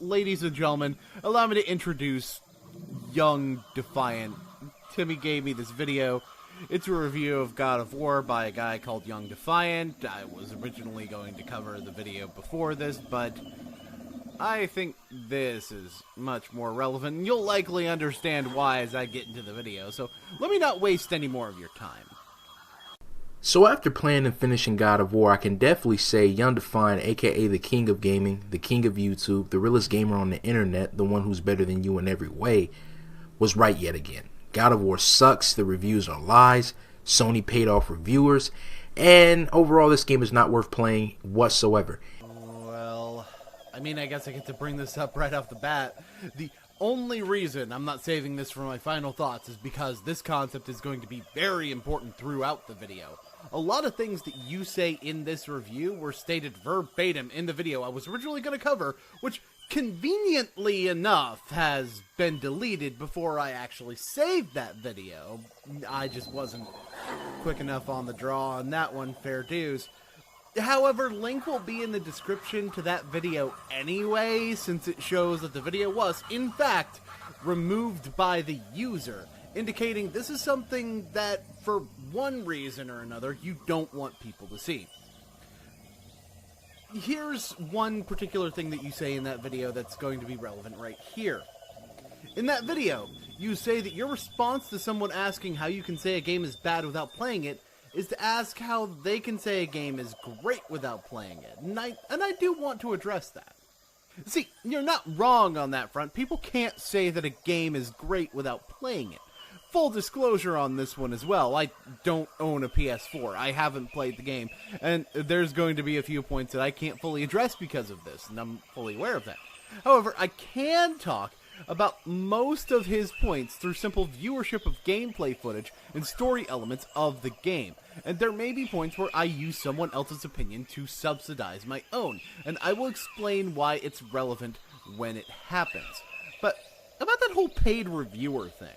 Ladies and gentlemen, allow me to introduce Young Defiant. Timmy gave me this video. It's a review of God of War by a guy called Young Defiant. I was originally going to cover the video before this, but I think this is much more relevant, and you'll likely understand why as I get into the video, so let me not waste any more of your time. So after playing and finishing God of War, I can definitely say Young Defiant, aka the king of gaming, the king of YouTube, the realest gamer on the internet, the one who's better than you in every way, was right yet again. God of War sucks, the reviews are lies, Sony paid off reviewers, and overall this game is not worth playing whatsoever. Well, I mean, I guess I get to bring this up right off the bat. The only reason I'm not saving this for my final thoughts is because this concept is going to be very important throughout the video. A lot of things that you say in this review were stated verbatim in the video I was originally going to cover, which conveniently enough has been deleted before I actually saved that video. I just wasn't quick enough on the draw on that one, fair dues. However, link will be in the description to that video anyway, since it shows that the video was, in fact, removed by the user, indicating this is something that, for one reason or another, you don't want people to see. Here's one particular thing that you say in that video that's going to be relevant right here. In that video, you say that your response to someone asking how you can say a game is bad without playing it is to ask how they can say a game is great without playing it. And I do want to address that. See, you're not wrong on that front. People can't say that a game is great without playing it. Full disclosure on this one as well, I don't own a PS4. I haven't played the game, and there's going to be a few points that I can't fully address because of this, and I'm fully aware of that. However, I can talk about most of his points through simple viewership of gameplay footage and story elements of the game. And there may be points where I use someone else's opinion to subsidize my own, and I will explain why it's relevant when it happens. But about that whole paid reviewer thing.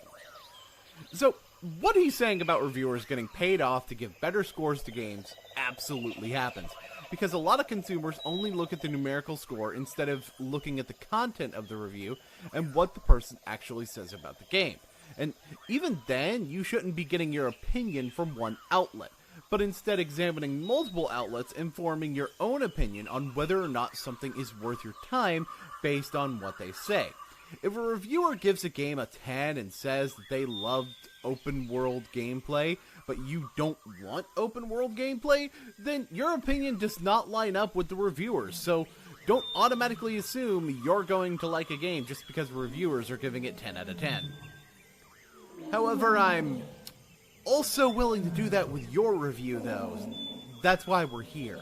So, what he's saying about reviewers getting paid off to give better scores to games absolutely happens. Because a lot of consumers only look at the numerical score instead of looking at the content of the review and what the person actually says about the game. And even then, you shouldn't be getting your opinion from one outlet, but instead examining multiple outlets and forming your own opinion on whether or not something is worth your time based on what they say. If a reviewer gives a game a 10 and says that they loved open world gameplay, but you don't want open world gameplay, then your opinion does not line up with the reviewers, so don't automatically assume you're going to like a game just because reviewers are giving it 10 out of 10. However, I'm also willing to do that with your review, though. That's why we're here.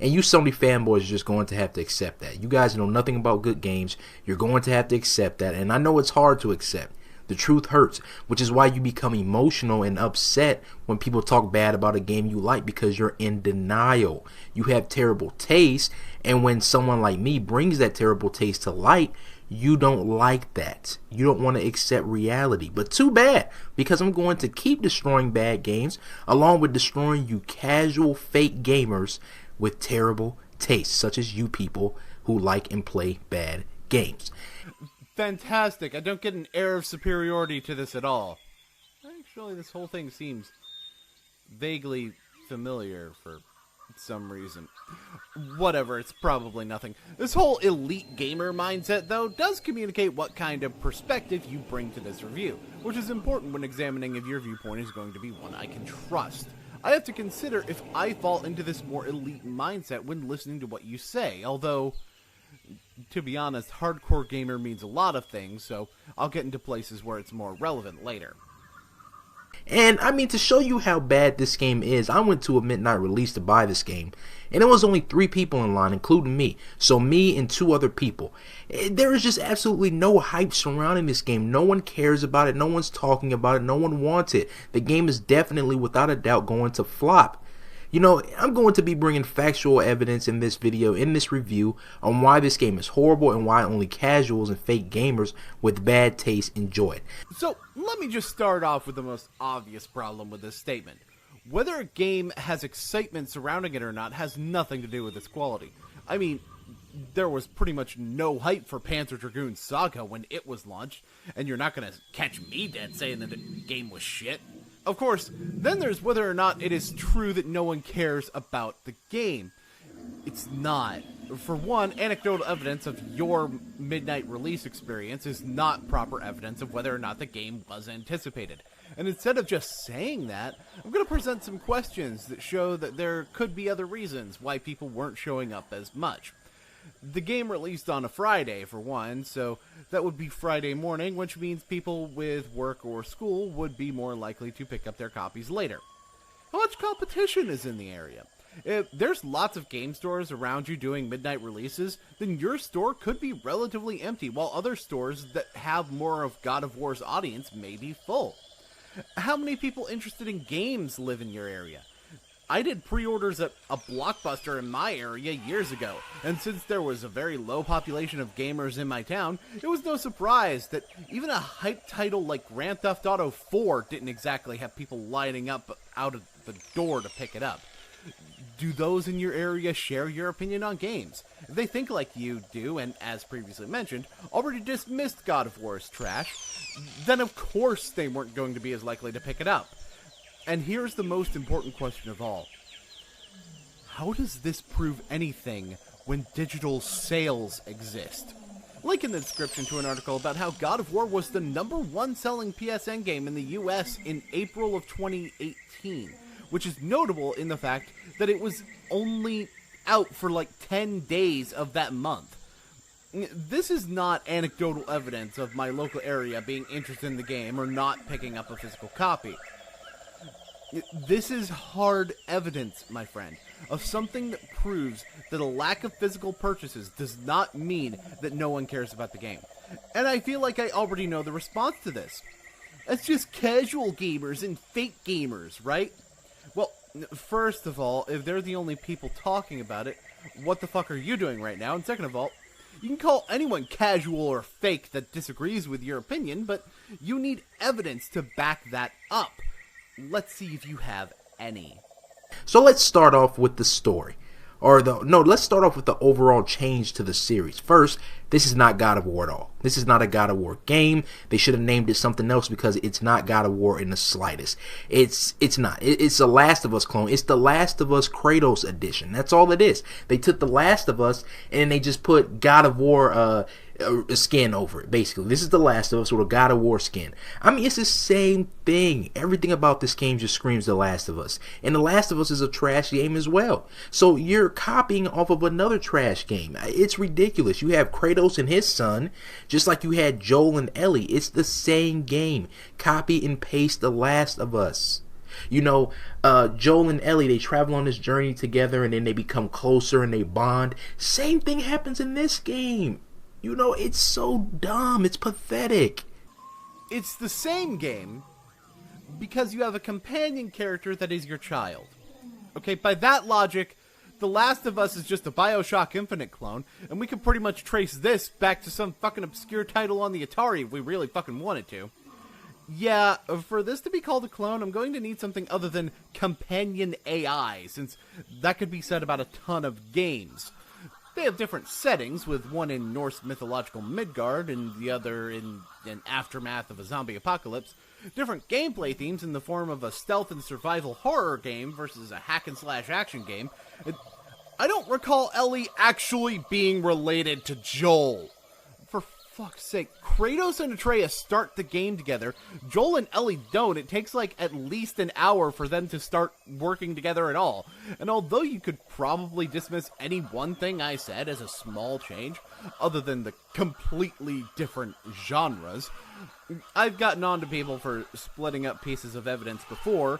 And you Sony fanboys are just going to have to accept that. You guys know nothing about good games. You're going to have to accept that. And I know it's hard to accept. The truth hurts, which is why you become emotional and upset when people talk bad about a game you like because you're in denial. You have terrible taste. And when someone like me brings that terrible taste to light, you don't like that. You don't want to accept reality. But too bad, because I'm going to keep destroying bad games along with destroying you casual fake gamers with terrible taste, such as you people who like and play bad games. Fantastic. I don't get an air of superiority to this at all. Actually, this whole thing seems vaguely familiar for some reason. Whatever, it's probably nothing. This whole elite gamer mindset, though, does communicate what kind of perspective you bring to this review, which is important when examining if your viewpoint is going to be one I can trust. I have to consider if I fall into this more elite mindset when listening to what you say, although, to be honest, hardcore gamer means a lot of things, so I'll get into places where it's more relevant later. And I mean, to show you how bad this game is, I went to a midnight release to buy this game, and it was only 3 people in line, including me. So me and 2 other people. There is just absolutely no hype surrounding this game. No one cares about it. No one's talking about it. No one wants it. The game is definitely, without a doubt, going to flop. You know, I'm going to be bringing factual evidence in this video, in this review, on why this game is horrible and why only casuals and fake gamers with bad taste enjoy it. So, let me just start off with the most obvious problem with this statement. Whether a game has excitement surrounding it or not has nothing to do with its quality. I mean, there was pretty much no hype for Panzer Dragoon Saga when it was launched, and you're not gonna catch me dead saying that the game was shit. Of course, then there's whether or not it is true that no one cares about the game. It's not. For one, anecdotal evidence of your midnight release experience is not proper evidence of whether or not the game was anticipated. And instead of just saying that, I'm going to present some questions that show that there could be other reasons why people weren't showing up as much. The game released on a Friday, for one, so that would be Friday morning, which means people with work or school would be more likely to pick up their copies later. How much competition is in the area? If there's lots of game stores around you doing midnight releases, then your store could be relatively empty, while other stores that have more of God of War's audience may be full. How many people interested in games live in your area? I did pre-orders at a Blockbuster in my area years ago, and since there was a very low population of gamers in my town, it was no surprise that even a hype title like Grand Theft Auto 4 didn't exactly have people lining up out of the door to pick it up. Do those in your area share your opinion on games? If they think like you do, and as previously mentioned, already dismissed God of War as trash, then of course they weren't going to be as likely to pick it up. And here's the most important question of all. How does this prove anything when digital sales exist? Link in the description to an article about how God of War was the #1 selling PSN game in the US in April of 2018. Which is notable in the fact that it was only out for like 10 days of that month. This is not anecdotal evidence of my local area being interested in the game or not picking up a physical copy. This is hard evidence, my friend, of something that proves that a lack of physical purchases does not mean that no one cares about the game. And I feel like I already know the response to this. It's just casual gamers and fake gamers, right? Well, first of all, if they're the only people talking about it, what the fuck are you doing right now? And second of all, you can call anyone casual or fake that disagrees with your opinion, but you need evidence to back that up. Let's see if you have any. So let's start off with the story. Let's start off with the overall change to the series. First, this is not God of War at all. This is not a God of War game. They should have named it something else because it's not God of War in the slightest. It's not. It's a Last of Us clone. It's the Last of Us Kratos edition. That's all it is. They took the Last of Us and they just put God of War a skin over it, basically. This is the Last of Us with a God of War skin. I mean, it's the same thing. Everything about this game just screams The Last of Us. And The Last of Us is a trash game as well. So you're copying off of another trash game. It's ridiculous. You have Kratos and his son, just like you had Joel and Ellie. It's the same game. Copy and paste The Last of Us. You know, Joel and Ellie, they travel on this journey together and then they become closer and they bond. Same thing happens in this game. You know, it's so dumb. It's pathetic. It's the same game because you have a companion character that is your child. Okay, by that logic, The Last of Us is just a BioShock Infinite clone, and we can pretty much trace this back to some fucking obscure title on the Atari if we really fucking wanted to. Yeah, for this to be called a clone, I'm going to need something other than companion AI, since that could be said about a ton of games. They have different settings, with one in Norse mythological Midgard and the other in an aftermath of a zombie apocalypse. Different gameplay themes in the form of a stealth and survival horror game versus a hack-and-slash action game. I don't recall Ellie actually being related to Joel. For fuck's sake, Kratos and Atreus start the game together. Joel and Ellie don't. It takes like at least an hour for them to start working together at all. And although you could probably dismiss any one thing I said as a small change, other than the completely different genres, I've gotten on to people for splitting up pieces of evidence before,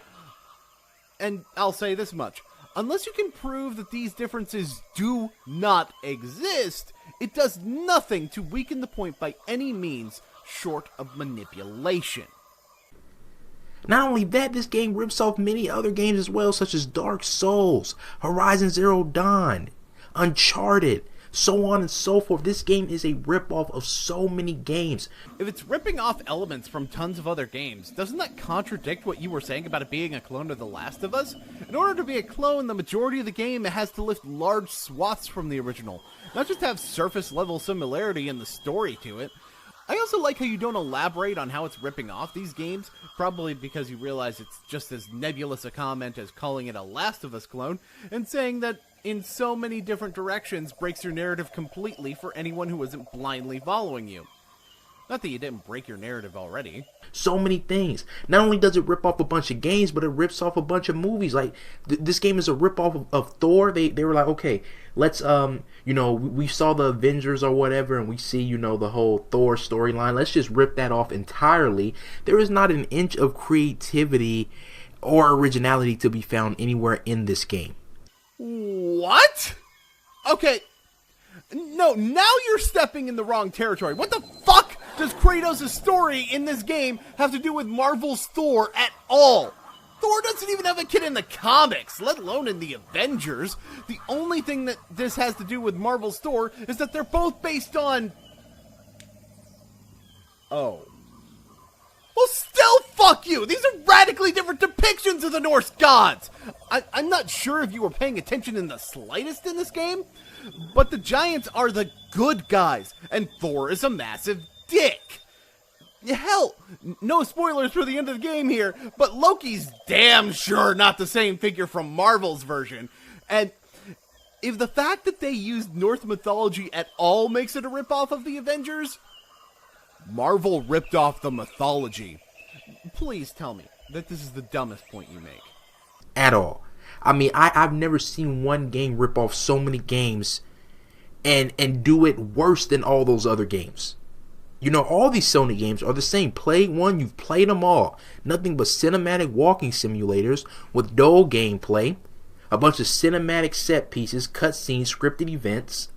and I'll say this much. Unless you can prove that these differences do not exist, it does nothing to weaken the point by any means short of manipulation. Not only that, this game rips off many other games as well, such as Dark Souls, Horizon Zero Dawn, Uncharted, so on and so forth. This game is a ripoff of so many games. If it's ripping off elements from tons of other games, doesn't that contradict what you were saying about it being a clone of The Last of Us? In order to be a clone, the majority of the game has to lift large swaths from the original, not just have surface level similarity in the story to it. I also like how you don't elaborate on how it's ripping off these games, probably because you realize it's just as nebulous a comment as calling it a Last of Us clone, and saying that in so many different directions breaks your narrative completely for anyone who isn't blindly following you. Not that you didn't break your narrative already. So many things. Not only does it rip off a bunch of games, but it rips off a bunch of movies. Like, this game is a rip off of Thor. They were like, okay, let's, we saw the Avengers or whatever, and we see, the whole Thor storyline. Let's just rip that off entirely. There is not an inch of creativity or originality to be found anywhere in this game. What? Okay. No, now you're stepping in the wrong territory. What the fuck does Kratos' story in this game have to do with Marvel's Thor at all? Thor doesn't even have a kid in the comics, let alone in the Avengers. The only thing that this has to do with Marvel's Thor is that they're both based on... Oh. Well, still fuck you! These are radically different depictions of the Norse gods! I'm not sure if you were paying attention in the slightest in this game, but the giants are the good guys, and Thor is a massive dick. Hell, no spoilers for the end of the game here, but Loki's damn sure not the same figure from Marvel's version. And if the fact that they used Norse mythology at all makes it a ripoff of the Avengers, Marvel ripped off the mythology. Please tell me that this is the dumbest point you make. At all. I mean, I've never seen one game rip off so many games and do it worse than all those other games. All these Sony games are the same. Play one, you've played them all. Nothing but cinematic walking simulators with dull gameplay, a bunch of cinematic set pieces, cutscenes, scripted events.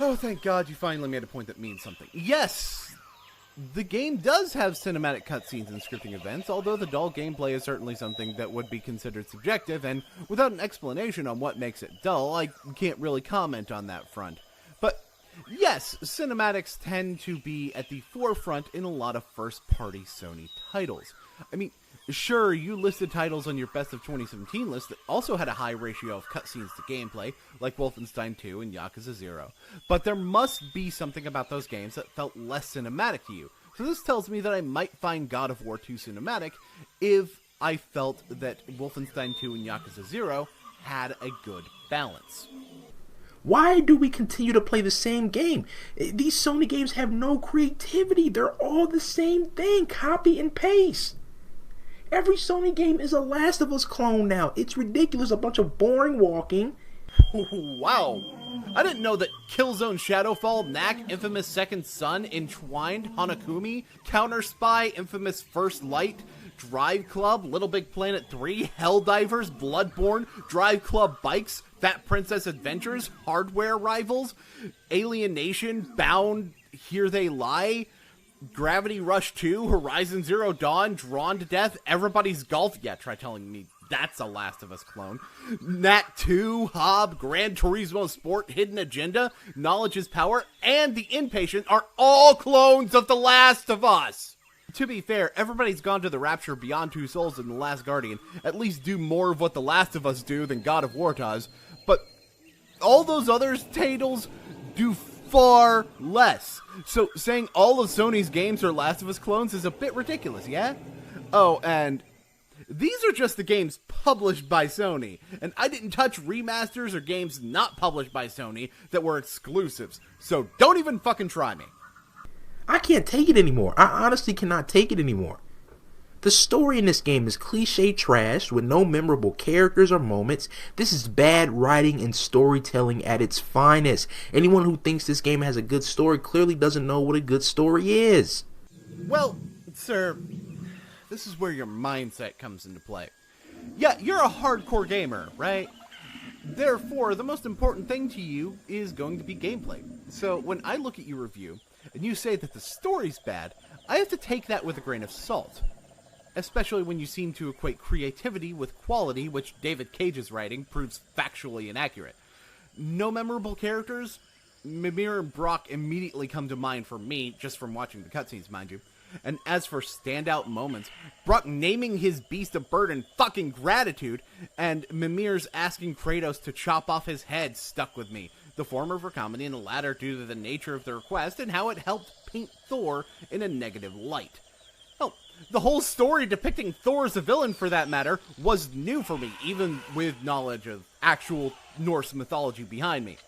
Oh, thank God you finally made a point that means something. Yes! The game does have cinematic cutscenes and scripting events, although the dull gameplay is certainly something that would be considered subjective, and without an explanation on what makes it dull, I can't really comment on that front. But yes, cinematics tend to be at the forefront in a lot of first-party Sony titles. I mean, sure, you listed titles on your Best of 2017 list that also had a high ratio of cutscenes to gameplay, like Wolfenstein 2 and Yakuza 0. But there must be something about those games that felt less cinematic to you. So this tells me that I might find God of War 2 cinematic if I felt that Wolfenstein 2 and Yakuza 0 had a good balance. Why do we continue to play the same game? These Sony games have no creativity. They're all the same thing. Copy and paste. Every Sony game is a Last of Us clone now. It's ridiculous. A bunch of boring walking. Wow. I didn't know that Killzone Shadowfall, Knack, Infamous Second Son, Entwined, Hanakumi, Counter Spy, Infamous First Light, Drive Club, Little Big Planet 3, Helldivers, Bloodborne, Drive Club Bikes, Fat Princess Adventures, Hardware Rivals, Alienation, Bound, Here They Lie, Gravity Rush 2, Horizon Zero Dawn, Drawn to Death, Everybody's Golf. Yeah, try telling me that's a Last of Us clone. Nat 2, Hob, Gran Turismo Sport, Hidden Agenda, Knowledge is Power, and The Inpatient are all clones of The Last of Us. To be fair, Everybody's Gone to the Rapture, Beyond Two Souls, and The Last Guardian at least do more of what The Last of Us do than God of War does, but all those other titles do far less. So saying all of Sony's games are Last of Us clones is a bit ridiculous, yeah? Oh, and these are just the games published by Sony, and I didn't touch remasters or games not published by Sony that were exclusives, so don't even fucking try me. I can't take it anymore. I honestly cannot take it anymore. The story in this game is cliche trash with no memorable characters or moments. This is bad writing and storytelling at its finest. Anyone who thinks this game has a good story clearly doesn't know what a good story is. Well, sir, this is where your mindset comes into play. Yeah, you're a hardcore gamer, right? Therefore, the most important thing to you is going to be gameplay. So when I look at your review and you say that the story's bad, I have to take that with a grain of salt. Especially when you seem to equate creativity with quality, which David Cage's writing proves factually inaccurate. No memorable characters? Mimir and Brock immediately come to mind for me, just from watching the cutscenes, mind you. And as for standout moments, Brock naming his beast a bird in fucking gratitude, and Mimir's asking Kratos to chop off his head stuck with me. The former for comedy and the latter due to the nature of the request and how it helped paint Thor in a negative light. Hell, the whole story depicting Thor as a villain, for that matter, was new for me, even with knowledge of actual Norse mythology behind me.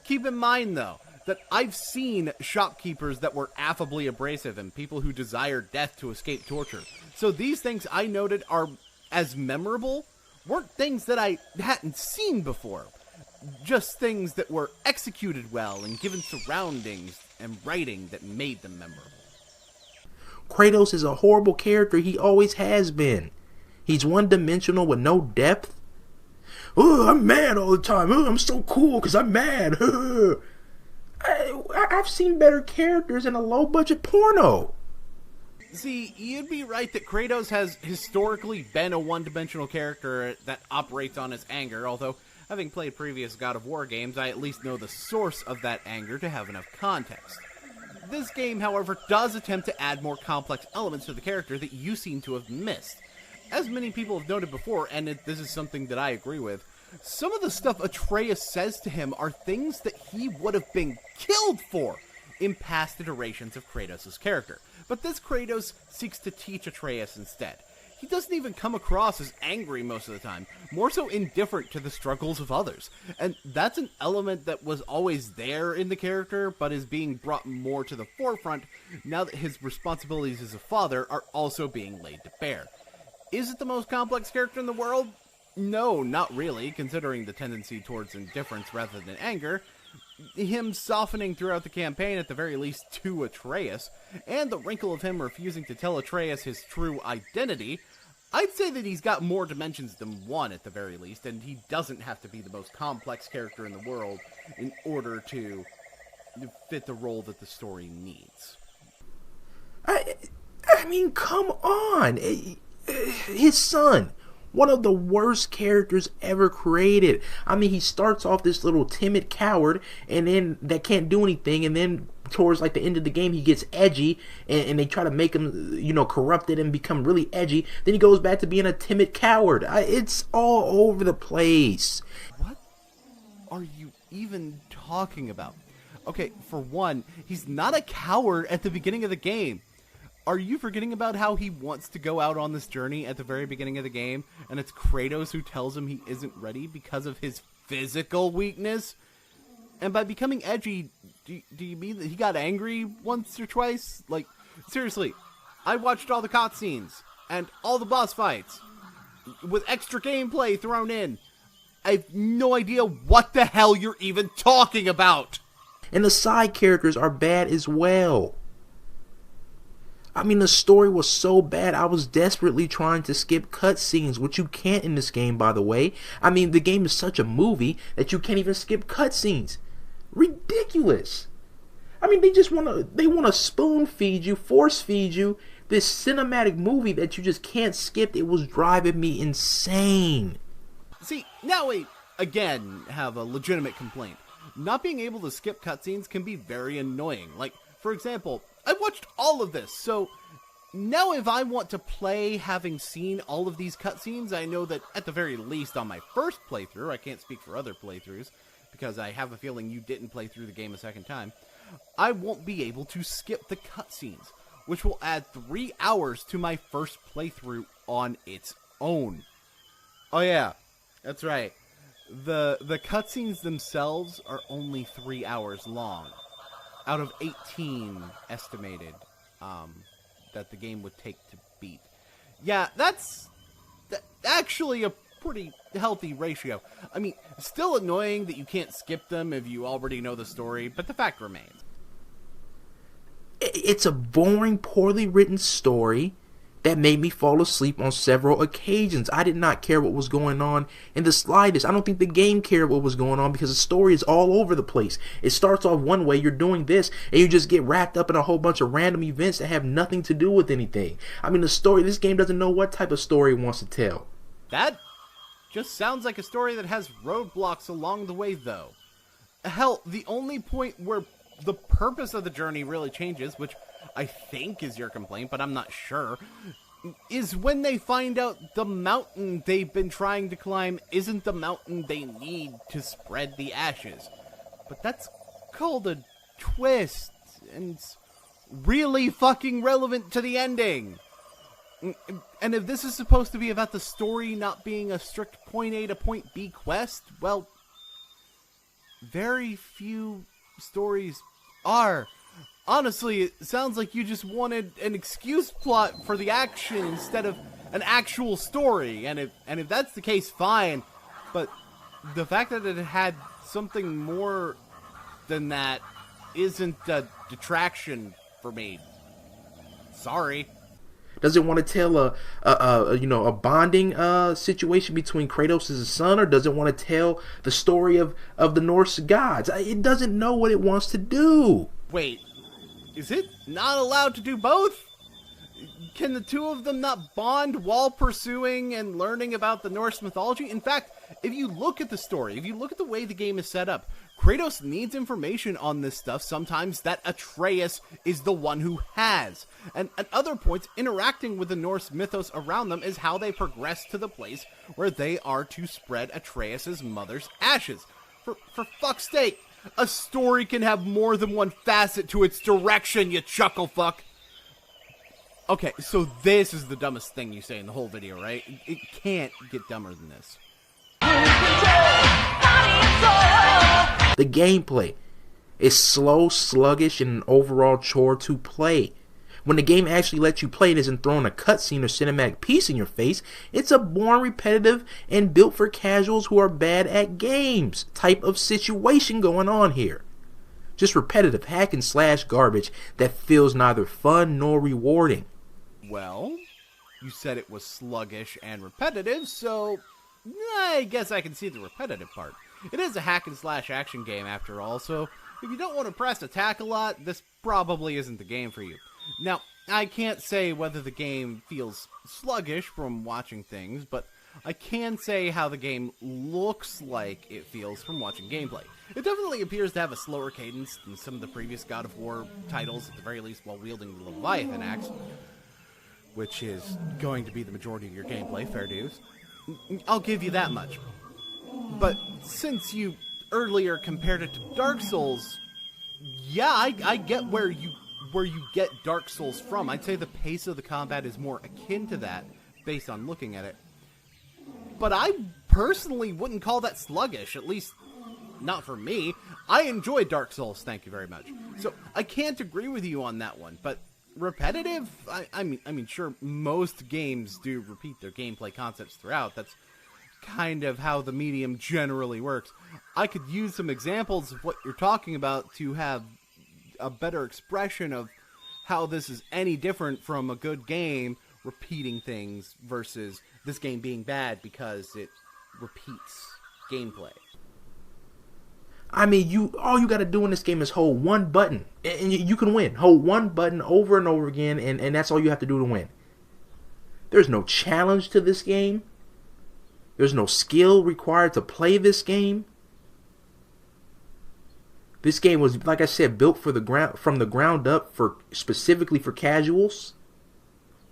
Keep in mind, though, that I've seen shopkeepers that were affably abrasive and people who desired death to escape torture. So these things I noted are as memorable weren't things that I hadn't seen before. Just things that were executed well and given surroundings and writing that made them memorable. Kratos is a horrible character. He always has been. He's one-dimensional with no depth. Oh, I'm mad all the time. Oh, I'm so cool because I'm mad. I've seen better characters in a low-budget porno. See, you'd be right that Kratos has historically been a one-dimensional character that operates on his anger, although having played previous God of War games, I at least know the source of that anger to have enough context. This game, however, does attempt to add more complex elements to the character that you seem to have missed. As many people have noted before, and this is something that I agree with, some of the stuff Atreus says to him are things that he would have been killed for in past iterations of Kratos' character. But this Kratos seeks to teach Atreus instead. He doesn't even come across as angry most of the time, more so indifferent to the struggles of others. And that's an element that was always there in the character, but is being brought more to the forefront now that his responsibilities as a father are also being laid to bear. Is it the most complex character in the world? No, not really, considering the tendency towards indifference rather than anger, him softening throughout the campaign at the very least to Atreus, and the wrinkle of him refusing to tell Atreus his true identity. I'd say that he's got more dimensions than one at the very least, and he doesn't have to be the most complex character in the world in order to fit the role that the story needs. I mean, come on. His son, one of the worst characters ever created. I mean, he starts off this little timid coward, and then that can't do anything, and then towards like the end of the game he gets edgy, and they try to make him, you know, corrupted and become really edgy. Then he goes back to being a timid coward. It's all over the place. What are you even talking about? Okay, for one, he's not a coward at the beginning of the game. Are you forgetting about how he wants to go out on this journey at the very beginning of the game, and it's Kratos who tells him he isn't ready because of his physical weakness? And by becoming edgy, do you mean that he got angry once or twice? Like, seriously, I watched all the cutscenes and all the boss fights with extra gameplay thrown in. I have no idea what the hell you're even talking about. And the side characters are bad as well. I mean, the story was so bad, I was desperately trying to skip cutscenes, which you can't in this game, by the way. I mean, the game is such a movie that you can't even skip cutscenes. Ridiculous. I mean, they want to spoon feed you, force feed you this cinematic movie that you just can't skip. It was driving me insane. See, now we, again, have a legitimate complaint. Not being able to skip cutscenes can be very annoying. Like, for example, I watched all of this, so now if I want to play having seen all of these cutscenes, I know that at the very least on my first playthrough, I can't speak for other playthroughs, because I have a feeling you didn't play through the game a second time, I won't be able to skip the cutscenes, which will add 3 hours to my first playthrough on its own. Oh yeah, that's right. The cutscenes themselves are only 3 hours long, out of 18 estimated that the game would take to beat. Yeah, that's actually a pretty healthy ratio. I mean, still annoying that you can't skip them if you already know the story, but the fact remains. It's a boring, poorly written story that made me fall asleep on several occasions. I did not care what was going on in the slightest. I don't think the game cared what was going on because the story is all over the place. It starts off one way, you're doing this, and you just get wrapped up in a whole bunch of random events that have nothing to do with anything. I mean, this game doesn't know what type of story it wants to tell. That just sounds like a story that has roadblocks along the way, though. Hell, the only point where the purpose of the journey really changes, which I think is your complaint, but I'm not sure, is when they find out the mountain they've been trying to climb isn't the mountain they need to spread the ashes. But that's called a twist, and it's really fucking relevant to the ending. And if this is supposed to be about the story not being a strict point A to point B quest, well, very few stories are. Honestly, it sounds like you just wanted an excuse plot for the action instead of an actual story. And if that's the case, fine. But the fact that it had something more than that isn't a detraction for me. Sorry. Does it want to tell a bonding situation between Kratos' son, or does it want to tell the story of the Norse gods? It doesn't know what it wants to do. Wait, is it not allowed to do both? Can the two of them not bond while pursuing and learning about the Norse mythology? In fact, if you look at the story, if you look at the way the game is set up, Kratos needs information on this stuff sometimes that Atreus is the one who has. And at other points, interacting with the Norse mythos around them is how they progress to the place where they are to spread Atreus' mother's ashes. For fuck's sake, a story can have more than one facet to its direction, you chuckle fuck. Okay, so this is the dumbest thing you say in the whole video, right? It can't get dumber than this. The gameplay is slow, sluggish, and an overall chore to play. When the game actually lets you play, it isn't throwing a cutscene or cinematic piece in your face. It's a boring, repetitive, and built for casuals who are bad at games type of situation going on here. Just repetitive hack and slash garbage that feels neither fun nor rewarding. Well, you said it was sluggish and repetitive, so I guess I can see the repetitive part. It is a hack and slash action game after all, so if you don't want to press attack a lot, this probably isn't the game for you. Now, I can't say whether the game feels sluggish from watching things, but I can say how the game looks like it feels from watching gameplay. It definitely appears to have a slower cadence than some of the previous God of War titles, at the very least while wielding the Leviathan axe, which is going to be the majority of your gameplay, fair dues. I'll give you that much. But since you earlier compared it to Dark Souls, yeah, I get where you get Dark Souls from. I'd say the pace of the combat is more akin to that, based on looking at it. But I personally wouldn't call that sluggish, at least not for me. I enjoy Dark Souls, thank you very much. So I can't agree with you on that one, but repetitive? I mean, sure, most games do repeat their gameplay concepts throughout. That's kind of how the medium generally works. I could use some examples of what you're talking about to have a better expression of how this is any different from a good game repeating things versus this game being bad because it repeats gameplay. I mean, all you got to do in this game is hold one button, and you can win. Hold one button over and over again, and that's all you have to do to win. There's no challenge to this game. There's no skill required to play this game. This game was, like I said, built from the ground up specifically for casuals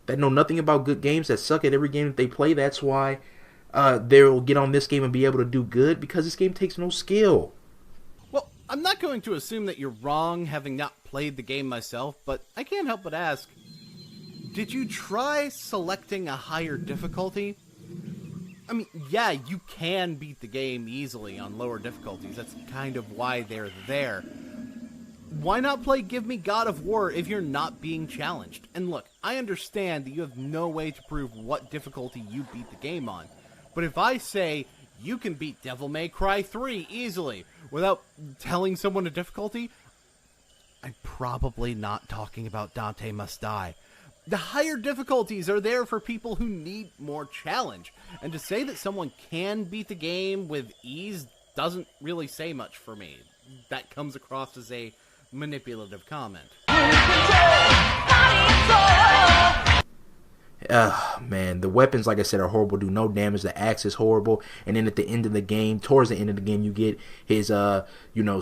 that know nothing about good games, that suck at every game that they play. That's why they'll get on this game and be able to do good, because this game takes no skill. Well, I'm not going to assume that you're wrong, having not played the game myself, but I can't help but ask, did you try selecting a higher difficulty? I mean, yeah, you can beat the game easily on lower difficulties. That's kind of why they're there. Why not play Give Me God of War if you're not being challenged? And look, I understand that you have no way to prove what difficulty you beat the game on. But if I say you can beat Devil May Cry 3 easily without telling someone a difficulty, I'm probably not talking about Dante Must Die. The higher difficulties are there for people who need more challenge. And to say that someone can beat the game with ease doesn't really say much for me. That comes across as a manipulative comment. Man, the weapons, like I said, are horrible, do no damage. The axe is horrible. And then at the end of the game, towards the end of the game, you get his,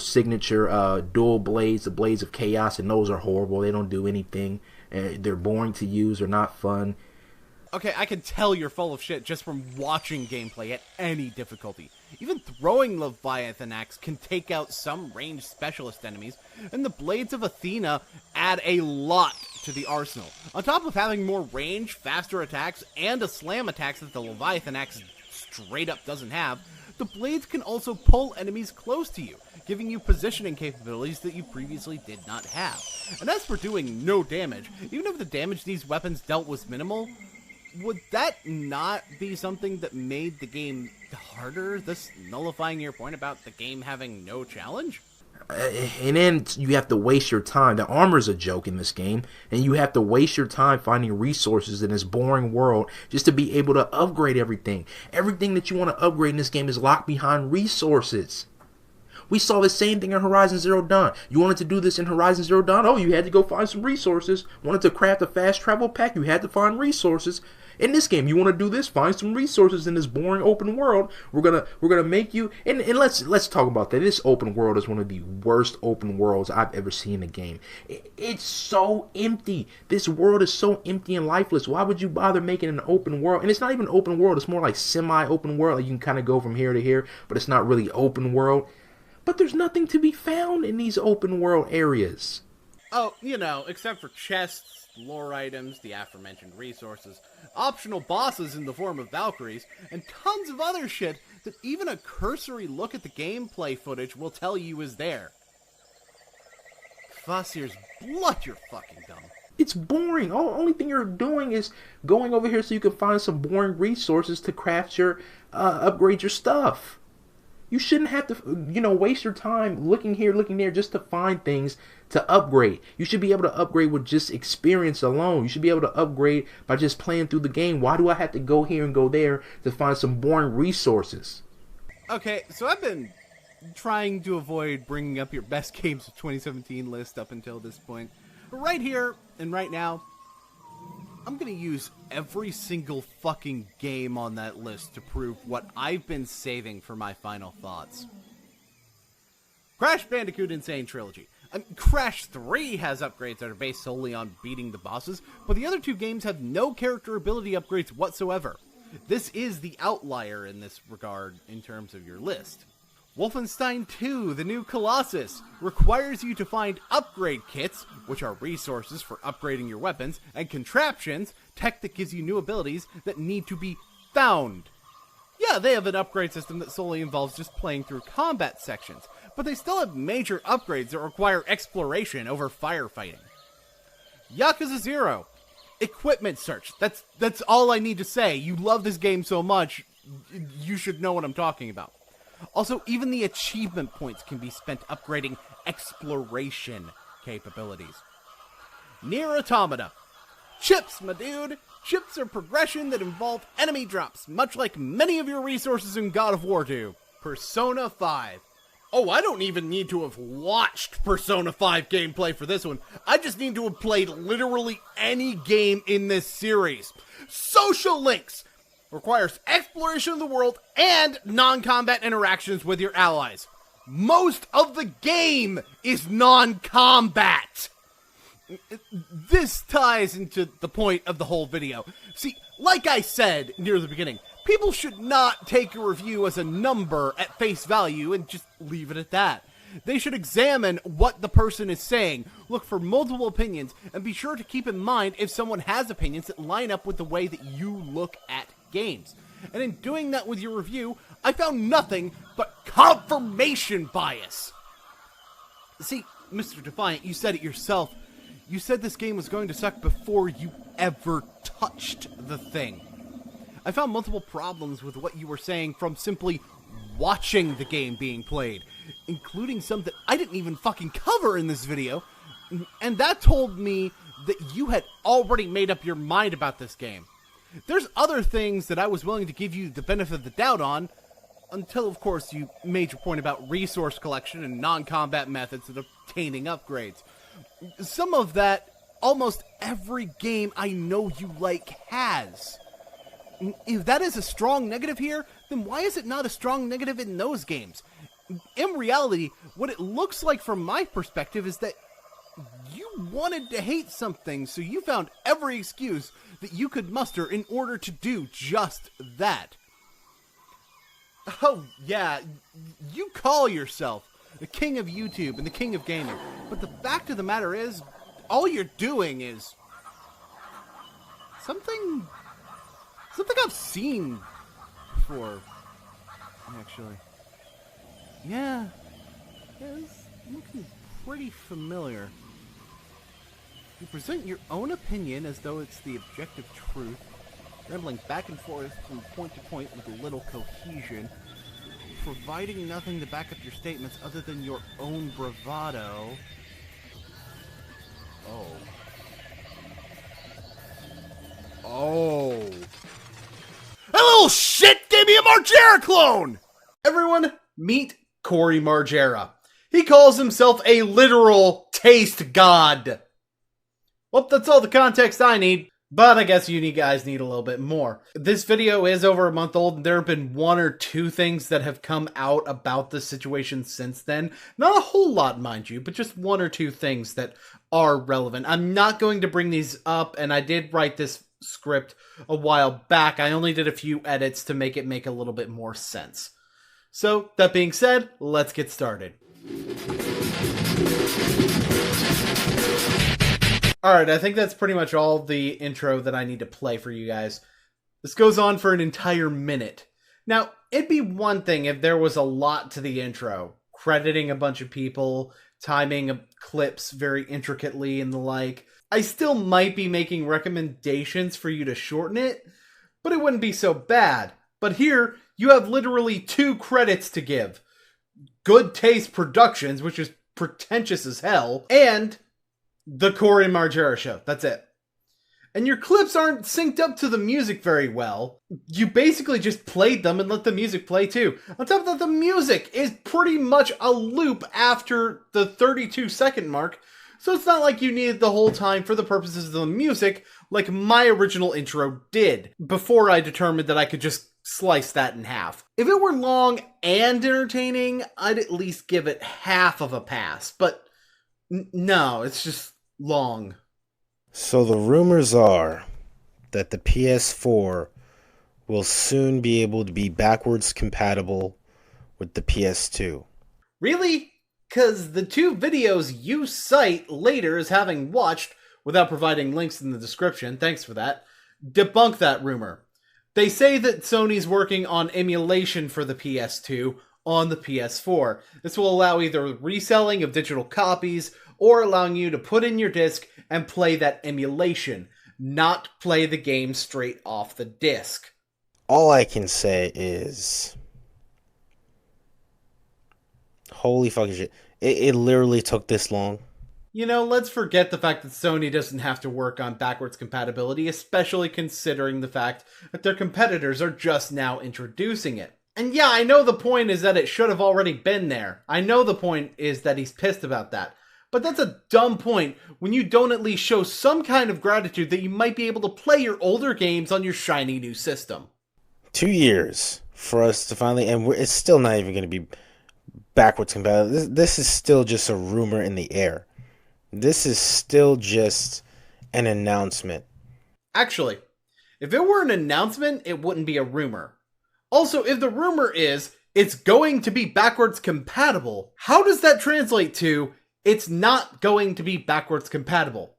signature dual blades, the blades of chaos, and those are horrible. They don't do anything. They're boring to use. They're not fun. Okay, I can tell you're full of shit just from watching gameplay at any difficulty. Even throwing Leviathan Axe can take out some ranged specialist enemies, and the Blades of Athena add a lot to the arsenal. On top of having more range, faster attacks, and a slam attacks that the Leviathan Axe straight up doesn't have, the blades can also pull enemies close to you, giving you positioning capabilities that you previously did not have. And as for doing no damage, even if the damage these weapons dealt was minimal, would that not be something that made the game harder, thus nullifying your point about the game having no challenge? And then you have to waste your time. The armor's a joke in this game, and you have to waste your time finding resources in this boring world just to be able to upgrade everything. Everything that you want to upgrade in this game is locked behind resources. We saw the same thing in Horizon Zero Dawn. You wanted to do this in Horizon Zero Dawn? Oh, you had to go find some resources. Wanted to craft a fast travel pack? You had to find resources. In this game, you want to do this? Find some resources in this boring open world. We're gonna make you. And let's talk about that. This open world is one of the worst open worlds I've ever seen in a game. It's so empty. This world is so empty and lifeless. Why would you bother making an open world? And it's not even an open world. It's more like semi-open world. Like you can kind of go from here to here, but it's not really open world. But there's nothing to be found in these open world areas. Oh, except for chests, lore items, the aforementioned resources, optional bosses in the form of Valkyries, and tons of other shit that even a cursory look at the gameplay footage will tell you is there. Kvasir's blood, you're fucking dumb. It's boring. Only thing you're doing is going over here so you can find some boring resources to craft your, upgrade your stuff. You shouldn't have to, waste your time looking here, looking there just to find things to upgrade. You should be able to upgrade with just experience alone. You should be able to upgrade by just playing through the game. Why do I have to go here and go there to find some boring resources? Okay, so I've been trying to avoid bringing up your best games of 2017 list up until this point. But right here and right now, I'm going to use every single fucking game on that list to prove what I've been saving for my final thoughts. Crash Bandicoot Insane Trilogy. Crash 3 has upgrades that are based solely on beating the bosses, but the other two games have no character ability upgrades whatsoever. This is the outlier in this regard in terms of your list. Wolfenstein 2, The New Colossus, requires you to find upgrade kits, which are resources for upgrading your weapons, and contraptions, tech that gives you new abilities that need to be found. Yeah, they have an upgrade system that solely involves just playing through combat sections, but they still have major upgrades that require exploration over firefighting. Yakuza 0, equipment search. That's all I need to say. You love this game so much, you should know what I'm talking about. Also, even the achievement points can be spent upgrading exploration capabilities. Nier Automata. Chips, my dude! Chips are progression that involve enemy drops, much like many of your resources in God of War do. Persona 5. Oh, I don't even need to have watched Persona 5 gameplay for this one. I just need to have played literally any game in this series. Social Links requires exploration of the world and non-combat interactions with your allies. Most of the game is non-combat. This ties into the point of the whole video. See, like I said near the beginning, people should not take a review as a number at face value and just leave it at that. They should examine what the person is saying, look for multiple opinions, and be sure to keep in mind if someone has opinions that line up with the way that you look at games. And in doing that with your review, I found nothing but confirmation bias. See, Mr. Defiant, you said it yourself. You said this game was going to suck before you ever touched the thing. I found multiple problems with what you were saying from simply watching the game being played, including some that I didn't even fucking cover in this video, and that told me that you had already made up your mind about this game. There's other things that I was willing to give you the benefit of the doubt on, until of course you made your point about resource collection and non-combat methods of obtaining upgrades. Some of that almost every game I know you like has. If that is a strong negative here, then why is it not a strong negative in those games? In reality, what it looks like from my perspective is that you wanted to hate something, so you found every excuse that you could muster in order to do just that. Oh, yeah, you call yourself the king of YouTube and the king of gaming, but the fact of the matter is, all you're doing is something I've seen before, actually. Yeah, it's looking pretty familiar. You present your own opinion as though it's the objective truth, rambling back and forth from point to point with little cohesion, providing nothing to back up your statements other than your own bravado. Oh. That little shit gave me a Margera clone! Everyone, meet Corey Margera. He calls himself a literal taste god. Well, that's all the context I need, but I guess you guys need a little bit more. This video is over a month old, and there have been one or two things that have come out about the situation since then. Not a whole lot, mind you, but just one or two things that are relevant. I'm not going to bring these up, and I did write this script a while back. I only did a few edits to make it make a little bit more sense. So, that being said, let's get started. Alright, I think that's pretty much all the intro that I need to play for you guys. This goes on for an entire minute. Now, it'd be one thing if there was a lot to the intro, crediting a bunch of people, timing clips very intricately and the like. I still might be making recommendations for you to shorten it, but it wouldn't be so bad. But here, you have literally 2 credits to give. Good Taste Productions, which is pretentious as hell, and The Corey Margera Show. That's it. And your clips aren't synced up to the music very well. You basically just played them and let the music play too. On top of that, the music is pretty much a loop after the 32-second mark, so it's not like you needed the whole time for the purposes of the music like my original intro did, before I determined that I could just slice that in half. If it were long and entertaining, I'd at least give it half of a pass, but no, it's just long. So the rumors are that the PS4 will soon be able to be backwards compatible with the PS2. Really? Because the 2 videos you cite later as having watched, without providing links in the description, thanks for that, debunk that rumor. They say that Sony's working on emulation for the PS2 on the PS4. This will allow either reselling of digital copies or allowing you to put in your disc and play that emulation, not play the game straight off the disc. All I can say is, holy fucking shit. It literally took this long. You know, let's forget the fact that Sony doesn't have to work on backwards compatibility, especially considering the fact that their competitors are just now introducing it. And yeah, I know the point is that it should have already been there. I know the point is that he's pissed about that. But that's a dumb point when you don't at least show some kind of gratitude that you might be able to play your older games on your shiny new system. 2 years for us to finally, and it's still not even going to be backwards compatible. This is still just a rumor in the air. This is still just an announcement. Actually, if it were an announcement, it wouldn't be a rumor. Also, if the rumor is it's going to be backwards compatible, how does that translate to it's not going to be backwards compatible?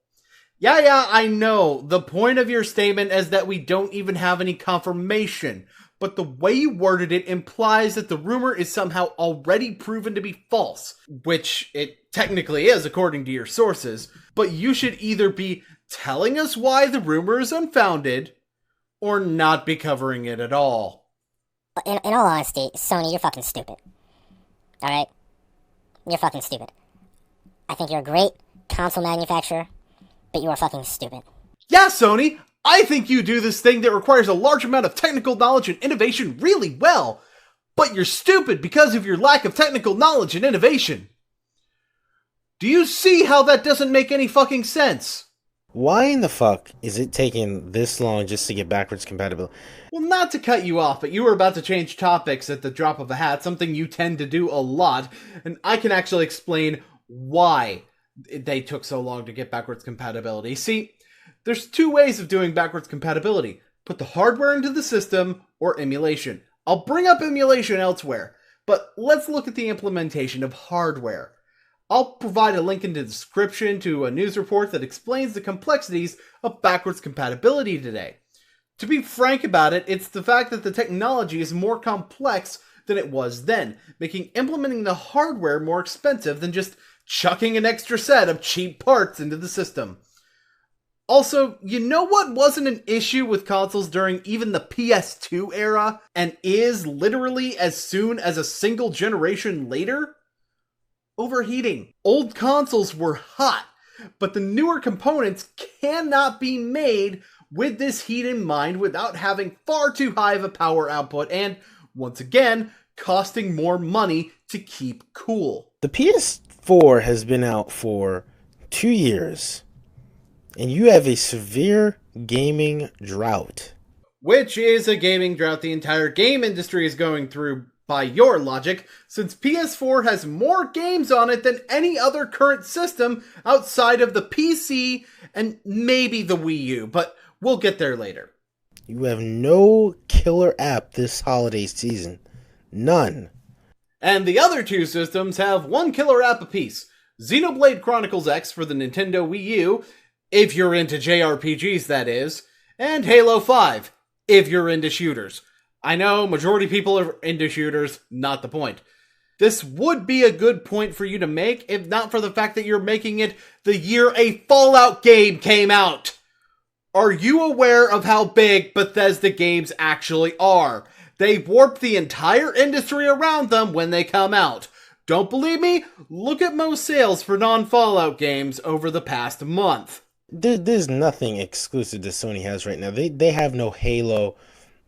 Yeah, I know. The point of your statement is that we don't even have any confirmation. But the way you worded it implies that the rumor is somehow already proven to be false. Which it technically is, according to your sources. But you should either be telling us why the rumor is unfounded, or not be covering it at all. In all honesty, Sony, you're fucking stupid. Alright? You're fucking stupid. I think you're a great console manufacturer, but you are fucking stupid. Yeah, Sony! I think you do this thing that requires a large amount of technical knowledge and innovation really well, but you're stupid because of your lack of technical knowledge and innovation. Do you see how that doesn't make any fucking sense? Why in the fuck is it taking this long just to get backwards compatibility? Well, not to cut you off, but you were about to change topics at the drop of a hat, something you tend to do a lot, and I can actually explain why they took so long to get backwards compatibility. See, there's two ways of doing backwards compatibility. Put the hardware into the system, or emulation. I'll bring up emulation elsewhere, but let's look at the implementation of hardware. I'll provide a link in the description to a news report that explains the complexities of backwards compatibility today. To be frank about it, it's the fact that the technology is more complex than it was then, making implementing the hardware more expensive than just chucking an extra set of cheap parts into the system. Also, you know what wasn't an issue with consoles during even the PS2 era, and is literally as soon as a single generation later? Overheating. Old consoles were hot, but the newer components cannot be made with this heat in mind without having far too high of a power output and, once again, costing more money to keep cool. The PS4 has been out for 2 years, and you have a severe gaming drought. Which is a gaming drought the entire game industry is going through, by your logic, since PS4 has more games on it than any other current system outside of the PC and maybe the Wii U, but we'll get there later. You have no killer app this holiday season. None. And the other two systems have one killer app apiece. Xenoblade Chronicles X for the Nintendo Wii U, if you're into JRPGs that is, and Halo 5, if you're into shooters. I know, majority of people are into shooters, not the point. This would be a good point for you to make, if not for the fact that you're making it the year a Fallout game came out. Are you aware of how big Bethesda games actually are? They warp the entire industry around them when they come out. Don't believe me? Look at most sales for non-Fallout games over the past month. There's nothing exclusive that Sony has right now. They have no Halo.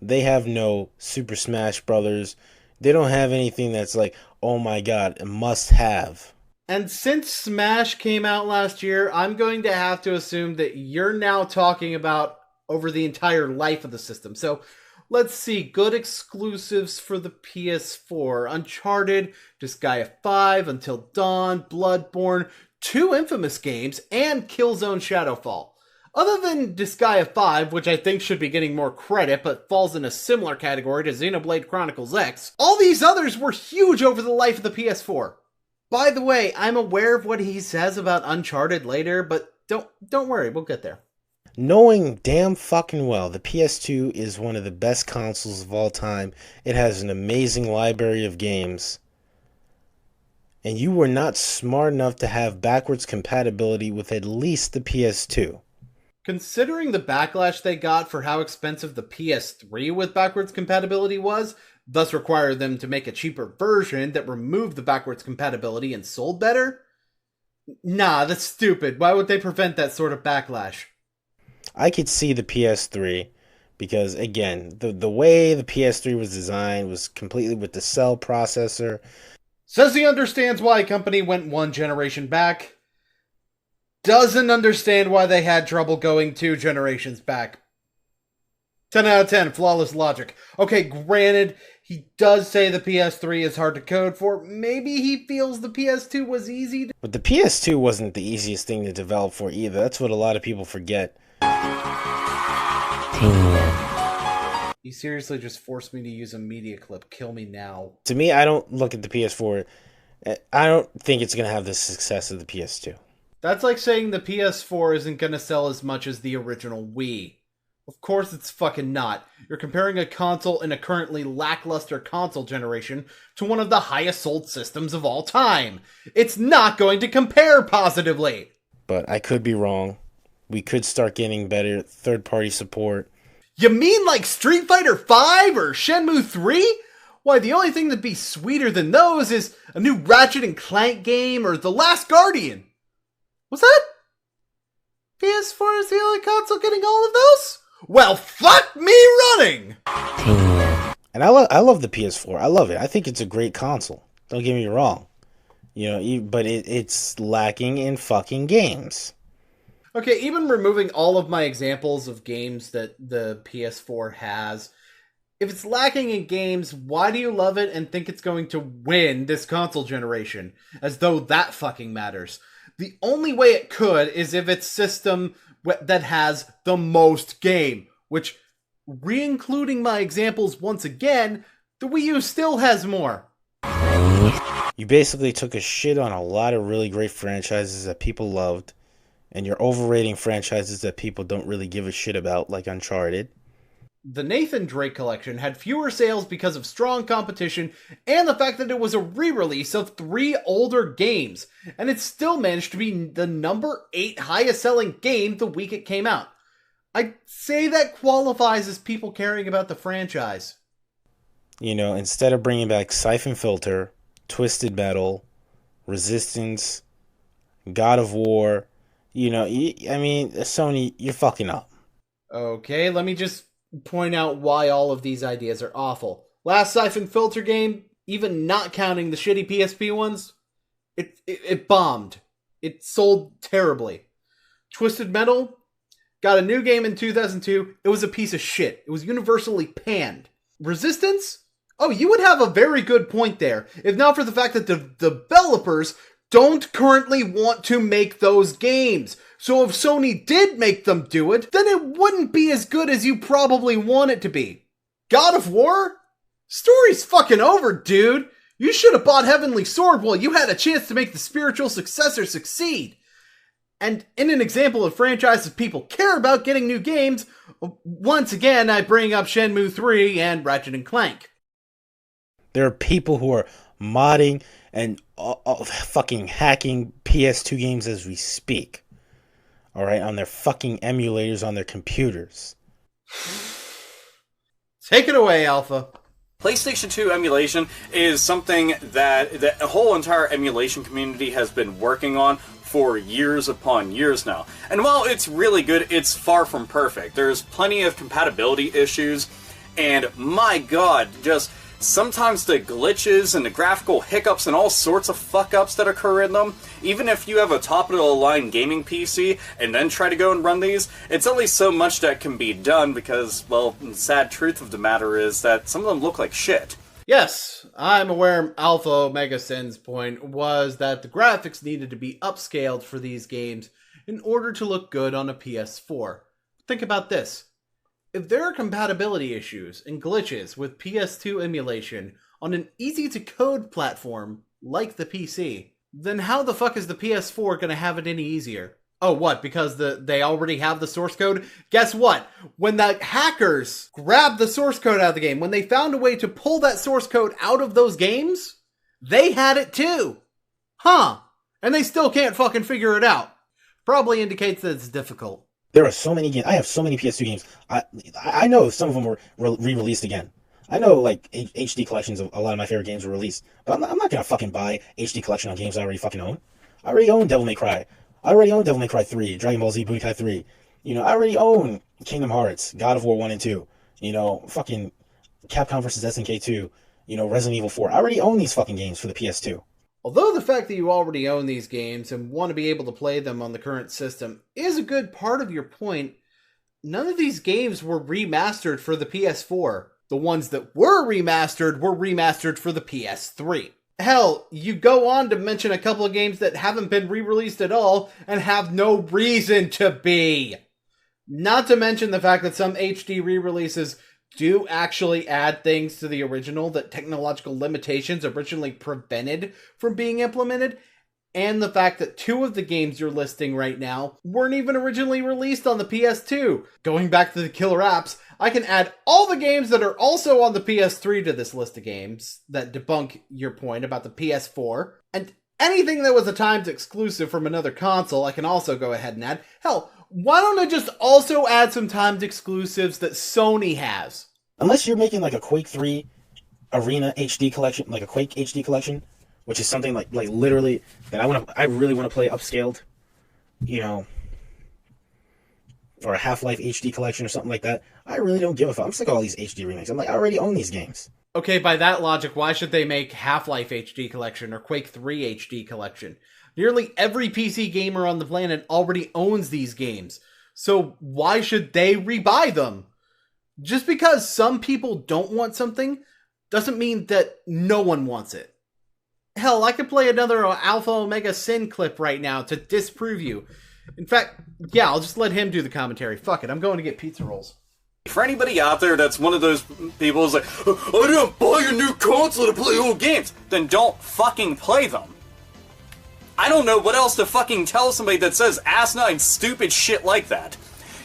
They have no Super Smash Brothers. They don't have anything that's like, oh my god, a must have. And since Smash came out last year, I'm going to have to assume that you're now talking about over the entire life of the system. So let's see, good exclusives for the PS4. Uncharted, Disgaea 5, Until Dawn, Bloodborne, 2 Infamous games, and Killzone Shadowfall. Other than Disgaea 5, which I think should be getting more credit, but falls in a similar category to Xenoblade Chronicles X, all these others were huge over the life of the PS4. By the way, I'm aware of what he says about Uncharted later, but don't worry, we'll get there. Knowing damn fucking well the PS2 is one of the best consoles of all time. It has an amazing library of games. And you were not smart enough to have backwards compatibility with at least the PS2. Considering the backlash they got for how expensive the PS3 with backwards compatibility was, thus required them to make a cheaper version that removed the backwards compatibility and sold better? Nah, that's stupid. Why would they prevent that sort of backlash? I could see the PS3 because, again, the way the PS3 was designed was completely with the cell processor. Says he understands why a company went one generation back. Doesn't understand why they had trouble going 2 generations back. 10 out of 10, flawless logic. Okay, granted, he does say the PS3 is hard to code for. Maybe he feels the PS2 was easy to... But the PS2 wasn't the easiest thing to develop for either. That's what a lot of people forget. You seriously just forced me to use a media clip. Kill me now. To me, I don't look at the PS4. I don't think it's going to have the success of the PS2. That's like saying the PS4 isn't going to sell as much as the original Wii. Of course it's fucking not. You're comparing a console in a currently lackluster console generation to one of the highest sold systems of all time. It's not going to compare positively. But I could be wrong. We could start getting better third-party support. You mean like Street Fighter 5 or Shenmue 3? Why, the only thing that'd be sweeter than those is a new Ratchet and Clank game or The Last Guardian. What's that? PS4 is the only console getting all of those? Well, fuck me running! And I love the PS4. I love it. I think it's a great console. Don't get me wrong. But it's lacking in fucking games. Okay, even removing all of my examples of games that the PS4 has, if it's lacking in games, why do you love it and think it's going to win this console generation? As though that fucking matters. The only way it could is if it's system that has the most game, which, re-including my examples once again, the Wii U still has more. You basically took a shit on a lot of really great franchises that people loved, and you're overrating franchises that people don't really give a shit about, like Uncharted. The Nathan Drake collection had fewer sales because of strong competition and the fact that it was a re-release of 3 older games, and it still managed to be the number 8 highest selling game the week it came out. I'd say that qualifies as people caring about the franchise. You know, instead of bringing back Siphon Filter, Twisted Metal, Resistance, God of War, you know, I mean, Sony, you're fucking up. Okay, let me just point out why all of these ideas are awful. Last Siphon Filter game, even not counting the shitty PSP ones, it bombed. It sold terribly. Twisted Metal got a new game in 2002. It was a piece of shit. It was universally panned. Resistance? Oh, you would have a very good point there, if not for the fact that the developers don't currently want to make those games. So if Sony did make them do it, then it wouldn't be as good as you probably want it to be. God of War? Story's fucking over, dude. You should have bought Heavenly Sword while you had a chance to make the spiritual successor succeed. And in an example of franchises people care about getting new games, once again I bring up Shenmue 3 and Ratchet & Clank. There are people who are modding and fucking hacking PS2 games as we speak. Alright, on their fucking emulators on their computers. Take it away, Alpha. PlayStation 2 emulation is something that the whole entire emulation community has been working on for years upon years now. And while it's really good, it's far from perfect. There's plenty of compatibility issues, and my god, just sometimes the glitches and the graphical hiccups and all sorts of fuck-ups that occur in them, even if you have a top-of-the-line gaming PC and then try to go and run these, it's only so much that can be done because, well, the sad truth of the matter is that some of them look like shit. Yes, I'm aware Alpha Omega Sin's point was that the graphics needed to be upscaled for these games in order to look good on a PS4. Think about this. If there are compatibility issues and glitches with PS2 emulation on an easy-to-code platform like the PC, then how the fuck is the PS4 gonna have it any easier? Oh, what? Because they already have the source code? Guess what? When the hackers grabbed the source code out of the game, when they found a way to pull that source code out of those games, they had it too. Huh. And they still can't fucking figure it out. Probably indicates that it's difficult. There are so many games. I have so many PS2 games. I know some of them were re-released again. I know, like, HD collections of a lot of my favorite games were released. But I'm not gonna fucking buy HD collection on games I already fucking own. I already own Devil May Cry. I already own Devil May Cry 3, Dragon Ball Z, Budokai 3. You know, I already own Kingdom Hearts, God of War 1 and 2. You know, fucking Capcom vs. SNK 2. You know, Resident Evil 4. I already own these fucking games for the PS2. Although the fact that you already own these games and want to be able to play them on the current system is a good part of your point, none of these games were remastered for the PS4. The ones that were remastered for the PS3. Hell, you go on to mention a couple of games that haven't been re-released at all and have no reason to be. Not to mention the fact that some HD re-releases do actually add things to the original that technological limitations originally prevented from being implemented, and the fact that 2 of the games you're listing right now weren't even originally released on the PS2. Going back to the killer apps, I can add all the games that are also on the PS3 to this list of games that debunk your point about the PS4, and anything that was a timed exclusive from another console I can also go ahead and add. Hell, why don't I just also add some timed exclusives that Sony has? Unless you're making like a Quake 3 Arena HD collection, like a Quake HD collection, which is something like literally that I really want to play upscaled, you know, or a Half-Life HD collection or something like that. I really don't give a fuck. I'm sick of all these HD remakes. I'm like, I already own these games. Okay, by that logic, why should they make Half-Life HD Collection or Quake 3 HD Collection? Nearly every PC gamer on the planet already owns these games, so why should they rebuy them? Just because some people don't want something doesn't mean that no one wants it. Hell, I could play another Alpha Omega Sin clip right now to disprove you. In fact, yeah, I'll just let him do the commentary. Fuck it, I'm going to get pizza rolls. For anybody out there that's one of those people who's like, I didn't buy a new console to play old games, then don't fucking play them. I don't know what else to fucking tell somebody that says asinine, stupid shit like that.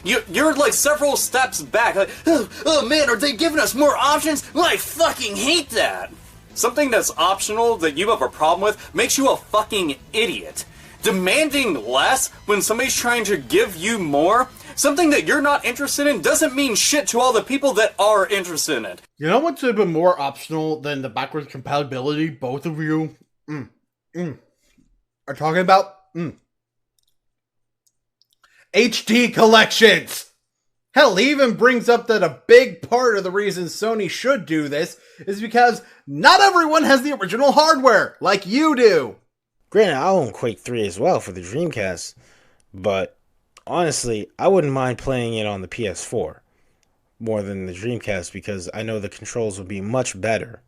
You're like several steps back, like, oh man, are they giving us more options? Well, I fucking hate that. Something that's optional that you have a problem with makes you a fucking idiot. Demanding less when somebody's trying to give you more, something that you're not interested in, doesn't mean shit to all the people that are interested in it. You know what's even more optional than the backwards compatibility both of you are talking about? HD collections! Hell, he even brings up that a big part of the reason Sony should do this is because not everyone has the original hardware, like you do. Granted, I own Quake 3 as well for the Dreamcast, but honestly, I wouldn't mind playing it on the PS4 more than the Dreamcast because I know the controls would be much better.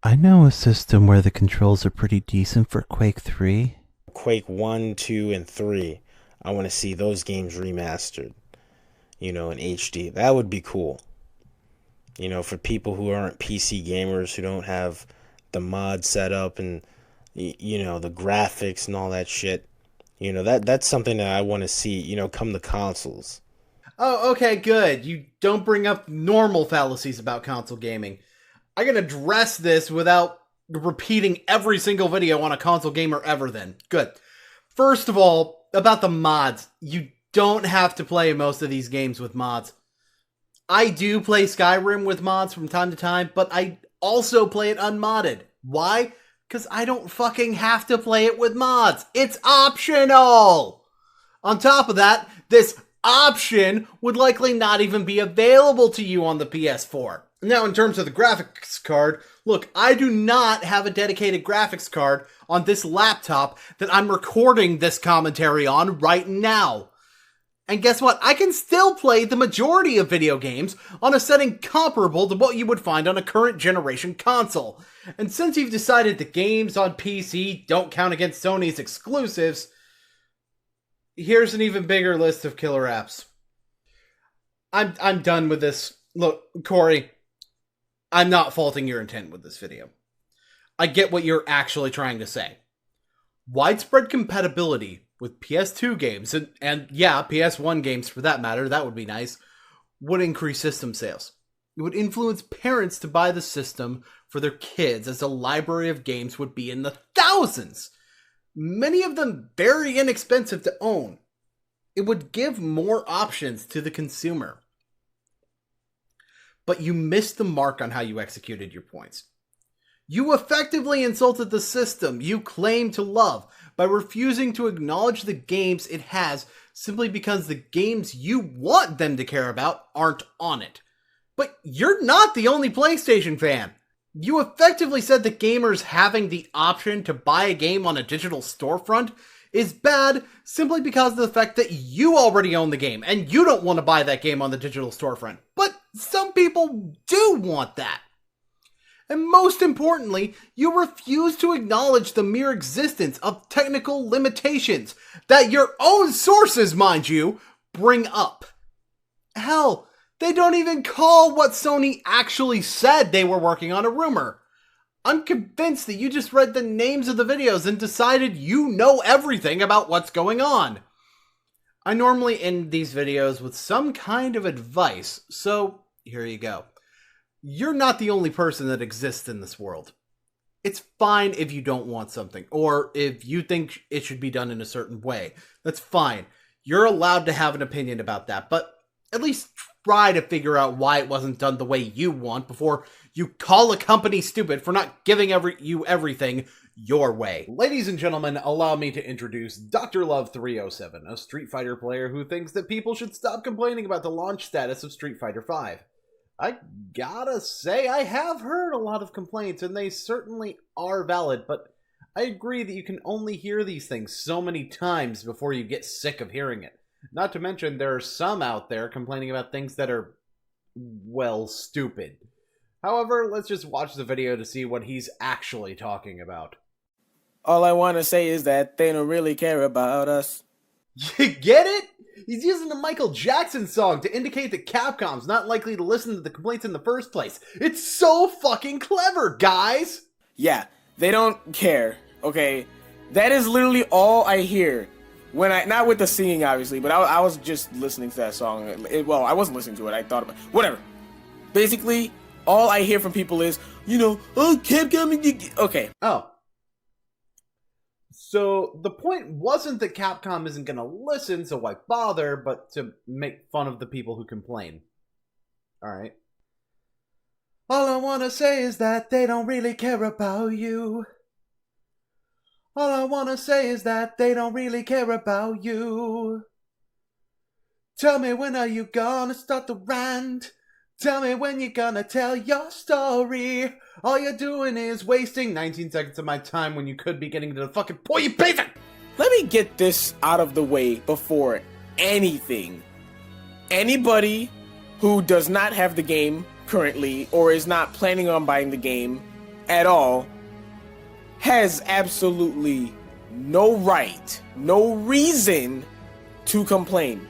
I know a system where the controls are pretty decent for Quake 3. Quake 1, 2, and 3. I want to see those games remastered, in HD. That would be cool. For people who aren't PC gamers, who don't have the mod set up and, the graphics and all that shit. That's something that I want to see, come to consoles. Oh, okay, good. You don't bring up normal fallacies about console gaming. I can address this without repeating every single video on a console gamer ever then. Good. First of all, about the mods. You don't have to play most of these games with mods. I do play Skyrim with mods from time to time, but I also play it unmodded. Why? Because I don't fucking have to play it with mods. It's optional! On top of that, this option would likely not even be available to you on the PS4. Now, in terms of the graphics card, look, I do not have a dedicated graphics card on this laptop that I'm recording this commentary on right now. And guess what? I can still play the majority of video games on a setting comparable to what you would find on a current generation console. And since you've decided the games on PC don't count against Sony's exclusives, here's an even bigger list of killer apps. I'm done with this. Look, Corey, I'm not faulting your intent with this video. I get what you're actually trying to say. Widespread compatibility with PS2 games, and yeah, PS1 games for that matter, that would be nice, would increase system sales. It would influence parents to buy the system for their kids, as the library of games would be in the thousands. Many of them very inexpensive to own. It would give more options to the consumer. But you missed the mark on how you executed your points. You effectively insulted the system you claim to love by refusing to acknowledge the games it has simply because the games you want them to care about aren't on it. But you're not the only PlayStation fan. You effectively said that gamers having the option to buy a game on a digital storefront is bad simply because of the fact that you already own the game and you don't want to buy that game on the digital storefront. But some people do want that. And most importantly, you refuse to acknowledge the mere existence of technical limitations that your own sources, mind you, bring up. Hell, they don't even call what Sony actually said they were working on a rumor. I'm convinced that you just read the names of the videos and decided you know everything about what's going on. I normally end these videos with some kind of advice, so here you go. You're not the only person that exists in this world. It's fine if you don't want something, or if you think it should be done in a certain way. That's fine. You're allowed to have an opinion about that, but at least try to figure out why it wasn't done the way you want before you call a company stupid for not giving you everything your way. Ladies and gentlemen, allow me to introduce Dr. Love 307, a Street Fighter player who thinks that people should stop complaining about the launch status of Street Fighter V. I gotta say, I have heard a lot of complaints, and they certainly are valid, but I agree that you can only hear these things so many times before you get sick of hearing it. Not to mention, there are some out there complaining about things that are, well, stupid. However, let's just watch the video to see what he's actually talking about. All I want to say is that they don't really care about us. You get it? He's using the Michael Jackson song to indicate that Capcom's not likely to listen to the complaints in the first place. It's so fucking clever, guys! Yeah, they don't care, okay? That is literally all I hear. When not with the singing, obviously, but I was just listening to that song. Well, I wasn't listening to it, I thought about it. Whatever. Basically, all I hear from people is, oh, Capcom, okay. Oh. So, the point wasn't that Capcom isn't gonna listen, so why bother, but to make fun of the people who complain. Alright. All I wanna say is that they don't really care about you. All I wanna say is that they don't really care about you. Tell me, when are you gonna start the rant? Tell me when you're gonna tell your story. All you're doing is wasting 19 seconds of my time when you could be getting to the fucking point, you basic! Let me get this out of the way before anything. Anybody who does not have the game currently or is not planning on buying the game at all has absolutely no right, no reason to complain.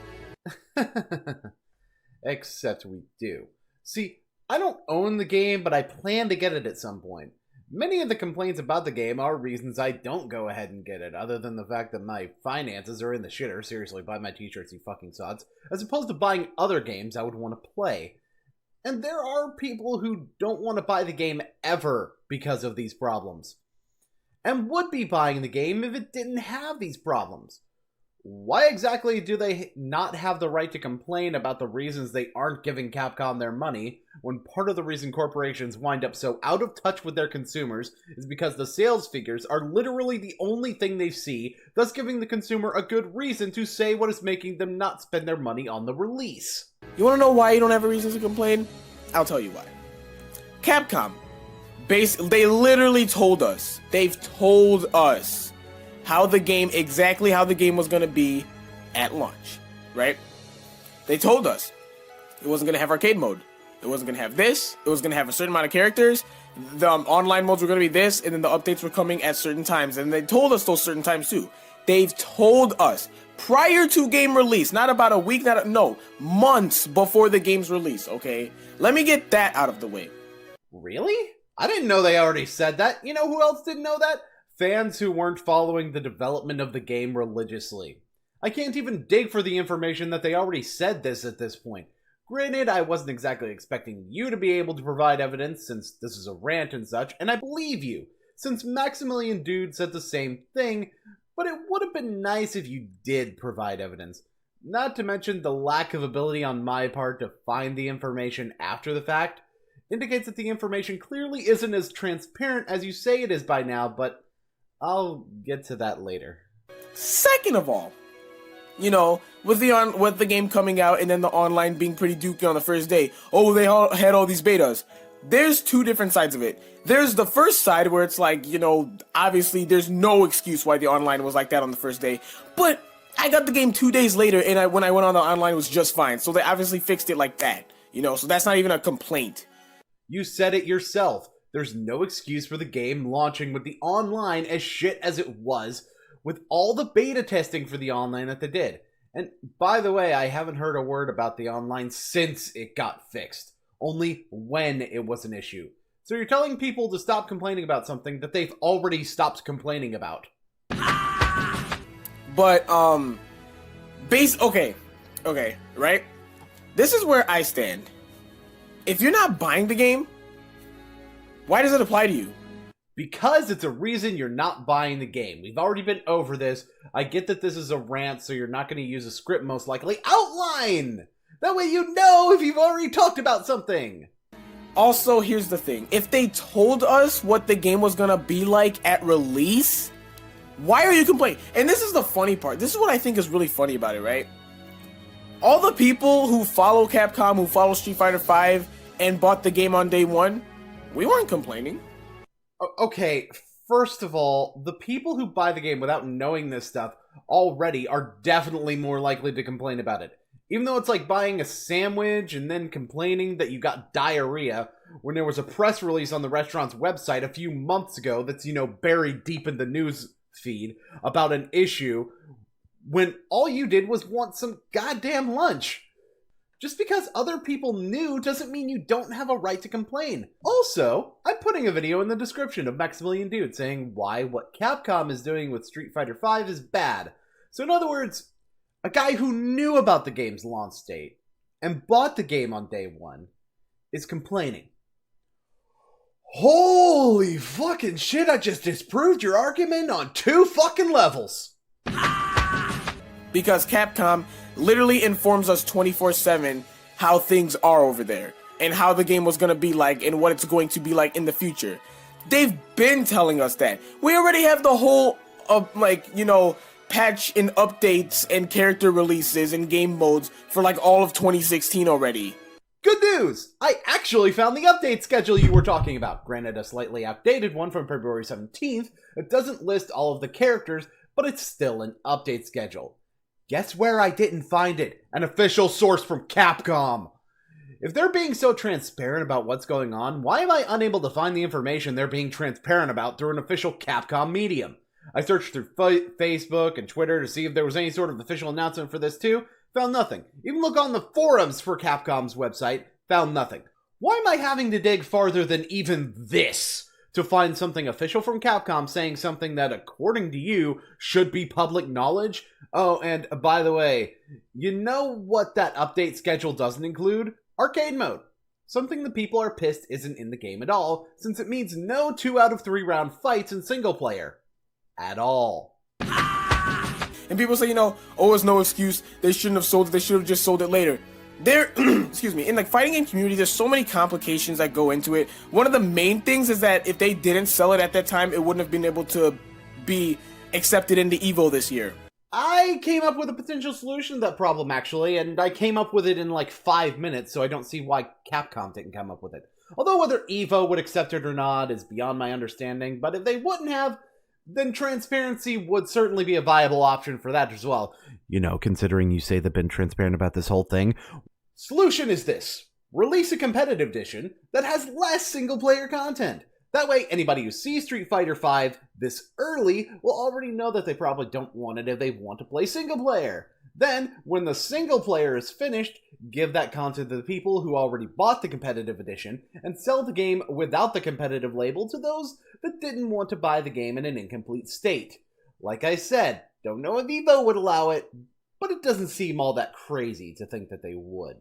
Except we do. See, I don't own the game, but I plan to get it at some point. Many of the complaints about the game are reasons I don't go ahead and get it, other than the fact that my finances are in the shitter. Seriously, buy my t-shirts, you fucking sods. As opposed to buying other games I would want to play. And there are people who don't want to buy the game ever because of these problems. And would be buying the game if it didn't have these problems. Why exactly do they not have the right to complain about the reasons they aren't giving Capcom their money, when part of the reason corporations wind up so out of touch with their consumers is because the sales figures are literally the only thing they see, thus giving the consumer a good reason to say what is making them not spend their money on the release? You wanna know why you don't have a reason to complain? I'll tell you why. Capcom, they literally told us, they've told us exactly how the game was going to be at launch, right? They told us it wasn't going to have arcade mode. It wasn't going to have this. It was going to have a certain amount of characters. The online modes were going to be this, and then the updates were coming at certain times. And they told us those certain times too. They've told us prior to game release, not about a week, months before the game's release, okay? Let me get that out of the way. Really? I didn't know they already said that. You know who else didn't know that? Fans who weren't following the development of the game religiously. I can't even dig for the information that they already said this at this point. Granted, I wasn't exactly expecting you to be able to provide evidence since this is a rant and such, and I believe you, since Maximilian Dude said the same thing, but it would have been nice if you did provide evidence. Not to mention the lack of ability on my part to find the information after the fact indicates that the information clearly isn't as transparent as you say it is by now, but I'll get to that later. Second of all, with the game coming out and then the online being pretty dookie on the first day, they all had all these betas. There's two different sides of it. There's the first side where it's like, obviously there's no excuse why the online was like that on the first day. But I got the game 2 days later, and when I went on the online, it was just fine. So they obviously fixed it like that, so that's not even a complaint. You said it yourself. There's no excuse for the game launching with the online as shit as it was, with all the beta testing for the online that they did. And by the way, I haven't heard a word about the online since it got fixed. Only when it was an issue. So you're telling people to stop complaining about something that they've already stopped complaining about. But, okay, right? This is where I stand. If you're not buying the game, why does it apply to you? Because it's a reason you're not buying the game. We've already been over this. I get that this is a rant, so you're not going to use a script most likely. Outline! That way you know if you've already talked about something. Also, here's the thing. If they told us what the game was going to be like at release, why are you complaining? And this is the funny part. This is what I think is really funny about it, right? All the people who follow Capcom, who follow Street Fighter V, and bought the game on day one, we weren't complaining. Okay, first of all, the people who buy the game without knowing this stuff already are definitely more likely to complain about it. Even though it's like buying a sandwich and then complaining that you got diarrhea when there was a press release on the restaurant's website a few months ago that's, buried deep in the news feed about an issue when all you did was want some goddamn lunch. Just because other people knew doesn't mean you don't have a right to complain. Also, I'm putting a video in the description of Maximilian Dude saying why what Capcom is doing with Street Fighter V is bad. So in other words, a guy who knew about the game's launch date and bought the game on day one is complaining. Holy fucking shit, I just disproved your argument on 2 fucking levels. Because Capcom literally informs us 24/7 how things are over there and how the game was going to be like and what it's going to be like in the future. They've been telling us that. We already have the whole patch and updates and character releases and game modes for like all of 2016 already. Good news! I actually found the update schedule you were talking about. Granted, a slightly outdated one from February 17th. It doesn't list all of the characters, but it's still an update schedule. Guess where I didn't find it? An official source from Capcom. If they're being so transparent about what's going on, why am I unable to find the information they're being transparent about through an official Capcom medium? I searched through Facebook and Twitter to see if there was any sort of official announcement for this too. Found nothing. Even look on the forums for Capcom's website. Found nothing. Why am I having to dig farther than even this to find something official from Capcom saying something that, according to you, should be public knowledge? Oh, and by the way, you know what that update schedule doesn't include? Arcade mode. Something the people are pissed isn't in the game at all, since it means no 2 out of 3 round fights in single player. At all. And people say, it's no excuse. They shouldn't have sold it. They should have just sold it later. Excuse me, in the fighting game community, there's so many complications that go into it. One of the main things is that if they didn't sell it at that time, it wouldn't have been able to be accepted into EVO this year. I came up with a potential solution to that problem, actually, and I came up with it in like 5 minutes, so I don't see why Capcom didn't come up with it. Although whether EVO would accept it or not is beyond my understanding, but if they wouldn't have, then transparency would certainly be a viable option for that as well. Considering you say they've been transparent about this whole thing. Solution is this. Release a competitive edition that has less single-player content. That way, anybody who sees Street Fighter V this early will already know that they probably don't want it if they want to play single-player. Then, when the single-player is finished, give that content to the people who already bought the competitive edition, and sell the game without the competitive label to those that didn't want to buy the game in an incomplete state. Like I said, don't know if EVO would allow it, but it doesn't seem all that crazy to think that they would.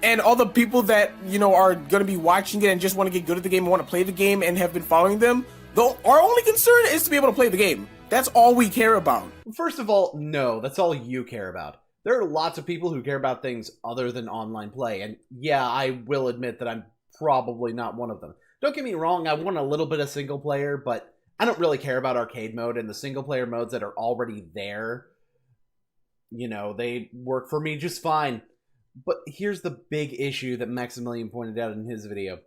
And all the people that, are going to be watching it and just want to get good at the game and want to play the game and have been following them, though our only concern is to be able to play the game. That's all we care about. First of all, no, that's all you care about. There are lots of people who care about things other than online play, and yeah, I will admit that I'm probably not one of them. Don't get me wrong, I want a little bit of single player, but I don't really care about arcade mode, and the single player modes that are already there, they work for me just fine. But here's the big issue that Maximilian pointed out in his video.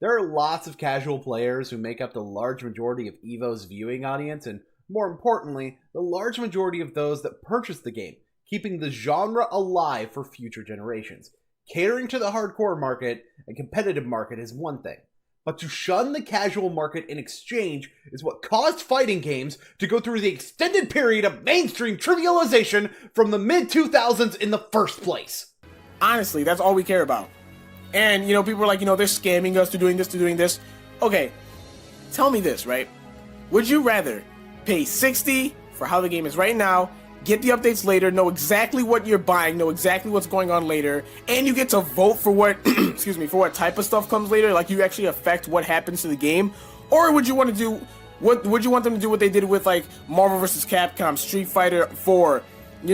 There are lots of casual players who make up the large majority of EVO's viewing audience, and more importantly, the large majority of those that purchase the game, keeping the genre alive for future generations. Catering to the hardcore market and competitive market is one thing, but to shun the casual market in exchange is what caused fighting games to go through the extended period of mainstream trivialization from the mid-2000s in the first place. Honestly, that's all we care about. And, people are like, they're scamming us to doing this. Okay, tell me this, right? Would you rather pay $60 for how the game is right now, get the updates later, know exactly what you're buying, know exactly what's going on later, and you get to vote for what, for what type of stuff comes later, like you actually affect what happens to the game? Or would you want to would you want them to do what they did with like Marvel vs. Capcom, Street Fighter 4,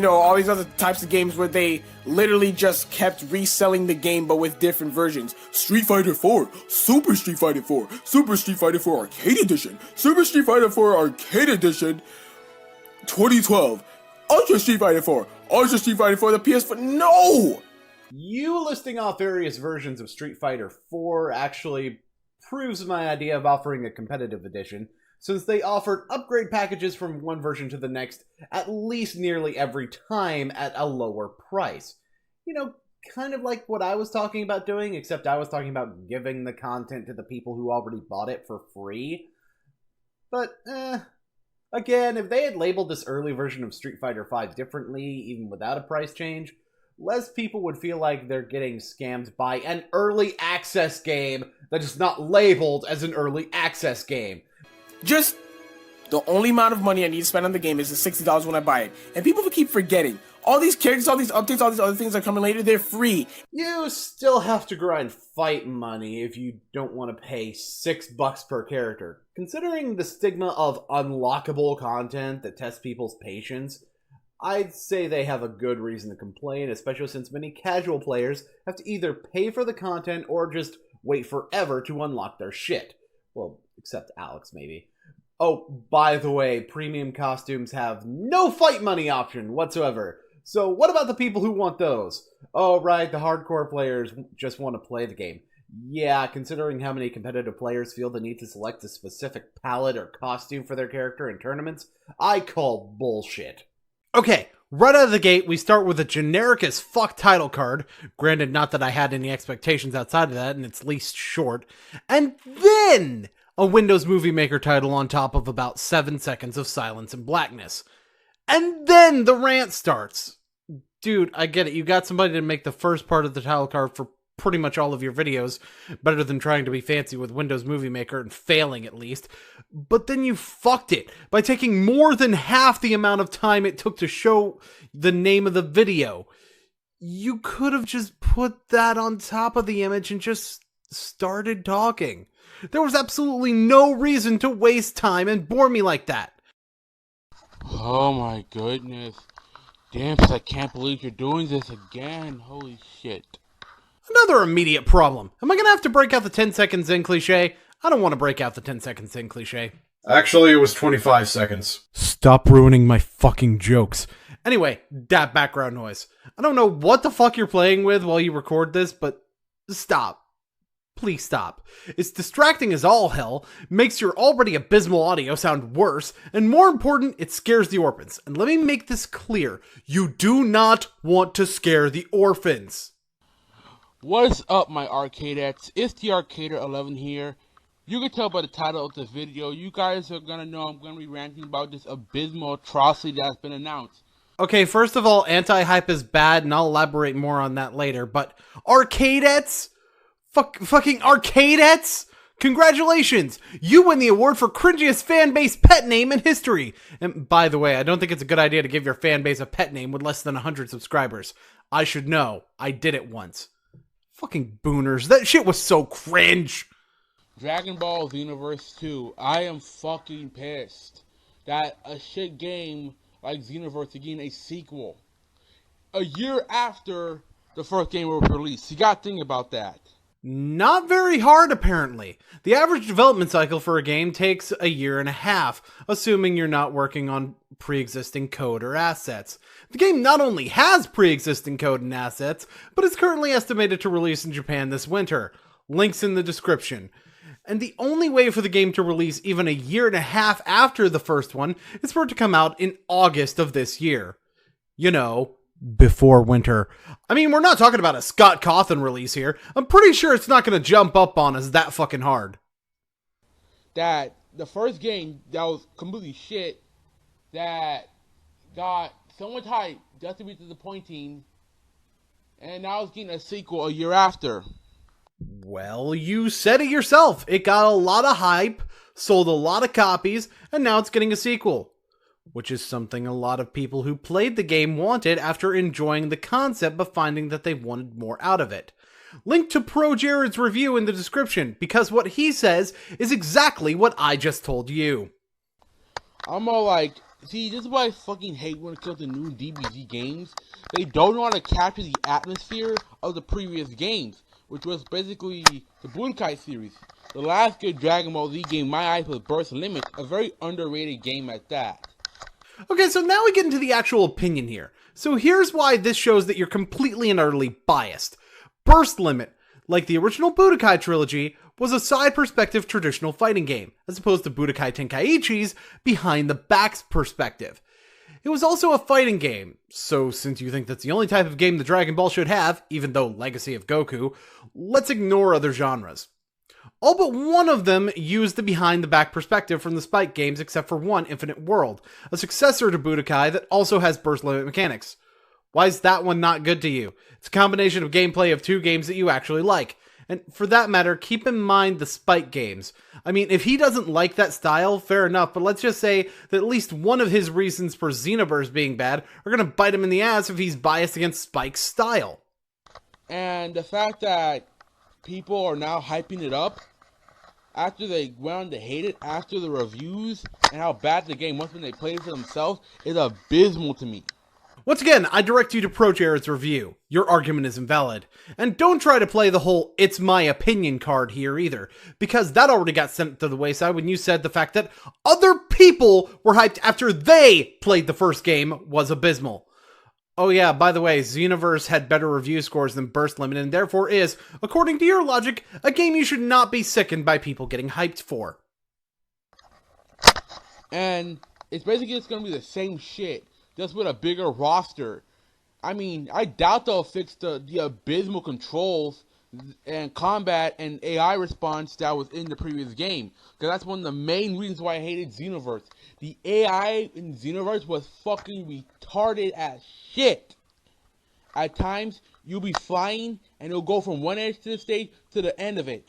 all these other types of games where they literally just kept reselling the game but with different versions. Street Fighter 4, Super Street Fighter 4, Super Street Fighter 4 Arcade Edition, Super Street Fighter 4 Arcade Edition 2012, Ultra Street Fighter 4, Ultra Street Fighter 4, the PS4. No! You listing off various versions of Street Fighter 4 actually proves my idea of offering a competitive edition, since they offered upgrade packages from one version to the next at least nearly every time at a lower price. You know, kind of like what I was talking about doing, except I was talking about giving the content to the people who already bought it for free. But, again, if they had labeled this early version of Street Fighter V differently, even without a price change, less people would feel like they're getting scammed by an early access game that is not labeled as an early access game. Just the only amount of money I need to spend on the game is the $60 when I buy it. And people keep forgetting. All these characters, all these updates, all these other things that are coming later, they're free. You still have to grind fight money if you don't want to pay $6 per character. Considering the stigma of unlockable content that tests people's patience, I'd say they have a good reason to complain, especially since many casual players have to either pay for the content or just wait forever to unlock their shit. Well, except Alex, maybe. Oh, by the way, premium costumes have no fight money option whatsoever. So what about the people who want those? Oh, right, the hardcore players just want to play the game. Yeah, considering how many competitive players feel the need to select a specific palette or costume for their character in tournaments, I call bullshit. Okay, right out of the gate, we start with a generic as fuck title card. Granted, not that I had any expectations outside of that, and it's least short. And then a Windows Movie Maker title on top of about 7 seconds of silence and blackness. And then the rant starts. Dude, I get it. You got somebody to make the first part of the title card for pretty much all of your videos, better than trying to be fancy with Windows Movie Maker and failing at least. But then you fucked it by taking more than half the amount of time it took to show the name of the video. You could have just put that on top of the image and just started talking. There was absolutely no reason to waste time and bore me like that. Oh my goodness. Damps, I can't believe you're doing this again. Holy shit. Another immediate problem. Am I going to have to break out the 10 seconds in cliche? I don't want to break out the 10 seconds in cliche. Actually, it was 25 seconds. Stop ruining my fucking jokes. Anyway, that background noise. I don't know what the fuck you're playing with while you record this, but stop. Please stop. It's distracting as all hell, makes your already abysmal audio sound worse, and more important, it scares the orphans. And let me make this clear. You do not want to scare the orphans. What is up, my arcadettes? It's the Arcader11 here. You can tell by the title of the video, you guys are gonna know I'm gonna be ranting about this abysmal atrocity that's been announced. Okay, first of all, anti-hype is bad, and I'll elaborate more on that later, but arcadettes? Fucking arcadettes? Congratulations! You win the award for cringiest fanbase pet name in history! And by the way, I don't think it's a good idea to give your fanbase a pet name with less than 100 subscribers. I should know. I did it once. Fucking booners. That shit was so cringe! Dragon Ball Xenoverse 2. I am fucking pissed that a shit game like Xenoverse is getting a sequel a year after the first game was released. You gotta think about that. Not very hard, apparently. The average development cycle for a game takes a year and a half, assuming you're not working on pre-existing code or assets. The game not only has pre-existing code and assets, but is currently estimated to release in Japan this winter. Links in the description. And the only way for the game to release even a year and a half after the first one is for it to come out in August of this year. You know, before winter. I mean, we're not talking about a Scott Cawthon release here. I'm pretty sure it's not going to jump up on us that fucking hard. That the first game that was completely shit, that got so much hype just to be disappointing, and now it's getting a sequel a year after. Well, you said it yourself. It got a lot of hype, sold a lot of copies, and now it's getting a sequel. Which is something a lot of people who played the game wanted after enjoying the concept but finding that they wanted more out of it. Link to Pro Jared's review in the description, because what he says is exactly what I just told you. I'm all like, see, this is why I fucking hate when it comes to new DBZ games. They don't know how to capture the atmosphere of the previous games, which was basically the Boon Cannons series. The last good Dragon Ball Z game my eyes was Burst Limits, a very underrated game at that. Okay, so now we get into the actual opinion here. So here's why this shows that you're completely and utterly biased. Burst Limit, like the original Budokai trilogy, was a side perspective traditional fighting game, as opposed to Budokai Tenkaichi's behind the back perspective. It was also a fighting game, so since you think that's the only type of game the Dragon Ball should have, even though Legacy of Goku, let's ignore other genres. All but one of them used the behind-the-back perspective from the Spike games except for one, Infinite World, a successor to Budokai that also has burst limit mechanics. Why is that one not good to you? It's a combination of gameplay of two games that you actually like. And for that matter, keep in mind the Spike games. I mean, if he doesn't like that style, fair enough, but let's just say that at least one of his reasons for Xenoverse being bad are going to bite him in the ass if he's biased against Spike's style. And the fact that people are now hyping it up after they went on to hate it, after the reviews, and how bad the game was when they played it for themselves, is abysmal to me. Once again, I direct you to ProJared's review. Your argument is invalid. And don't try to play the whole "it's my opinion" card here either, because that already got sent to the wayside when you said the fact that other people were hyped after they played the first game was abysmal. Oh yeah, by the way, Xenoverse had better review scores than Burst Limit and therefore is, according to your logic, a game you should not be sickened by people getting hyped for. And it's basically just going to be the same shit, just with a bigger roster. I mean, I doubt they'll fix the abysmal controls and combat and AI response that was in the previous game. Because that's one of the main reasons why I hated Xenoverse. The AI in Xenoverse was fucking retarded as shit. At times, you'll be flying and it'll go from one edge to the stage to the end of it.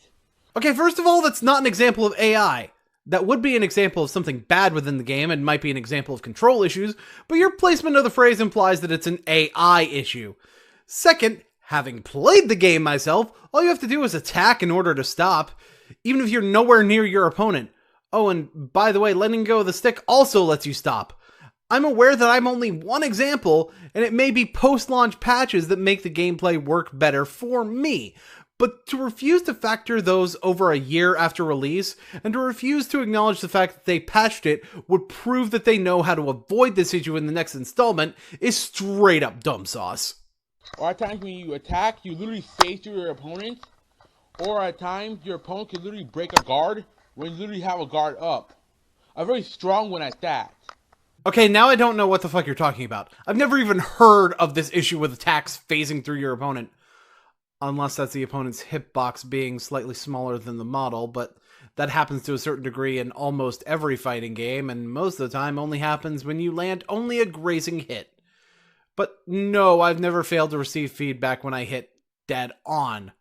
Okay, first of all, that's not an example of AI. That would be an example of something bad within the game and might be an example of control issues, but your placement of the phrase implies that it's an AI issue. Second, having played the game myself, all you have to do is attack in order to stop, even if you're nowhere near your opponent. Oh, and by the way, letting go of the stick also lets you stop. I'm aware that I'm only one example, and it may be post-launch patches that make the gameplay work better for me. But to refuse to factor those over a year after release, and to refuse to acknowledge the fact that they patched it would prove that they know how to avoid this issue in the next installment, is straight up dumb sauce. Or at times when you attack, you literally face through your opponent. Or at times, your opponent can literally break a guard when you literally have a guard up. A very strong one at that. Okay, now I don't know what the fuck you're talking about. I've never even heard of this issue with attacks phasing through your opponent. Unless that's the opponent's hitbox being slightly smaller than the model, but that happens to a certain degree in almost every fighting game, and most of the time only happens when you land only a grazing hit. But no, I've never failed to receive feedback when I hit dead on.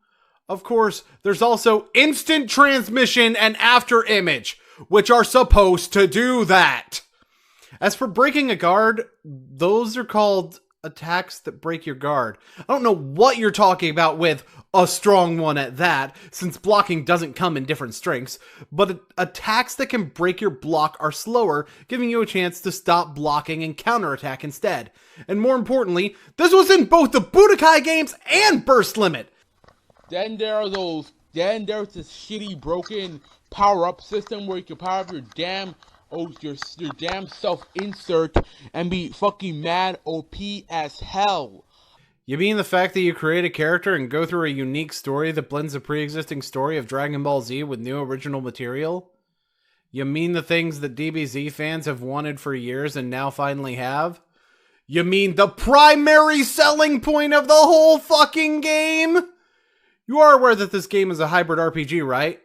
Of course, there's also instant transmission and after image, which are supposed to do that. As for breaking a guard, those are called attacks that break your guard. I don't know what you're talking about with a strong one at that, since blocking doesn't come in different strengths, but attacks that can break your block are slower, giving you a chance to stop blocking and counterattack instead. And more importantly, this was in both the Budokai games and Burst Limit. Then there's this shitty broken power-up system where you can power up your damn self-insert and be fucking mad OP as hell. You mean the fact that you create a character and go through a unique story that blends the pre-existing story of Dragon Ball Z with new original material? You mean the things that DBZ fans have wanted for years and now finally have? You mean the primary selling point of the whole fucking game? You are aware that this game is a hybrid RPG, right?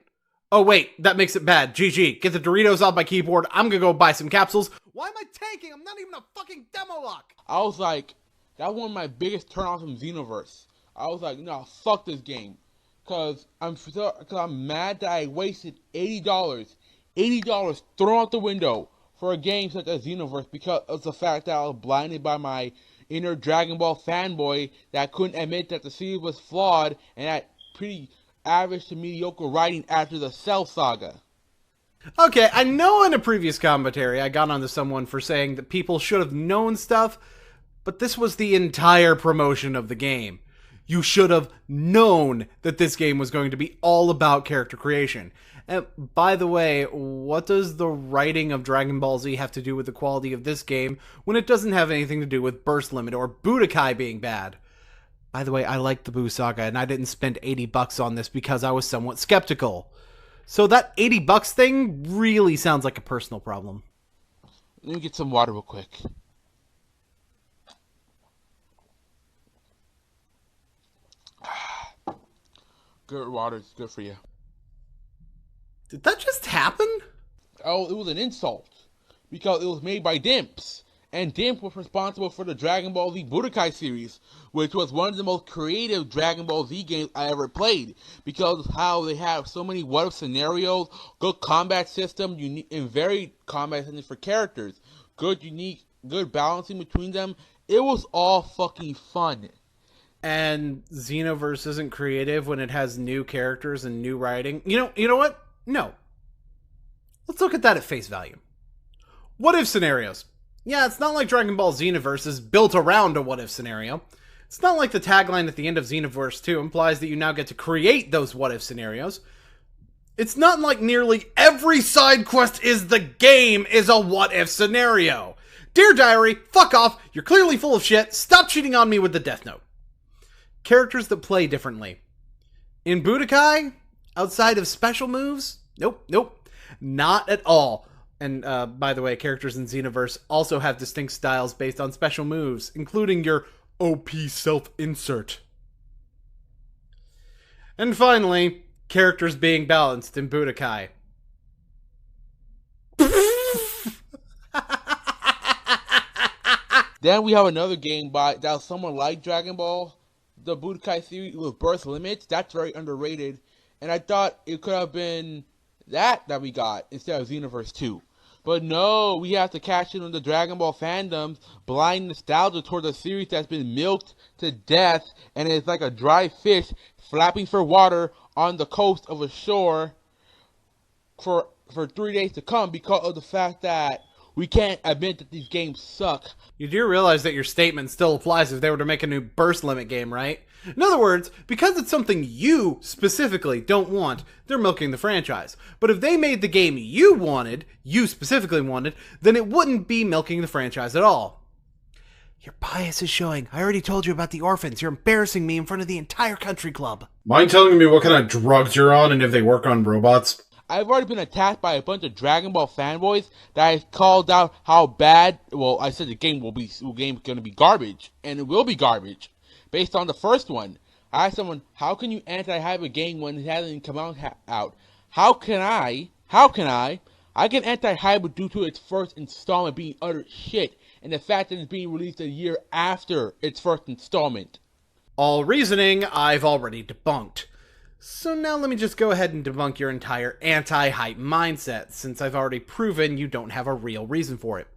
Oh wait, that makes it bad. GG, get the Doritos off my keyboard. I'm gonna go buy some capsules. Why am I tanking? I'm not even a fucking demo lock. I was like, that was one of my biggest turn-offs from Xenoverse. I was like, no, fuck this game. Cause I'm mad that I wasted $80 thrown out the window for a game such as Xenoverse because of the fact that I was blinded by my inner Dragon Ball fanboy that couldn't admit that the series was flawed and that pretty average to mediocre writing after the Cell Saga. Okay, I know in a previous commentary I got onto someone for saying that people should have known stuff, but this was the entire promotion of the game. You should have known that this game was going to be all about character creation. And by the way, what does the writing of Dragon Ball Z have to do with the quality of this game when it doesn't have anything to do with burst limit or Budokai being bad? By the way, I like the Boo Saga, and I didn't spend $80 on this because I was somewhat skeptical. So that $80 thing really sounds like a personal problem. Let me get some water real quick. Good water is good for you. Did that just happen? Oh, it was an insult. Because it was made by Dimps. And Dimps was responsible for the Dragon Ball Z Budokai series, which was one of the most creative Dragon Ball Z games I ever played. Because of how they have so many what-if scenarios, good combat system, unique and varied combat systems for characters. Good, unique, good balancing between them. It was all fucking fun. And Xenoverse isn't creative when it has new characters and new writing. You know what? No. Let's look at that at face value. What if scenarios? Yeah, it's not like Dragon Ball Xenoverse is built around a what if scenario. It's not like the tagline at the end of Xenoverse 2 implies that you now get to create those what if scenarios. It's not like nearly every side quest is the game is a what if scenario. Dear Diary, fuck off. You're clearly full of shit. Stop cheating on me with the Death Note. Characters that play differently. In Budokai, outside of special moves, nope, not at all. And by the way, characters in Xenoverse also have distinct styles based on special moves, including your OP self-insert. And finally, characters being balanced in Budokai. Then we have another game that was someone like Dragon Ball, the Budokai series with burst limits. That's very underrated. And I thought it could have been that we got instead of Xenoverse 2. But no, we have to cash in on the Dragon Ball fandom's blind nostalgia towards a series that's been milked to death and it's like a dry fish flapping for water on the coast of a shore for 3 days to come because of the fact that we can't admit that these games suck. You do realize that your statement still applies if they were to make a new burst limit game, right? In other words, because it's something you specifically don't want, they're milking the franchise. But if they made the game you specifically wanted, then it wouldn't be milking the franchise at all. Your bias is showing. I already told you about the orphans. You're embarrassing me in front of the entire country club. Mind telling me what kind of drugs you're on and if they work on robots? I've already been attacked by a bunch of Dragon Ball fanboys that I called out how bad. Well, I said the game game's going to be garbage, and it will be garbage, based on the first one. I asked someone, "How can you anti-hype a game when it hasn't come out? How can I? I can anti-hype it due to its first installment being utter shit, and the fact that it's being released a year after its first installment." All reasoning I've already debunked. So now let me just go ahead and debunk your entire anti-hype mindset, since I've already proven you don't have a real reason for it.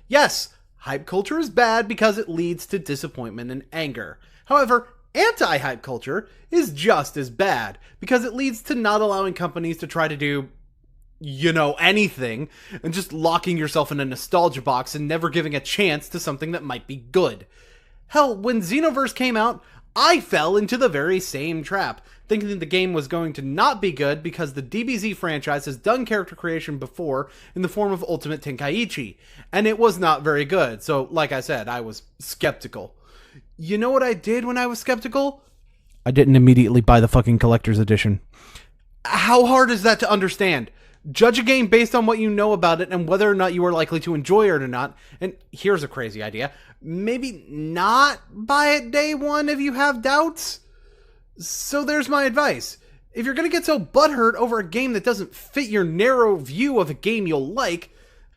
Yes, hype culture is bad because it leads to disappointment and anger. However, anti-hype culture is just as bad because it leads to not allowing companies to try to do, anything, and just locking yourself in a nostalgia box and never giving a chance to something that might be good. Hell, when Xenoverse came out, I fell into the very same trap, thinking that the game was going to not be good because the DBZ franchise has done character creation before in the form of Ultimate Tenkaichi, and it was not very good, so like I said, I was skeptical. You know what I did when I was skeptical? I didn't immediately buy the fucking collector's edition. How hard is that to understand? Judge a game based on what you know about it and whether or not you are likely to enjoy it or not. And here's a crazy idea. Maybe not buy it day one if you have doubts. So there's my advice. If you're going to get so butthurt over a game that doesn't fit your narrow view of a game you'll like,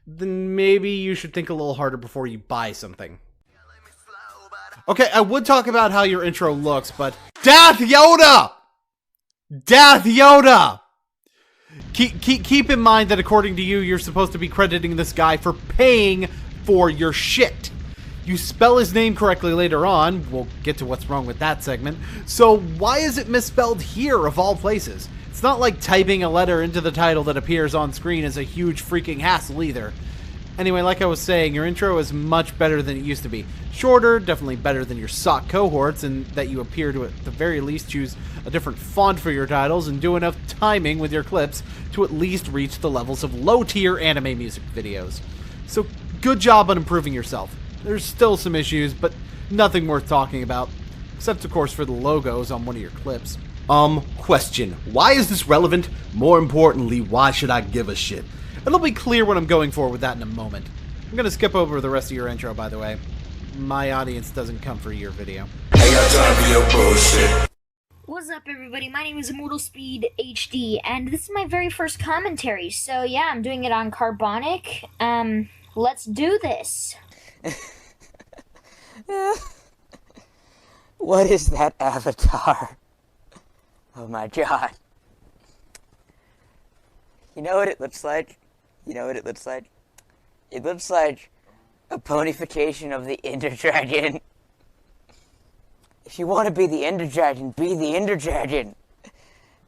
then maybe you should think a little harder before you buy something. Okay, I would talk about how your intro looks, but... Darth Yoda! Darth Yoda! Keep in mind that according to you, you're supposed to be crediting this guy for paying for your shit. You spell his name correctly later on. We'll get to what's wrong with that segment. So why is it misspelled here of all places? It's not like typing a letter into the title that appears on screen is a huge freaking hassle either. Anyway, like I was saying, your intro is much better than it used to be. Shorter, definitely better than your sock cohorts, and that you appear to at the very least choose a different font for your titles and do enough timing with your clips to at least reach the levels of low-tier anime music videos. So, good job on improving yourself. There's still some issues, but nothing worth talking about. Except, of course, for the logos on one of your clips. Question. Why is this relevant? More importantly, why should I give a shit? It'll be clear what I'm going for with that in a moment. I'm gonna skip over the rest of your intro, by the way. My audience doesn't come for your video. I got time for your bullshit. What's up, everybody? My name is Immortal Speed HD, and this is my very first commentary. So yeah, I'm doing it on Carbonic. Let's do this. What is that avatar? Oh my god. You know what it looks like? You know what it looks like? It looks like a ponification of the Ender Dragon. If you want to be the Ender Dragon, be the Ender Dragon.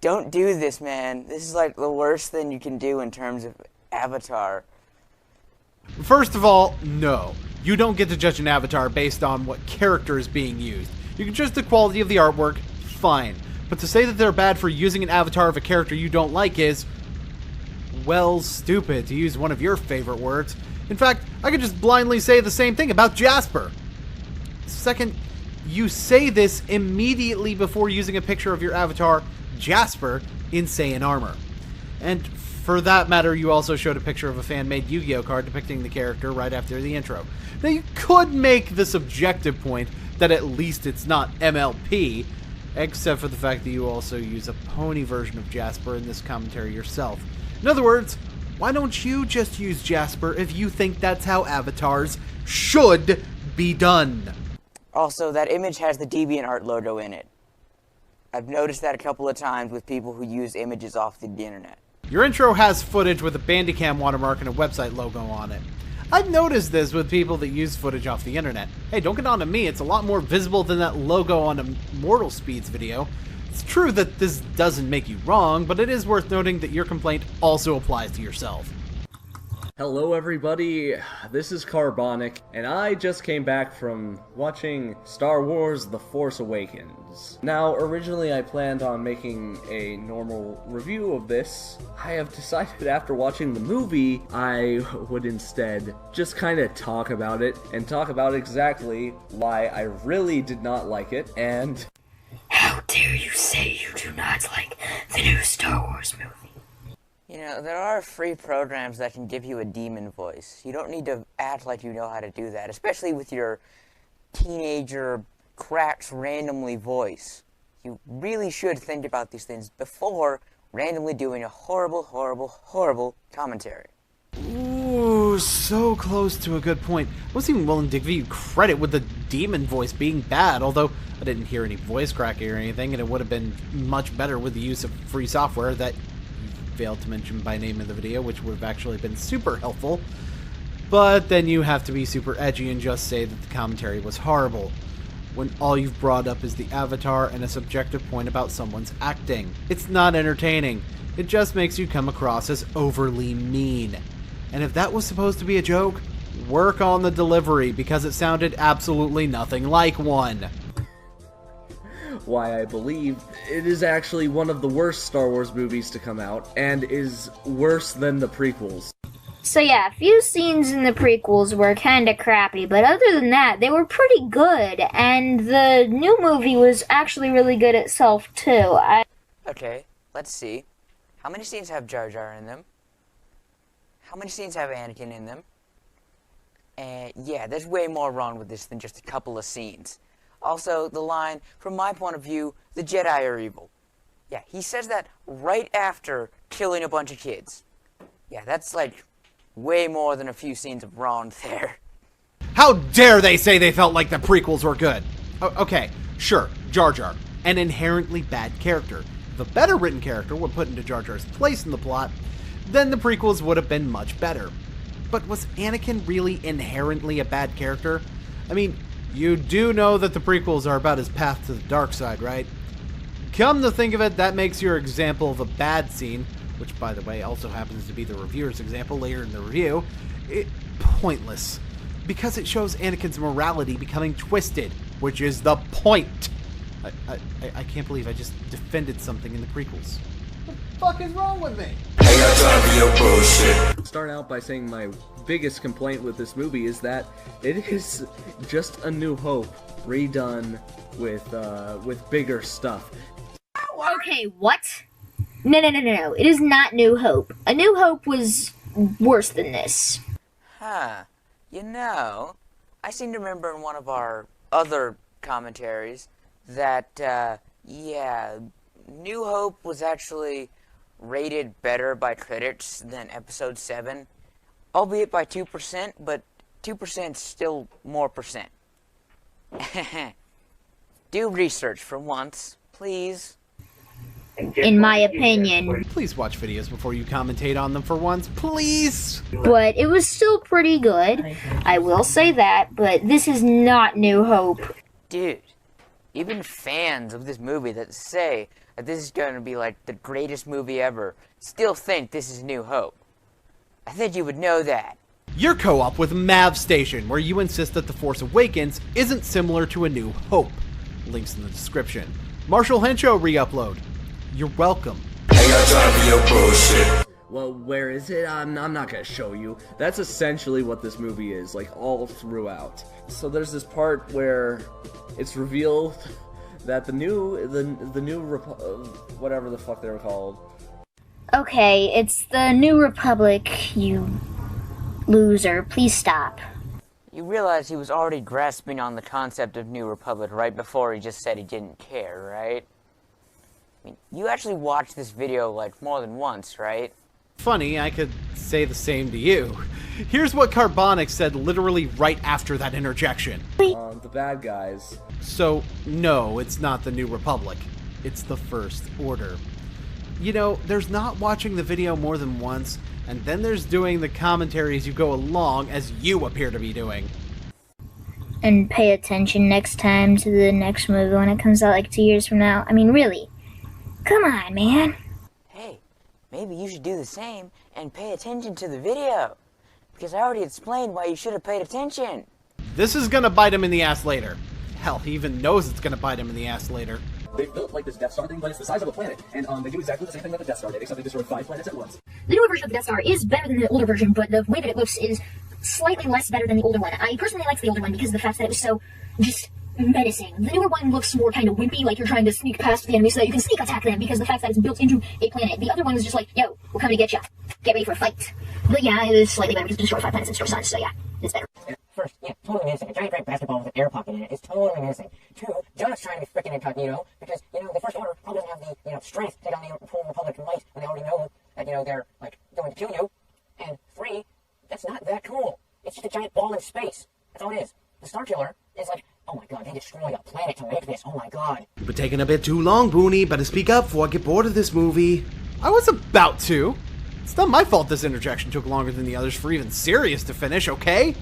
Don't do this, man. This is like the worst thing you can do in terms of avatar. First of all, no. You don't get to judge an avatar based on what character is being used. You can judge the quality of the artwork, fine. But to say that they're bad for using an avatar of a character you don't like is, well, stupid, to use one of your favorite words. In fact, I could just blindly say the same thing about Jasper. Second, you say this immediately before using a picture of your avatar, Jasper, in Saiyan armor. And for that matter, you also showed a picture of a fan-made Yu-Gi-Oh card depicting the character right after the intro. Now, you could make the subjective point that at least it's not MLP, except for the fact that you also use a pony version of Jasper in this commentary yourself. In other words, why don't you just use Jasper if you think that's how avatars should be done? Also, that image has the DeviantArt logo in it. I've noticed that a couple of times with people who use images off the internet. Your intro has footage with a Bandicam watermark and a website logo on it. I've noticed this with people that use footage off the internet. Hey, don't get on to me, it's a lot more visible than that logo on Immortal Speed's video. It's true that this doesn't make you wrong, but it is worth noting that your complaint also applies to yourself. Hello everybody, this is Carbonic, and I just came back from watching Star Wars The Force Awakens. Now, originally I planned on making a normal review of this. I have decided after watching the movie, I would instead just kind of talk about it, and talk about exactly why I really did not like it, and... How dare you say you do not like the new Star Wars movie? You know, there are free programs that can give you a demon voice. You don't need to act like you know how to do that, especially with your teenager cracks randomly voice. You really should think about these things before randomly doing a horrible, horrible, horrible commentary. Ooh, so close to a good point. I wasn't even willing to give you credit with the demon voice being bad, although I didn't hear any voice cracking or anything, and it would have been much better with the use of free software that failed to mention by name in the video, which would have actually been super helpful. But then you have to be super edgy and just say that the commentary was horrible, when all you've brought up is the avatar and a subjective point about someone's acting. It's not entertaining. It just makes you come across as overly mean. And if that was supposed to be a joke, work on the delivery, because it sounded absolutely nothing like one. Why I believe it is actually one of the worst Star Wars movies to come out, and is worse than the prequels. So yeah, a few scenes in the prequels were kinda crappy, but other than that, they were pretty good, and the new movie was actually really good itself, too. Okay, let's see. How many scenes have Jar Jar in them? How many scenes have Anakin in them? And yeah, there's way more wrong with this than just a couple of scenes. Also, the line, from my point of view, the Jedi are evil. Yeah, he says that right after killing a bunch of kids. Yeah, that's like way more than a few scenes of wrong there. How dare they say they felt like the prequels were good? Okay, sure, Jar Jar, an inherently bad character. If a better written character were put into Jar Jar's place in the plot, then the prequels would have been much better. But was Anakin really inherently a bad character? I mean, you do know that the prequels are about his path to the dark side, right? Come to think of it, that makes your example of a bad scene, which by the way also happens to be the reviewer's example later in the review, pointless. Because it shows Anakin's morality becoming twisted, which is the point. I can't believe I just defended something in the prequels. What the fuck is wrong with me? Ain't got time for your bullshit. Start out by saying my biggest complaint with this movie is that it is just A New Hope redone with bigger stuff. Okay, what? No. It is not New Hope. A New Hope was worse than this. Huh. You know, I seem to remember in one of our other commentaries that, yeah, New Hope was actually rated better by critics than Episode 7. Albeit by 2%, but 2% still more percent. Do research for once, please. In my opinion. Please watch videos before you commentate on them for once, please! But it was still pretty good. I will say that, but this is not New Hope. Dude, even fans of this movie that say that this is going to be like the greatest movie ever still think this is New Hope. I think you would know that. You're co-op with Mav Station, where you insist that The Force Awakens isn't similar to A New Hope. Links in the description. Marshall Henshaw re-upload. You're welcome. Ain't got time for your bullshit. Well, where is it? I'm not gonna show you. That's essentially what this movie is, like, all throughout. So there's this part where it's revealed that the new whatever the fuck they were called. Okay, it's the New Republic, you loser. Please stop. You realize he was already grasping on the concept of New Republic right before he just said he didn't care, right? I mean, you actually watched this video, like, more than once, right? Funny, I could say the same to you. Here's what Carbonic said literally right after that interjection. The bad guys. So, no, it's not the New Republic. It's the First Order. You know, there's not watching the video more than once, and then there's doing the commentary as you go along, as you appear to be doing. And pay attention next time to the next movie when it comes out like 2 years from now. I mean, really. Come on, man. Hey, maybe you should do the same and pay attention to the video. Because I already explained why you should have paid attention. This is gonna bite him in the ass later. Hell, he even knows it's gonna bite him in the ass later. They've built like this Death Star thing, but it's the size of a planet, and they do exactly the same thing that the Death Star did, except they destroyed 5 planets at once. The newer version of the Death Star is better than the older version, but the way that it looks is slightly less better than the older one. I personally liked the older one because of the fact that it was so just menacing. The newer one looks more kind of wimpy, like you're trying to sneak past the enemy so that you can sneak attack them because of the fact that it's built into a planet. The other one is just like, yo, we're coming to get you. Get ready for a fight. But yeah, it is slightly better because it destroyed 5 planets and destroyed suns, so yeah, it's better. First, yeah, totally menacing. A giant red basketball with an air pocket in it is totally menacing. 2, John's trying to be freaking incognito because, you know, the First Order probably doesn't have the, strength to take on the full Republic might when they already know that, they're, like, going to kill you. And 3, that's not that cool. It's just a giant ball in space. That's all it is. The Star Killer is like, oh my god, they destroyed a planet to make this. Oh my god. You've been taking a bit too long, Booney. Better speak up before I get bored of this movie. I was about to. It's not my fault this interjection took longer than the others for even Sirius to finish, okay?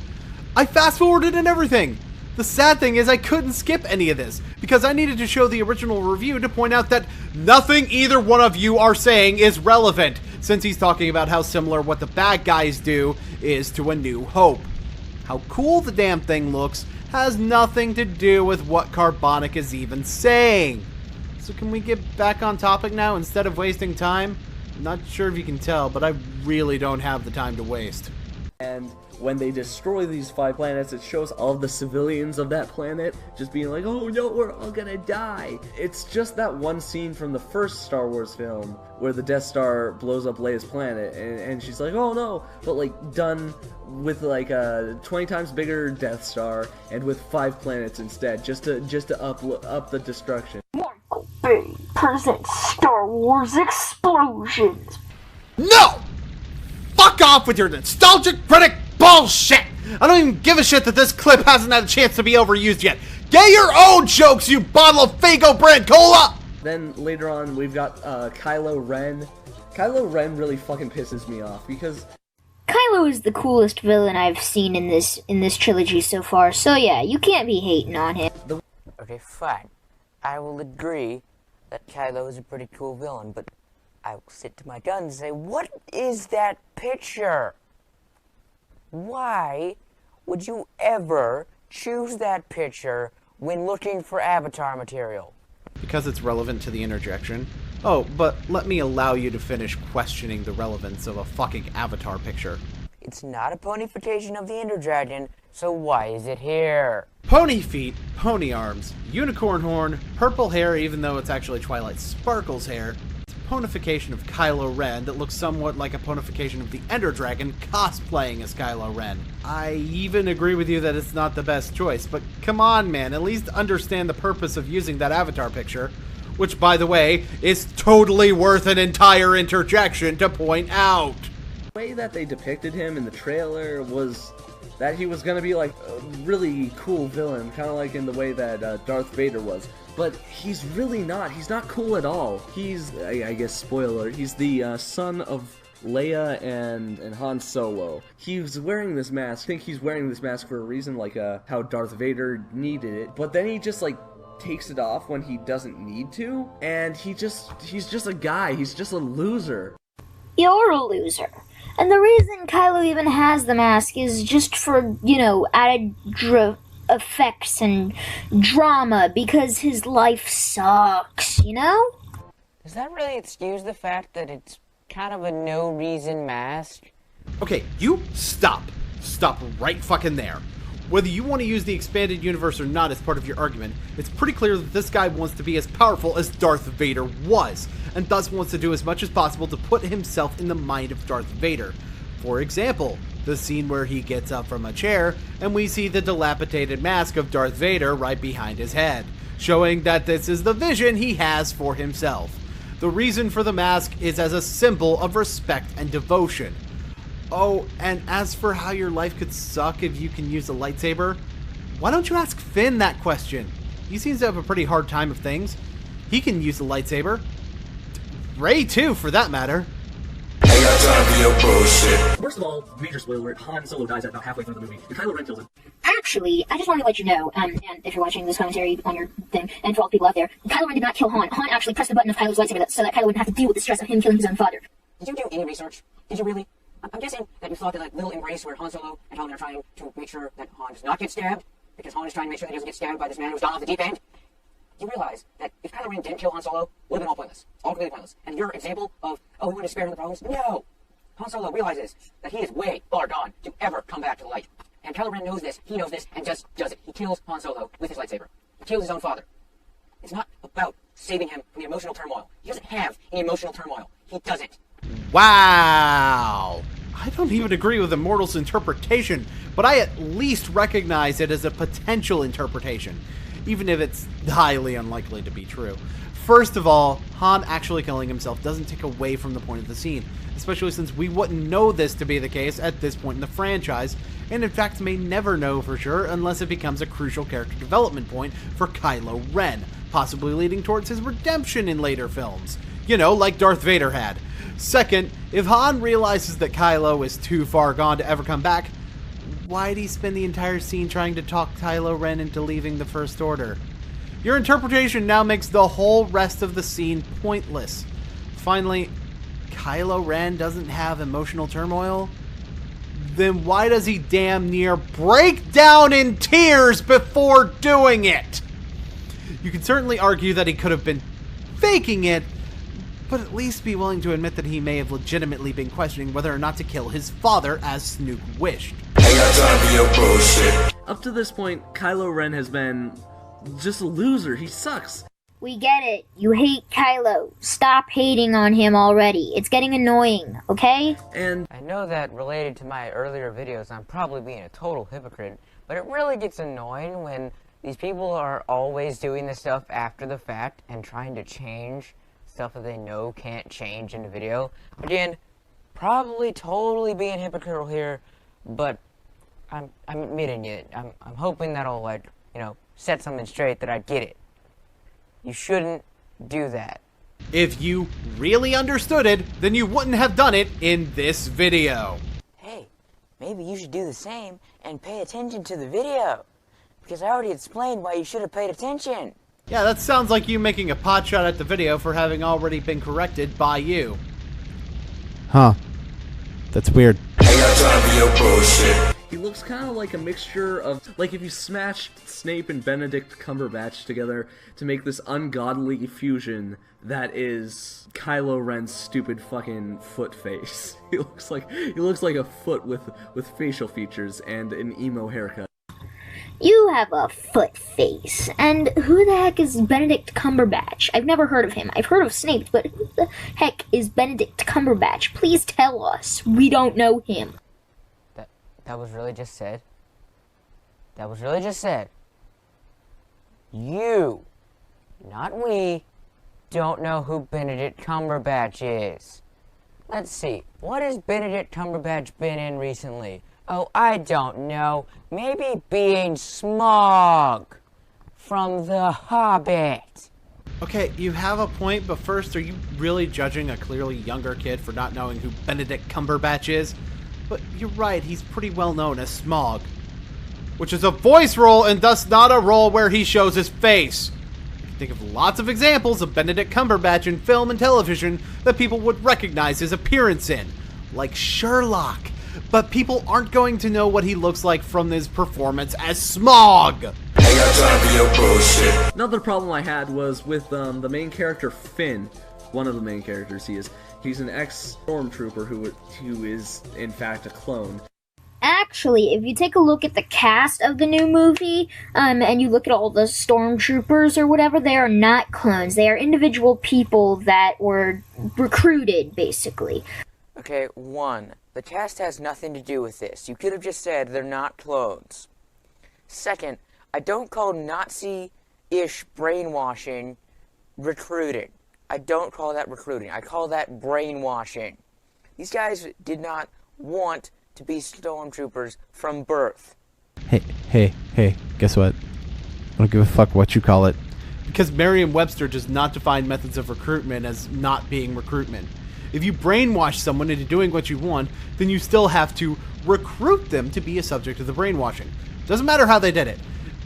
I fast-forwarded and everything. The sad thing is I couldn't skip any of this, because I needed to show the original review to point out that nothing either one of you are saying is relevant, since he's talking about how similar what the bad guys do is to A New Hope. How cool the damn thing looks has nothing to do with what Carbonic is even saying. So can we get back on topic now instead of wasting time? I'm not sure if you can tell, but I really don't have the time to waste. And when they destroy these 5 planets, it shows all of the civilians of that planet just being like, oh no, we're all gonna die. It's just that one scene from the first Star Wars film where the Death Star blows up Leia's planet and she's like, oh no, but like done with like a 20 times bigger Death Star and with 5 planets instead, just to up the destruction. 1% Star Wars explosions. No! Fuck off with your nostalgic critic bullshit! I don't even give a shit that this clip hasn't had a chance to be overused yet. Get your own jokes, you bottle of Fago brand cola! Then later on, we've got Kylo Ren. Kylo Ren really fucking pisses me off because Kylo is the coolest villain I've seen in this trilogy so far. So yeah, you can't be hating on him. Okay, fine. I will agree that Kylo is a pretty cool villain, but I will sit to my guns and say, what is that picture? Why would you ever choose that picture when looking for avatar material? Because it's relevant to the interjection. Oh, but let me allow you to finish questioning the relevance of a fucking avatar picture. It's not a ponyfication of the Ender Dragon, so why is it here? Pony feet, pony arms, unicorn horn, purple hair even though it's actually Twilight Sparkle's hair. It's a ponification of Kylo Ren that looks somewhat like a ponification of the Ender Dragon cosplaying as Kylo Ren. I even agree with you that it's not the best choice, but come on man, at least understand the purpose of using that avatar picture. Which, by the way, is totally worth an entire interjection to point out. The way that they depicted him in the trailer was that he was going to be like a really cool villain, kind of like in the way that Darth Vader was. But he's really not. He's not cool at all. He's, I guess, spoiler, he's the son of Leia and Han Solo. He's wearing this mask. I think he's wearing this mask for a reason, like how Darth Vader needed it. But then he just, like, takes it off when he doesn't need to, and he's just a guy. He's just a loser. You're a loser. And the reason Kylo even has the mask is just for, added effects and drama, because his life sucks, Does that really excuse the fact that it's kind of a no-reason mask? Okay, you stop. Stop right fucking there. Whether you want to use the expanded universe or not as part of your argument, it's pretty clear that this guy wants to be as powerful as Darth Vader was, and thus wants to do as much as possible to put himself in the mind of Darth Vader. For example, the scene where he gets up from a chair, and we see the dilapidated mask of Darth Vader right behind his head, showing that this is the vision he has for himself. The reason for the mask is as a symbol of respect and devotion. Oh, and as for how your life could suck if you can use a lightsaber, why don't you ask Finn that question? He seems to have a pretty hard time of things. He can use a lightsaber. Rey too, for that matter. I got time for your bullshit. First of all, major spoiler alert, Han Solo dies at about halfway through the movie, and Kylo Ren kills him. Actually, I just wanted to let you know, and if you're watching this commentary on your thing, and for all the people out there, Kylo Ren did not kill Han. Han actually pressed the button of Kylo's lightsaber so that Kylo wouldn't have to deal with the stress of him killing his own father. Did you do any research? Did you really? I'm guessing that you thought that little embrace where Han Solo and Kylo Ren are trying to make sure that Han does not get stabbed, because Han is trying to make sure that he doesn't get stabbed by this man who's gone off the deep end. You realize that if Kylo Ren didn't kill Han Solo, it would have been all pointless. All completely pointless. And your example of, we want to spare him the problems? No! Han Solo realizes that he is way far gone to ever come back to the light. And Kylo Ren knows this, he knows this, and just does it. He kills Han Solo with his lightsaber. He kills his own father. It's not about saving him from the emotional turmoil. He doesn't have any emotional turmoil. He doesn't. Wow! I don't even agree with Immortal's interpretation, but I at least recognize it as a potential interpretation, even if it's highly unlikely to be true. First of all, Han actually killing himself doesn't take away from the point of the scene, especially since we wouldn't know this to be the case at this point in the franchise, and in fact may never know for sure unless it becomes a crucial character development point for Kylo Ren, possibly leading towards his redemption in later films. Like Darth Vader had. Second, if Han realizes that Kylo is too far gone to ever come back, why'd he spend the entire scene trying to talk Kylo Ren into leaving the First Order? Your interpretation now makes the whole rest of the scene pointless. Finally, Kylo Ren doesn't have emotional turmoil? Then why does he damn near break down in tears before doing it? You can certainly argue that he could have been faking it, but at least be willing to admit that he may have legitimately been questioning whether or not to kill his father as Snoke wished. I got time for your bullshit. Up to this point, Kylo Ren has been just a loser. He sucks. We get it. You hate Kylo. Stop hating on him already. It's getting annoying, okay? And I know that related to my earlier videos, I'm probably being a total hypocrite, but it really gets annoying when these people are always doing this stuff after the fact and trying to change stuff that they know can't change in the video. Again, probably totally being hypocritical here, but I'm admitting it. I'm hoping that'll, set something straight that I get it. You shouldn't do that. If you really understood it, then you wouldn't have done it in this video. Hey, maybe you should do the same and pay attention to the video, because I already explained why you should have paid attention. Yeah, that sounds like you making a pot shot at the video for having already been corrected by you. Huh. That's weird. I got time for for your bullshit. He looks kind of like a mixture of, like if you smashed Snape and Benedict Cumberbatch together to make this ungodly fusion that is Kylo Ren's stupid fucking foot face. He looks like a foot with facial features and an emo haircut. You have a foot face. And who the heck is Benedict Cumberbatch? I've never heard of him. I've heard of Snape, but who the heck is Benedict Cumberbatch? Please tell us. We don't know him. That was really just said? That was really just said? You, not we, don't know who Benedict Cumberbatch is. Let's see, what has Benedict Cumberbatch been in recently? Oh, I don't know. Maybe being Smaug from The Hobbit. Okay, you have a point, but first, are you really judging a clearly younger kid for not knowing who Benedict Cumberbatch is? But you're right, he's pretty well known as Smaug, which is a voice role and thus not a role where he shows his face. You can think of lots of examples of Benedict Cumberbatch in film and television that people would recognize his appearance in, like Sherlock. But people aren't going to know what he looks like from his performance as Smaug. Another problem I had was with the main character Finn. One of the main characters he's an ex-stormtrooper who is in fact a clone. Actually, if you take a look at the cast of the new movie, and you look at all the stormtroopers or whatever, they are not clones. They are individual people that were recruited, basically. Okay, one, the cast has nothing to do with this. You could have just said they're not clones. Second, I don't call Nazi-ish brainwashing recruiting. I don't call that recruiting. I call that brainwashing. These guys did not want to be stormtroopers from birth. Hey, guess what? I don't give a fuck what you call it. Because Merriam-Webster does not define methods of recruitment as not being recruitment. If you brainwash someone into doing what you want, then you still have to recruit them to be a subject of the brainwashing. Doesn't matter how they did it.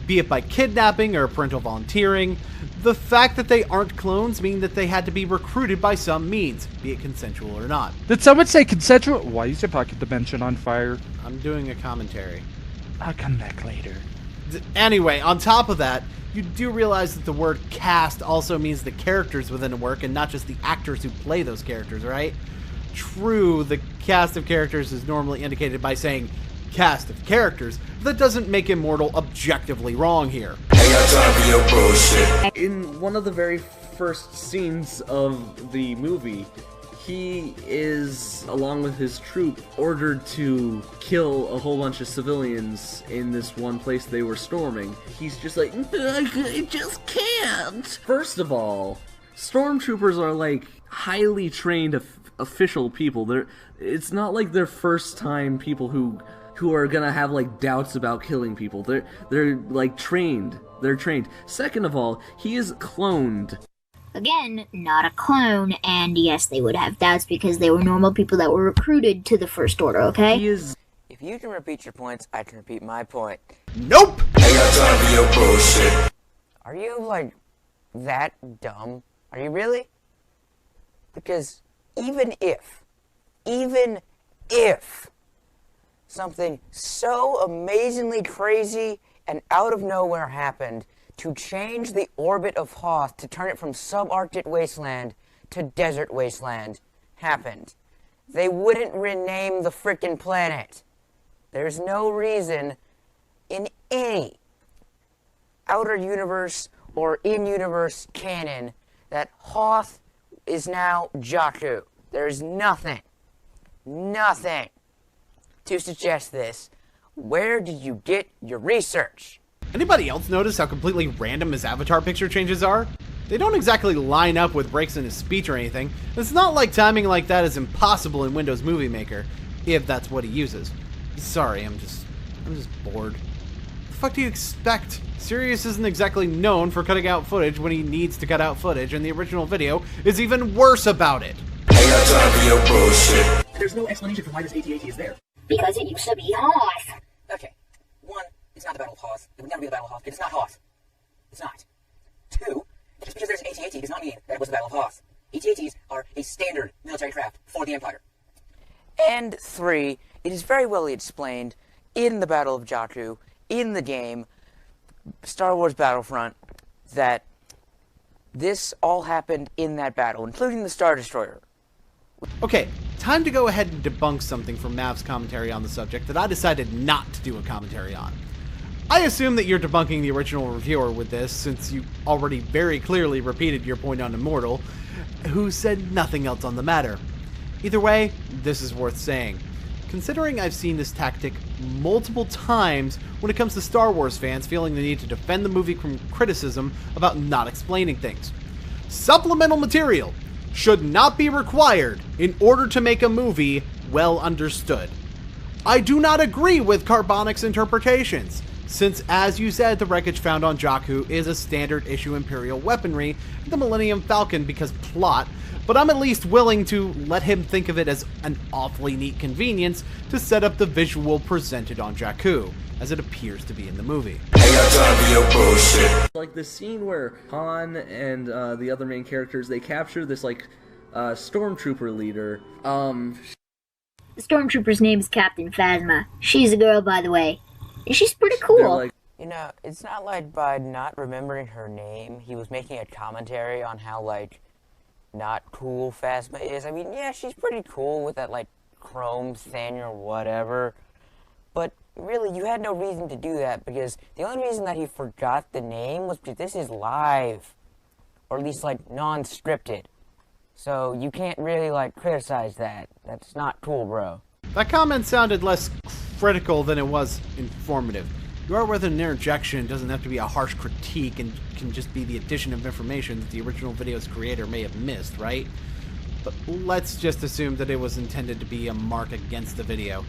Be it by kidnapping or parental volunteering, the fact that they aren't clones mean that they had to be recruited by some means, be it consensual or not. Did someone say consensual? Why is your pocket dimension on fire? I'm doing a commentary. I'll come back later. Anyway, on top of that, you do realize that the word cast also means the characters within a work and not just the actors who play those characters, right? True, the cast of characters is normally indicated by saying cast of characters, but that doesn't make Immortal objectively wrong here. In one of the very first scenes of the movie, he is, along with his troop, ordered to kill a whole bunch of civilians in this one place they were storming. He's just like, I just can't! First of all, stormtroopers are like highly trained official people. It's not like they're first time people who are gonna have like doubts about killing people. They're like trained. They're trained. Second of all, he is cloned. Again, not a clone, and yes, they would have doubts because they were normal people that were recruited to the First Order, okay? If you can repeat your points, I can repeat my point. Nope! Are you, like, that dumb? Are you really? Because even if something so amazingly crazy and out of nowhere happened to change the orbit of Hoth, to turn it from subarctic wasteland to desert wasteland, happened, they wouldn't rename the frickin' planet. There's no reason in any outer universe or in-universe canon that Hoth is now Jakku. There's nothing to suggest this. Where did you get your research? Anybody else notice how completely random his avatar picture changes are? They don't exactly line up with breaks in his speech or anything. It's not like timing like that is impossible in Windows Movie Maker, if that's what he uses. Sorry, I'm just bored. What the fuck do you expect? Sirius isn't exactly known for cutting out footage when he needs to cut out footage, and the original video is even worse about it. There's no explanation for why this AT-AT is there. Because it used to be Hoth. Okay. One, it's not the Battle of Hoth. It would never be the Battle of Hoth. It's not Hoth. It's not. Two, just because there's an AT-AT does not mean that it was the Battle of Hoth. AT-ATs are a standard military craft for the Empire. And three, It is very well explained in the Battle of Jakku, in the game, Star Wars Battlefront, that this all happened in that battle, including the Star Destroyer. Okay, time to go ahead and debunk something from Mav's commentary on the subject that I decided not to do a commentary on. I assume that you're debunking the original reviewer with this, since you already very clearly repeated your point on Immortal, who said nothing else on the matter. Either way, this is worth saying. Considering I've seen this tactic multiple times when it comes to Star Wars fans feeling the need to defend the movie from criticism about not explaining things. Supplemental material should not be required in order to make a movie well understood. I do not agree with Carbonic's interpretations, since as you said, the wreckage found on Jakku is a standard issue Imperial weaponry, the Millennium Falcon because plot, but I'm at least willing to let him think of it as an awfully neat convenience to set up the visual presented on Jakku, as it appears to be in the movie. Like the scene where Han and the other main characters, they capture this like stormtrooper leader. The stormtrooper's name is Captain Phasma. She's a girl, by the way. And she's pretty cool. Like, you know, it's not like by not remembering her name, he was making a commentary on how, like, not cool Phasma is. I mean, yeah, she's pretty cool with that, like, chrome thing or whatever. But really, you had no reason to do that, because the only reason that he forgot the name was because this is live. Or at least, like, non-scripted. So you can't really, like, criticize that. That's not cool, bro. That comment sounded less critical than it was informative. You are with an interjection doesn't have to be a harsh critique and can just be the addition of information that the original video's creator may have missed, right? But let's just assume that it was intended to be a mark against the video.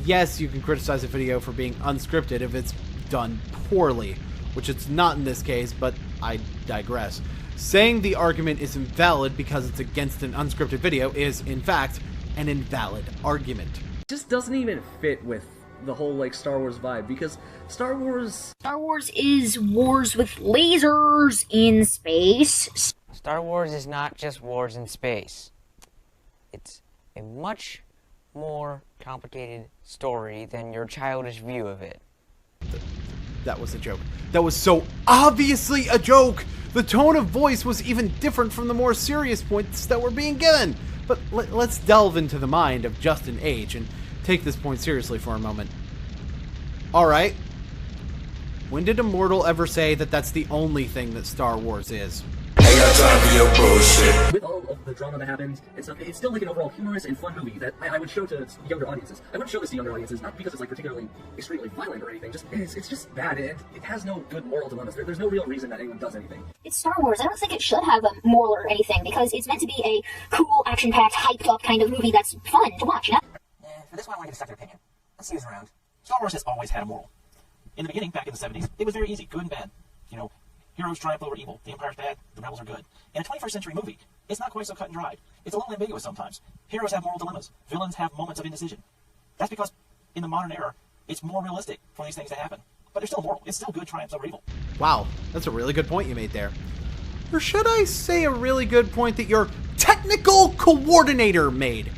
Yes, you can criticize a video for being unscripted if it's done poorly, which it's not in this case, but I digress. Saying the argument is invalid because it's against an unscripted video is, in fact, an invalid argument. It just doesn't even fit with the whole like Star Wars vibe, because Star Wars is wars with lasers in space. Star Wars is not just wars in space. It's a much more complicated story than your childish view of it. That was a joke. That was so obviously a joke! The tone of voice was even different from the more serious points that were being given. But let's delve into the mind of Justin H. and take this point seriously for a moment. Alright. When did Immortal ever say that that's the only thing that Star Wars is? With all of the drama that happens and stuff, it's still like an overall humorous and fun movie that I would show to younger audiences. I wouldn't show this to younger audiences, not because it's like particularly extremely violent or anything, just it's just bad. It has no good moral dilemmas. There's no real reason that anyone does anything. It's Star Wars. I don't think it should have a moral or anything, because it's meant to be a cool, action-packed, hyped-up kind of movie that's fun to watch, you know? For this one, I want to get a second opinion. Let's see who's around. Star Wars has always had a moral. In the beginning, back in the 70s, it was very easy, good and bad. You know, heroes triumph over evil, the Empire's bad, the rebels are good. In a 21st century movie, it's not quite so cut and dried. It's a little ambiguous sometimes. Heroes have moral dilemmas. Villains have moments of indecision. That's because, in the modern era, it's more realistic for these things to happen. But they're still moral. It's still good triumphs over evil. Wow, that's a really good point you made there. Or should I say a really good point that your technical coordinator made?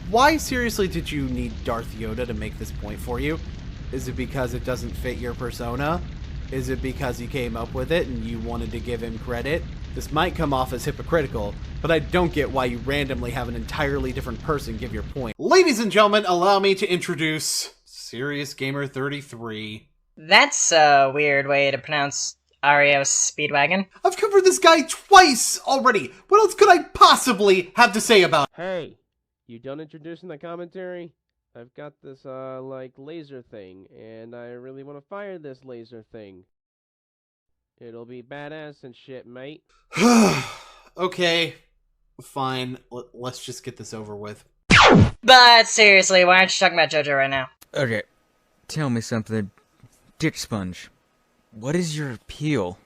Why seriously did you need Darth Yoda to make this point for you? Is it because it doesn't fit your persona? Is it because he came up with it and you wanted to give him credit? This might come off as hypocritical, but I don't get why you randomly have an entirely different person give your point. Ladies and gentlemen, allow me to introduce Serious Gamer 33. That's a weird way to pronounce Ario Speedwagon. I've covered this guy twice already. What else could I possibly have to say about it? Hey, you done introducing the commentary? I've got this, like, laser thing, and I really want to fire this laser thing. It'll be badass and shit, mate. Okay, fine. Let's just get this over with. But seriously, why aren't you talking about JoJo right now? Okay, tell me something. Dick Sponge, what is your appeal?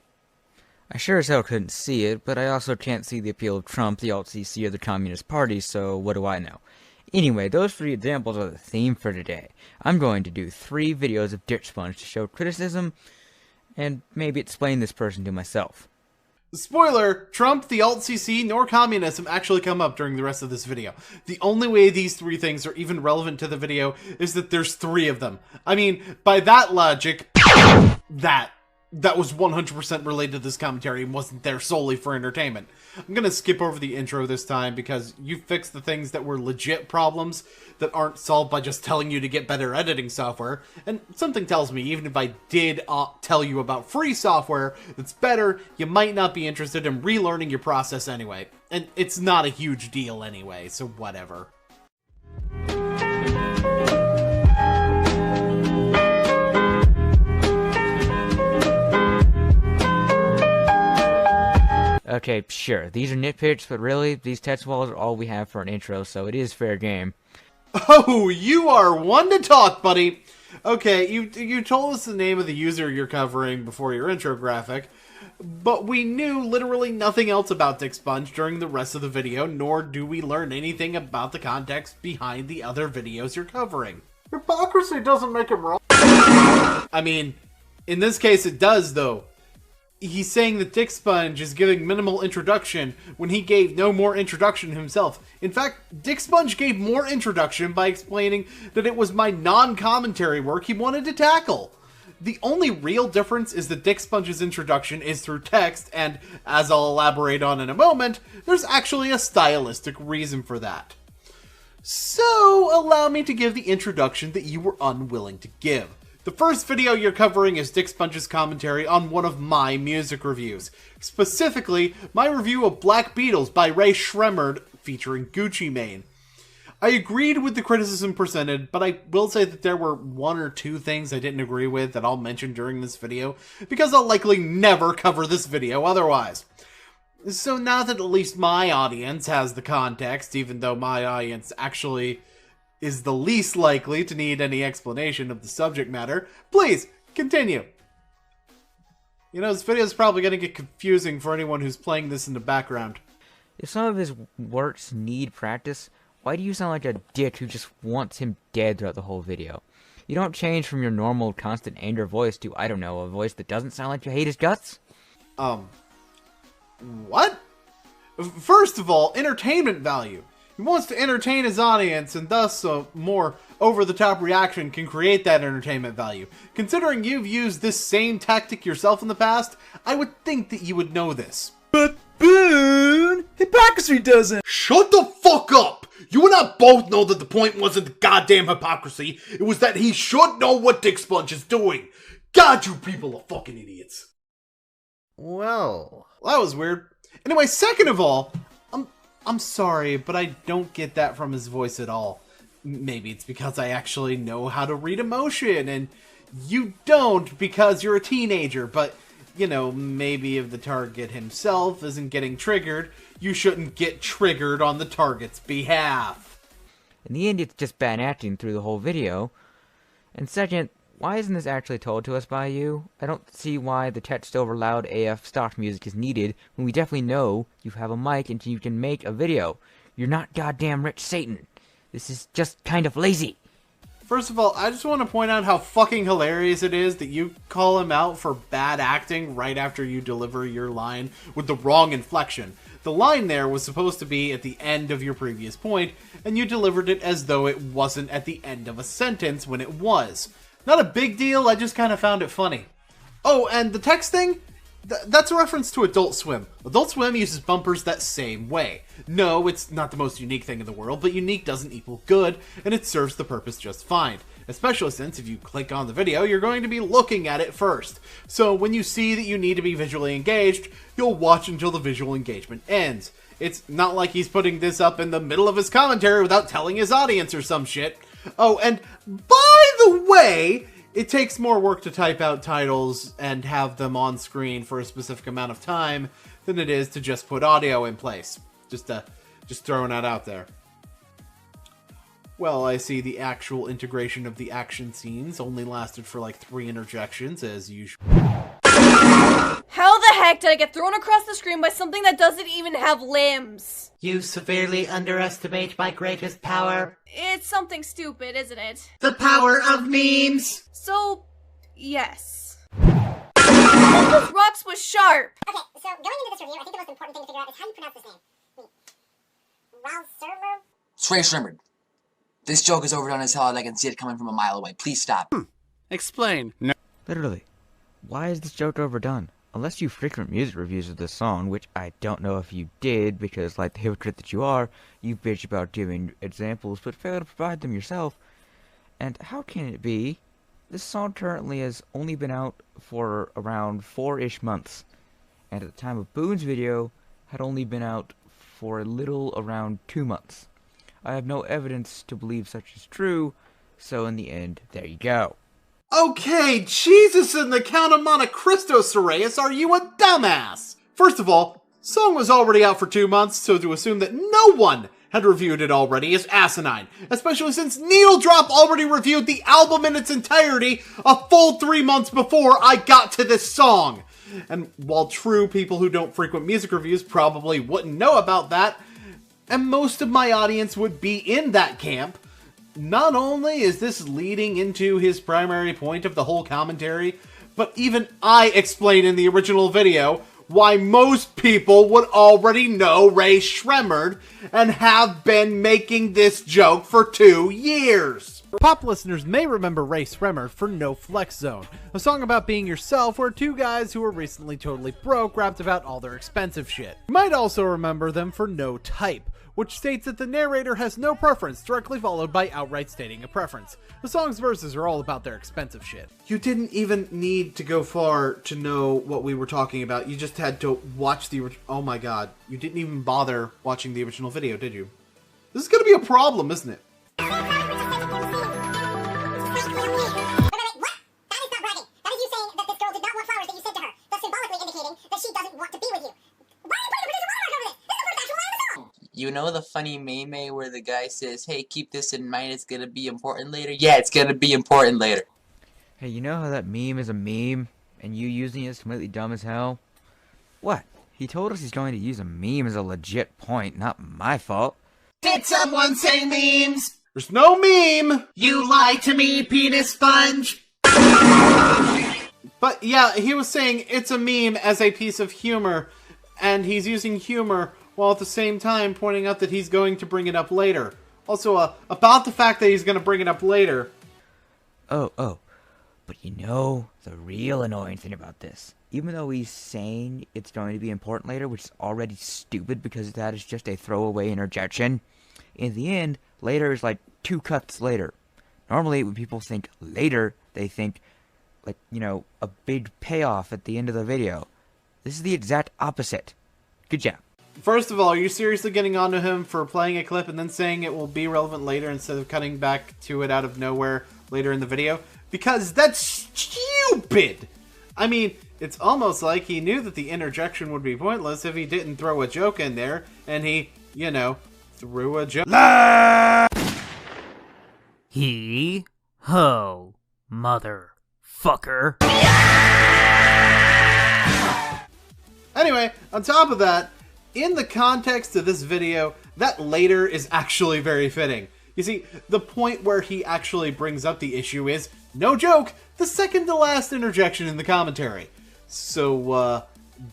I sure as hell couldn't see it, but I also can't see the appeal of Trump, the Alt-CC, or the Communist Party, so what do I know? Anyway, those 3 examples are the theme for today. I'm going to do 3 videos of Dick Sponge to show criticism, and maybe explain this person to myself. Spoiler, Trump, the Alt-CC, nor communism actually come up during the rest of this video. The only way these three things are even relevant to the video is that there's three of them. I mean, by that logic, that was 100% related to this commentary and wasn't there solely for entertainment. I'm gonna skip over the intro this time because you fixed the things that were legit problems that aren't solved by just telling you to get better editing software. And something tells me, even if I did tell you about free software that's better, you might not be interested in relearning your process anyway. And it's not a huge deal anyway, so whatever. Okay, sure, these are nitpicks, but really, these text walls are all we have for an intro, so it is fair game. Oh, you are one to talk, buddy! Okay, you told us the name of the user you're covering before your intro graphic, but we knew literally nothing else about Dick Sponge during the rest of the video, nor do we learn anything about the context behind the other videos you're covering. Hypocrisy doesn't make him wrong. I mean, in this case it does, though. He's saying that Dick Sponge is giving minimal introduction when he gave no more introduction himself. In fact, Dick Sponge gave more introduction by explaining that it was my non-commentary work he wanted to tackle. The only real difference is that Dick Sponge's introduction is through text, and, as I'll elaborate on in a moment, there's actually a stylistic reason for that. So, allow me to give the introduction that you were unwilling to give. The first video you're covering is Dick Sponge's commentary on one of my music reviews. Specifically, my review of Black Beatles by Ray Shremmerd featuring Gucci Mane. I agreed with the criticism presented, but I will say that there were one or two things I didn't agree with that I'll mention during this video, because I'll likely never cover this video otherwise. So now that at least my audience has the context, even though my audience actually is the least likely to need any explanation of the subject matter, please, continue. You know, this video is probably going to get confusing for anyone who's playing this in the background. If some of his works need practice, why do you sound like a dick who just wants him dead throughout the whole video? You don't change from your normal, constant anger voice to, I don't know, a voice that doesn't sound like you hate his guts? What? First of all, entertainment value. He wants to entertain his audience, and thus a more over-the-top reaction can create that entertainment value. Considering you've used this same tactic yourself in the past, I would think that you would know this. But Boon, hypocrisy doesn't. Shut the fuck up! You and I both know that the point wasn't the goddamn hypocrisy. It was that he should know what Dick Sponge is doing. God, you people are fucking idiots. Well, that was weird. Anyway, second of all, I'm sorry, but I don't get that from his voice at all. Maybe it's because I actually know how to read emotion, and you don't because you're a teenager, but, you know, maybe if the target himself isn't getting triggered, you shouldn't get triggered on the target's behalf. In the end, it's just bad acting through the whole video. And second, why isn't this actually told to us by you? I don't see why the text over loud AF stock music is needed when we definitely know you have a mic and you can make a video. You're not goddamn Rich Satan. This is just kind of lazy. First of all, I just want to point out how fucking hilarious it is that you call him out for bad acting right after you deliver your line with the wrong inflection. The line there was supposed to be at the end of your previous point, and you delivered it as though it wasn't at the end of a sentence when it was. Not a big deal, I just kind of found it funny. Oh, and the text thing? That's a reference to Adult Swim. Adult Swim uses bumpers that same way. No, it's not the most unique thing in the world, but unique doesn't equal good, and it serves the purpose just fine. Especially since if you click on the video, you're going to be looking at it first. So when you see that you need to be visually engaged, you'll watch until the visual engagement ends. It's not like he's putting this up in the middle of his commentary without telling his audience or some shit. Oh, and by the way, it takes more work to type out titles and have them on screen for a specific amount of time than it is to just put audio in place. Just throwing that out there. Well, I see the actual integration of the action scenes only lasted for like 3 interjections, as usual. How the heck did I get thrown across the screen by something that doesn't even have limbs? You severely underestimate my greatest power. It's something stupid, isn't it? The power of memes! So, yes. This Rocks was sharp. Okay, so going into this review, I think the most important thing to figure out is how you pronounce this name. It's Ray Shrimmered. This joke is overdone as hell and I can see it coming from a mile away. Please stop. Explain. No. Literally, why is this joke overdone? Unless you frequent music reviews of this song, which I don't know if you did, because like the hypocrite that you are, you bitch about giving examples, but fail to provide them yourself. And how can it be? This song currently has only been out for around 4-ish months, and at the time of Boon's video, had only been out for a little around 2 months. I have no evidence to believe such is true, so in the end, there you go. Okay, Jesus and the Count of Monte Cristo, Soreus, are you a dumbass? First of all, song was already out for 2 months, so to assume that no one had reviewed it already is asinine, especially since Needle Drop already reviewed the album in its entirety a full 3 months before I got to this song. And while true, people who don't frequent music reviews probably wouldn't know about that, and most of my audience would be in that camp, not only is this leading into his primary point of the whole commentary, but even I explain in the original video why most people would already know Ray Shremmerd and have been making this joke for 2 years. Pop listeners may remember Ray Shremmerd for No Flex Zone, a song about being yourself where 2 guys who were recently totally broke rapped about all their expensive shit. You might also remember them for No Type, which states that the narrator has no preference, directly followed by outright stating a preference. The song's verses are all about their expensive shit. You didn't even need to go far to know what we were talking about. You just had to watch the oh my god. You didn't even bother watching the original video, did you? This is gonna be a problem, isn't it? You know the funny meme where the guy says, hey, keep this in mind, it's gonna be important later? Yeah, it's gonna be important later. Hey, you know how that meme is a meme, and you using it is completely dumb as hell? What? He told us he's going to use a meme as a legit point, not my fault. Did someone say memes? There's no meme! You lied to me, penis sponge! But yeah, he was saying it's a meme as a piece of humor, and he's using humor while at the same time pointing out that he's going to bring it up later. Also, about the fact that he's going to bring it up later. Oh, but you know the real annoying thing about this? Even though he's saying it's going to be important later, which is already stupid because that is just a throwaway interjection, in the end, later is like 2 cuts later. Normally, when people think later, they think, like, you know, a big payoff at the end of the video. This is the exact opposite. Good job. First of all, are you seriously getting onto him for playing a clip and then saying it will be relevant later instead of cutting back to it out of nowhere later in the video? Because that's stupid! I mean, it's almost like he knew that the interjection would be pointless if he didn't throw a joke in there, and he, you know, threw a joke. He ho motherfucker. Anyway, on top of that, in the context of this video, that later is actually very fitting. You see, the point where he actually brings up the issue is, no joke, the second to last interjection in the commentary. So,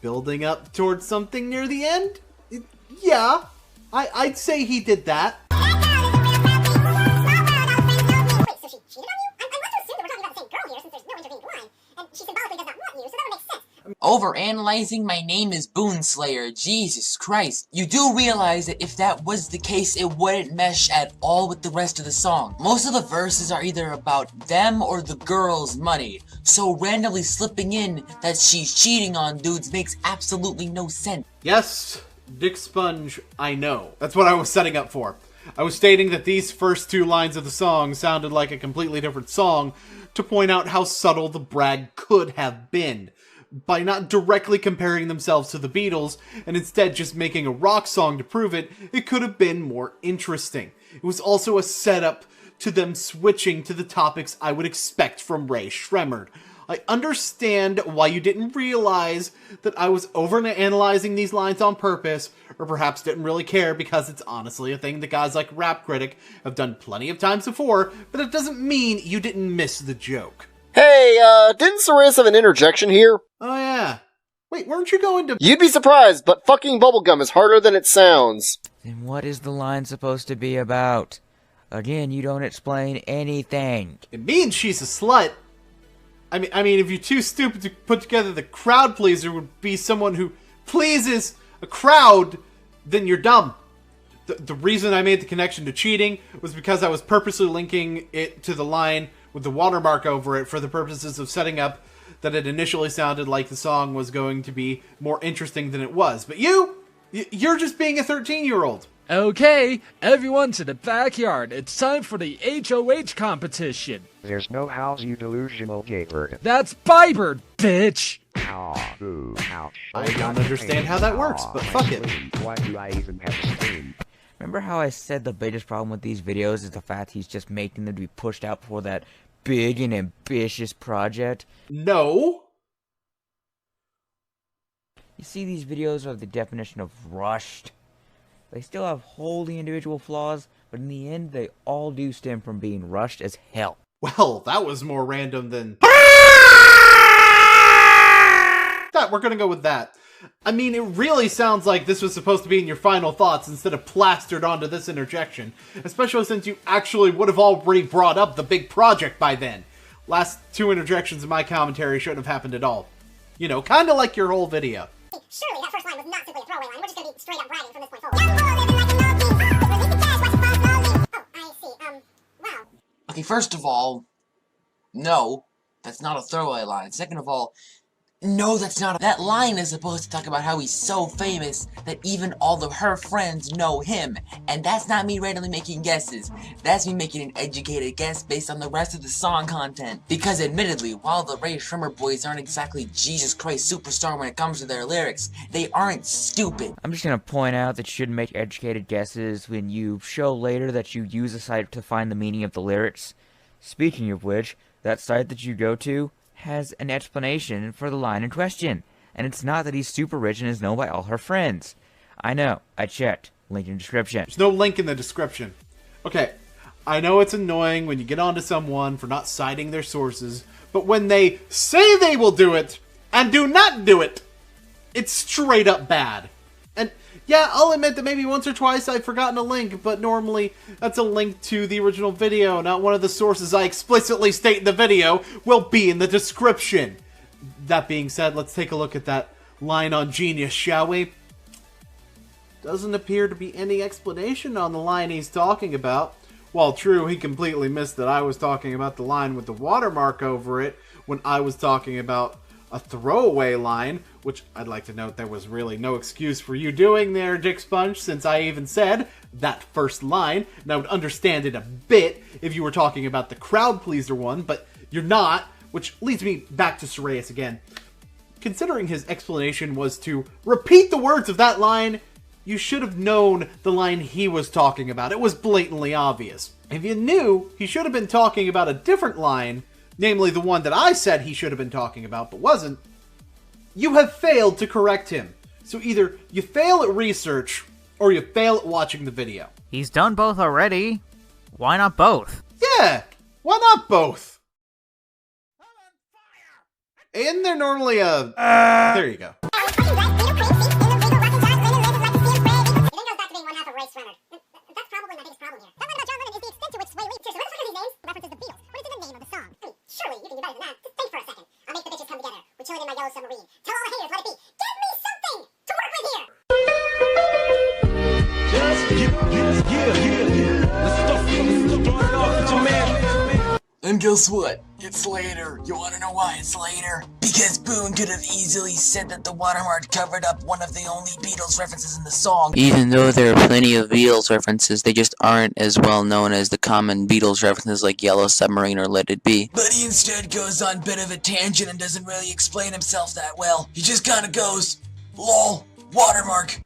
building up towards something near the end? Yeah, I'd say he did that. Overanalyzing my name is BoonSlayer. Jesus Christ. You do realize that if that was the case, it wouldn't mesh at all with the rest of the song. Most of the verses are either about them or the girl's money, so randomly slipping in that she's cheating on dudes makes absolutely no sense. Yes, Dick Sponge, I know. That's what I was setting up for. I was stating that these first 2 lines of the song sounded like a completely different song to point out how subtle the brag could have been, by not directly comparing themselves to the Beatles, and instead just making a rock song to prove it. It could have been more interesting. It was also a setup to them switching to the topics I would expect from Ray Shremmerd. I understand why you didn't realize that I was overanalyzing these lines on purpose, or perhaps didn't really care because it's honestly a thing that guys like Rap Critic have done plenty of times before, but it doesn't mean you didn't miss the joke. Hey, didn't Sirius have an interjection here? Oh yeah. Wait, weren't you going to... You'd be surprised, but fucking bubblegum is harder than it sounds. Then what is the line supposed to be about? Again, you don't explain anything. It means she's a slut. I mean, if you're too stupid to put together the crowd pleaser would be someone who pleases a crowd, then you're dumb. The reason I made the connection to cheating was because I was purposely linking it to the line with the watermark over it for the purposes of setting up that it initially sounded like the song was going to be more interesting than it was. But you're just being a 13-year-old. Okay, everyone to the backyard. It's time for the HOH competition. There's no house, you delusional gamer. That's Bybird, bitch! I don't understand how that works, but fuck it. Why do I even have a stream? Remember how I said the biggest problem with these videos is the fact he's just making them to be pushed out for that big and ambitious project? No. You see, these videos are the definition of rushed. They still have wholly individual flaws, but in the end, they all do stem from being rushed as hell. Well, that was more random than... that, we're gonna go with that. I mean, it really sounds like this was supposed to be in your final thoughts instead of plastered onto this interjection. Especially since you actually would have already brought up the big project by then. Last two interjections in my commentary shouldn't have happened at all. You know, kinda like your whole video. Surely that first line was not simply a throwaway line. We're just gonna be straight up bragging from this point forward. Wow. Okay, first of all, no, that's not a throwaway line. Second of all, no, that's not. That line is supposed to talk about how he's so famous that even all of her friends know him. And that's not me randomly making guesses. That's me making an educated guess based on the rest of the song content. Because admittedly, while the Ray Shrimmer boys aren't exactly Jesus Christ superstar when it comes to their lyrics, they aren't stupid. I'm just gonna point out that you shouldn't make educated guesses when you show later that you use a site to find the meaning of the lyrics. Speaking of which, that site that you go to has an explanation for the line in question, and it's not that he's super rich and is known by all her friends. I know, I checked. Link in description. There's no link in the description. Okay, I know it's annoying when you get onto someone for not citing their sources, but when they say they will do it, and do not do it, it's straight up bad. And yeah, I'll admit that maybe once or twice I've forgotten a link, but normally that's a link to the original video, not one of the sources I explicitly state in the video will be in the description. That being said, let's take a look at that line on Genius, shall we? Doesn't appear to be any explanation on the line he's talking about. While true, he completely missed that I was talking about the line with the watermark over it when I was talking about a throwaway line, which I'd like to note there was really no excuse for you doing there, Dick Sponge, since I even said that first line, and I would understand it a bit if you were talking about the crowd pleaser one, but you're not, which leads me back to Sirius again. Considering his explanation was to repeat the words of that line, you should have known the line he was talking about. It was blatantly obvious. If you knew, he should have been talking about a different line, namely the one that I said he should have been talking about but wasn't, you have failed to correct him. So either you fail at research, or you fail at watching the video. He's done both already. Why not both? Yeah, why not both? Isn't there normally a... there you go. Surely, you can do better than that. Just think for a second. I'll make the bitches come together. We're chilling in my yellow submarine. Tell all the haters, let it be. Give me something to work with here! And guess what? It's later. You wanna know why it's later? Because Boon could have easily said that the watermark covered up one of the only Beatles references in the song. Even though there are plenty of Beatles references, they just aren't as well known as the common Beatles references like Yellow Submarine or Let It Be. But he instead goes on a bit of a tangent and doesn't really explain himself that well. He just kinda goes, lol, watermark.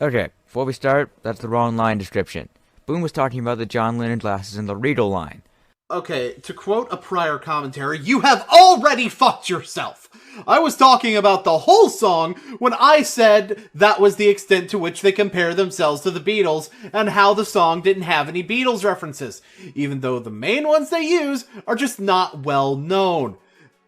Okay, before we start, that's the wrong line description. Boon was talking about the John Lennon glasses in the Regal line. Okay, to quote a prior commentary, you have already fucked yourself. I was talking about the whole song when I said that was the extent to which they compare themselves to the Beatles and how the song didn't have any Beatles references, even though the main ones they use are just not well known.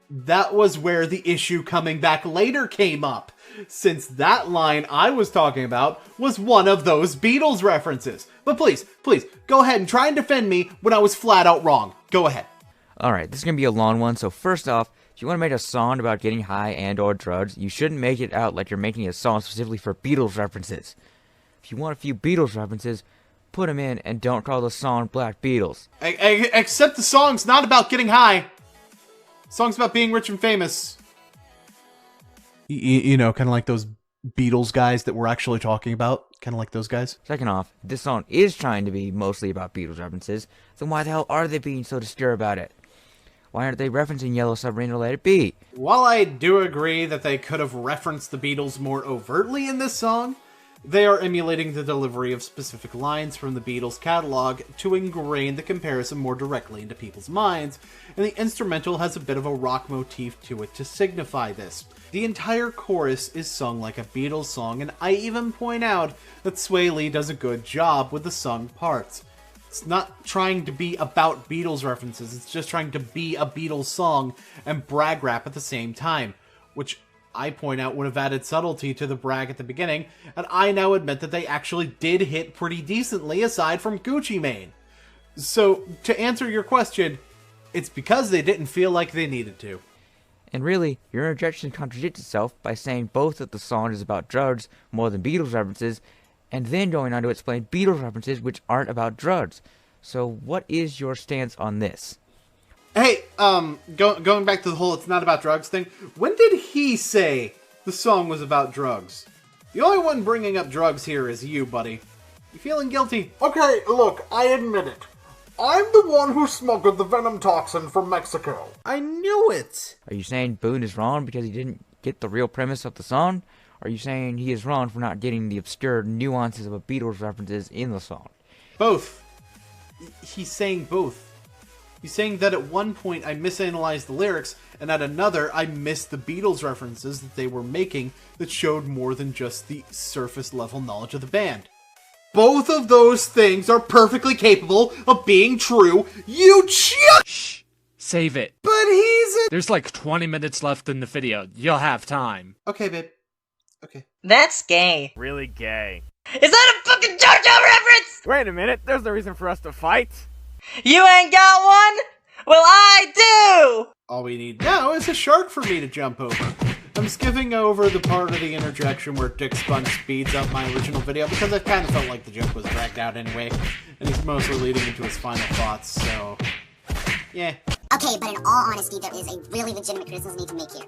That was where the issue coming back later came up, since that line I was talking about was one of those Beatles references. But please, go ahead and try and defend me when I was flat out wrong. Go ahead. Alright, this is going to be a long one, so first off, if you want to make a song about getting high and or drugs, you shouldn't make it out like you're making a song specifically for Beatles references. If you want a few Beatles references, put them in and don't call the song Black Beatles. Except the song's not about getting high. The song's about being rich and famous. You know, kind of like those Beatles guys that we're actually talking about. Kind of like those guys. Second off, this song is trying to be mostly about Beatles references, then why the hell are they being so obscure about it? Why aren't they referencing Yellow Submarine or Let It Be? While I do agree that they could have referenced the Beatles more overtly in this song, they are emulating the delivery of specific lines from the Beatles catalog to ingrain the comparison more directly into people's minds, and the instrumental has a bit of a rock motif to it to signify this. The entire chorus is sung like a Beatles song, and I even point out that Sway Lee does a good job with the sung parts. It's not trying to be about Beatles references, it's just trying to be a Beatles song and brag rap at the same time, which I point out would have added subtlety to the brag at the beginning, and I now admit that they actually did hit pretty decently aside from Gucci Mane. So, to answer your question, it's because they didn't feel like they needed to. And really, your interjection contradicts itself by saying both that the song is about drugs more than Beatles references, and then going on to explain Beatles references which aren't about drugs. So what is your stance on this? Hey, going back to the whole it's not about drugs thing, when did he say the song was about drugs? The only one bringing up drugs here is you, buddy. You feeling guilty? Okay, look, I admit it. I'm the one who smuggled the venom toxin from Mexico. I knew it! Are you saying Boon is wrong because he didn't get the real premise of the song? Or are you saying he is wrong for not getting the obscure nuances of a Beatles references in the song? Both. He's saying both. He's saying that at one point I misanalyzed the lyrics, and at another I missed the Beatles references that they were making that showed more than just the surface level knowledge of the band. Both of those things are perfectly capable of being true. You Shh! Save it. But There's like 20 minutes left in the video. You'll have time. Okay, babe. Okay. That's gay. Really gay. Is that a fucking JoJo reference? Wait a minute, there's no reason for us to fight. You ain't got one? Well, I do! All we need now is a shark for me to jump over. I'm skipping over the part of the interjection where Dick Sponge speeds up my original video because I kind of felt like the joke was dragged out anyway, and he's mostly leading into his final thoughts, so yeah. Okay, but in all honesty, there is a really legitimate criticism I need to make here.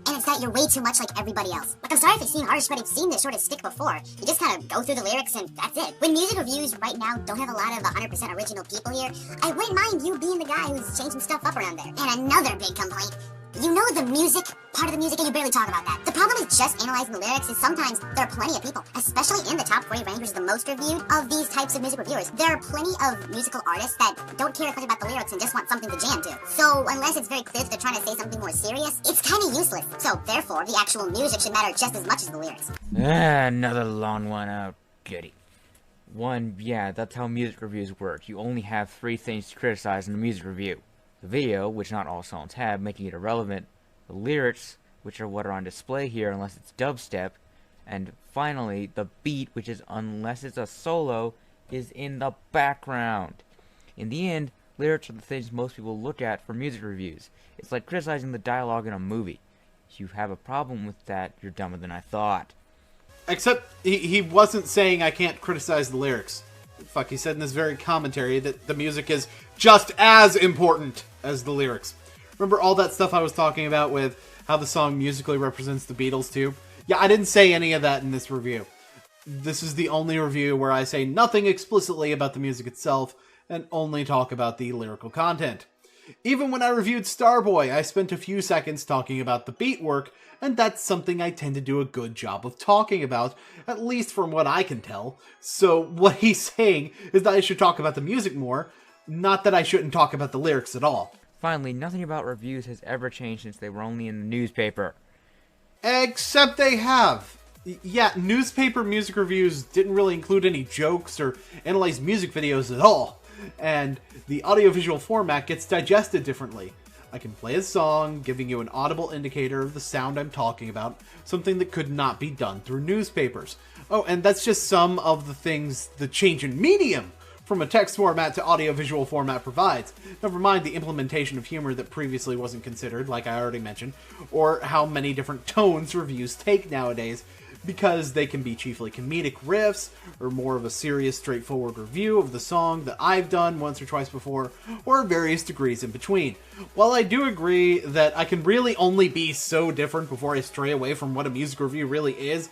And it's that you're way too much like everybody else. Like, I'm sorry if it seemed harsh, but I've seen this sort of stick before. You just kind of go through the lyrics and that's it. When music reviews right now don't have a lot of 100% original people here, I wouldn't mind you being the guy who's changing stuff up around there. And another big complaint, you know the music, part of the music, and you barely talk about that. The problem with just analyzing the lyrics is sometimes there are plenty of people, especially in the top 40 range, which is the most reviewed of these types of music reviewers. There are plenty of musical artists that don't care as much about the lyrics and just want something to jam to. So unless it's very clear that they're trying to say something more serious, it's kind of useless. So therefore, the actual music should matter just as much as the lyrics. Another long one out. Goody. One, yeah, that's how music reviews work. You only have 3 things to criticize in a music review. The video, which not all songs have, making it irrelevant. The lyrics, which are what are on display here unless it's dubstep. And finally, the beat, which is, unless it's a solo, is in the background. In the end, lyrics are the things most people look at for music reviews. It's like criticizing the dialogue in a movie. If you have a problem with that, you're dumber than I thought. Except, he wasn't saying I can't criticize the lyrics. Fuck, he said in this very commentary that the music is just as important as the lyrics. Remember all that stuff I was talking about with how the song musically represents the Beatles too? Yeah, I didn't say any of that in this review. This is the only review where I say nothing explicitly about the music itself and only talk about the lyrical content. Even when I reviewed Starboy, I spent a few seconds talking about the beat work, and that's something I tend to do a good job of talking about, at least from what I can tell. So what he's saying is that I should talk about the music more. Not that I shouldn't talk about the lyrics at all. Finally, nothing about reviews has ever changed since they were only in the newspaper. Except they have. Yeah, newspaper music reviews didn't really include any jokes or analyze music videos at all. And the audiovisual format gets digested differently. I can play a song, giving you an audible indicator of the sound I'm talking about, something that could not be done through newspapers. Oh, and that's just some of the things the change in medium from a text format to audiovisual format provides. Never mind the implementation of humor that previously wasn't considered, like I already mentioned, or how many different tones reviews take nowadays, because they can be chiefly comedic riffs, or more of a serious, straightforward review of the song that I've done once or twice before, or various degrees in between. While I do agree that I can really only be so different before I stray away from what a music review really is,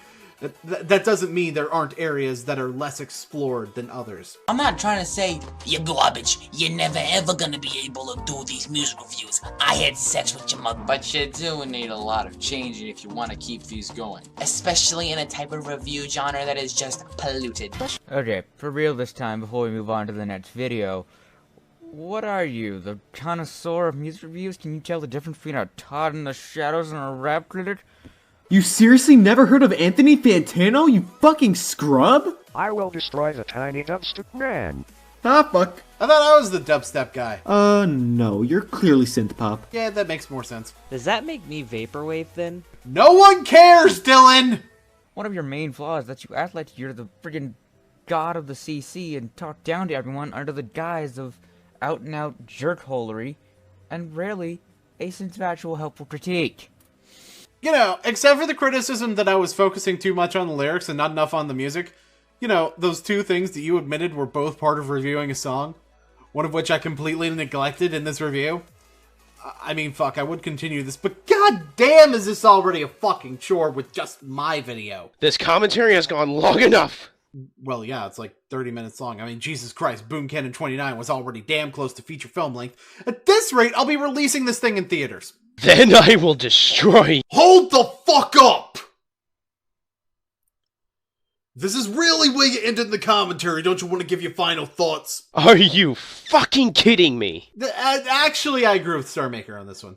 that doesn't mean there aren't areas that are less explored than others. I'm not trying to say, you're garbage, you're never ever gonna be able to do these music reviews. I had sex with your mother. But you do need a lot of changing if you want to keep these going. Especially in a type of review genre that is just polluted. Okay, for real this time, before we move on to the next video, what are you, the connoisseur of music reviews? Can you tell the difference between a Todd in the Shadows and a rap critic? You seriously never heard of Anthony Fantano, you fucking scrub? I will destroy the tiny dubstep man. Ah, fuck. I thought I was the dubstep guy. No, you're clearly synth pop. Yeah, that makes more sense. Does that make me vaporwave then? No one cares, Dylan! One of your main flaws is that you act like you're the friggin' god of the CC and talk down to everyone under the guise of out-and-out jerkholery, and rarely a sensual helpful critique. You know, except for the criticism that I was focusing too much on the lyrics and not enough on the music, you know, those two things that you admitted were both part of reviewing a song, one of which I completely neglected in this review. I mean, fuck, I would continue this, but goddamn is this already a fucking chore with just my video. This commentary has gone long enough. Well, yeah, it's like 30 minutes long. I mean, Jesus Christ, Boon Cannons I was already damn close to feature film length. At this rate, I'll be releasing this thing in theaters. Then I will destroy. Hold the fuck up! This is really where you ended the commentary. Don't you want to give your final thoughts? Are you fucking kidding me? Actually, I agree with Starmaker on this one.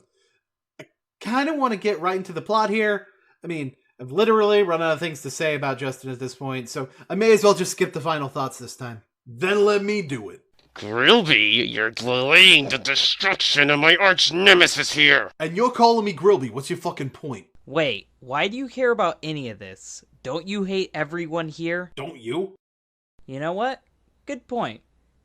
I kind of want to get right into the plot here. I mean, I've literally run out of things to say about Justin at this point, so I may as well just skip the final thoughts this time. Then let me do it. Grilby, you're delaying the destruction of my arch nemesis here. And you're calling me Grilby. What's your fucking point? Wait, why do you care about any of this? Don't you hate everyone here? Don't you? You know what? Good point.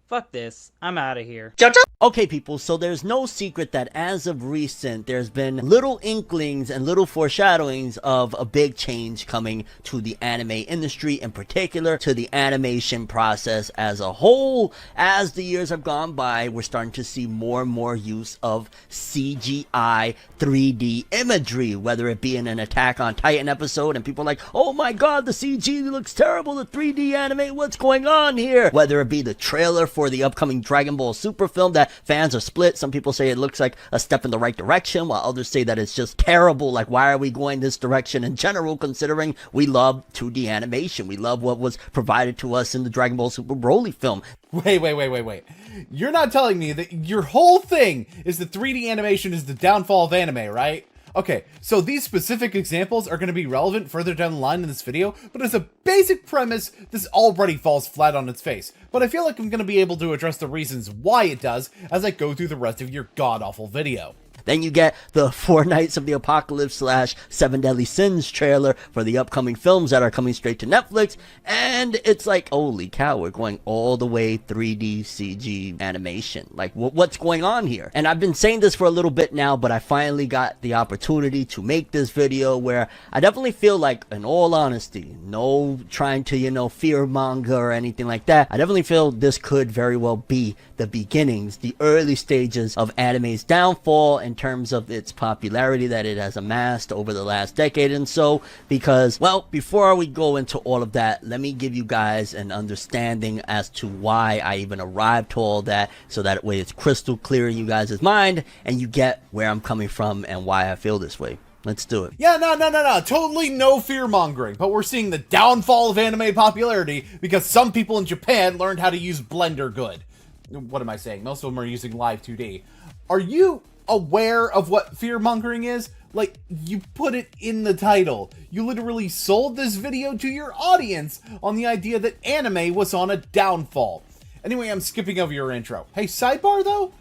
Fuck this. I'm out of here. Okay, people, so there's no secret that as of recent, there's been little inklings and little foreshadowings of a big change coming to the anime industry, in particular to the animation process as a whole. As the years have gone by, we're starting to see more and more use of CGI 3D imagery, whether it be in an Attack on Titan episode and people are like, oh my god, the CG looks terrible, the 3D anime, what's going on here? Whether it be the trailer for the upcoming Dragon Ball Super film that fans are split. Some people say it looks like a step in the right direction, while others say that it's just terrible. Like, why are we going this direction in general, considering we love 2D animation? We love what was provided to us in the Dragon Ball Super Broly film. Wait. You're not telling me that your whole thing is that 3D animation is the downfall of anime, right? Okay, so these specific examples are going to be relevant further down the line in this video, but as a basic premise, this already falls flat on its face. But I feel like I'm going to be able to address the reasons why it does as I go through the rest of your god-awful video. Then you get the 4 Nights of the Apocalypse / 7 Deadly Sins trailer for the upcoming films that are coming straight to Netflix, and it's like, holy cow, we're going all the way 3D CG animation. Like, what's going on here? And I've been saying this for a little bit now, but I finally got the opportunity to make this video where I definitely feel like, in all honesty, no trying to, fear monger or anything like that, I definitely feel this could very well be the beginnings, the early stages of anime's downfall in terms of its popularity that it has amassed over the last decade and so, because, well, before we go into all of that, let me give you guys an understanding as to why I even arrived to all that, so that way it's crystal clear in you guys' mind and you get where I'm coming from and why I feel this way. Let's do it. Yeah, no. Totally no fear-mongering, but we're seeing the downfall of anime popularity because some people in Japan learned how to use Blender good. what am I saying? Most of them are using live 2D. Are you aware of what fear-mongering is? Like, you put it in the title. You literally sold this video to your audience on the idea that anime was on a downfall. Anyway, I'm skipping over your intro. Hey, sidebar though?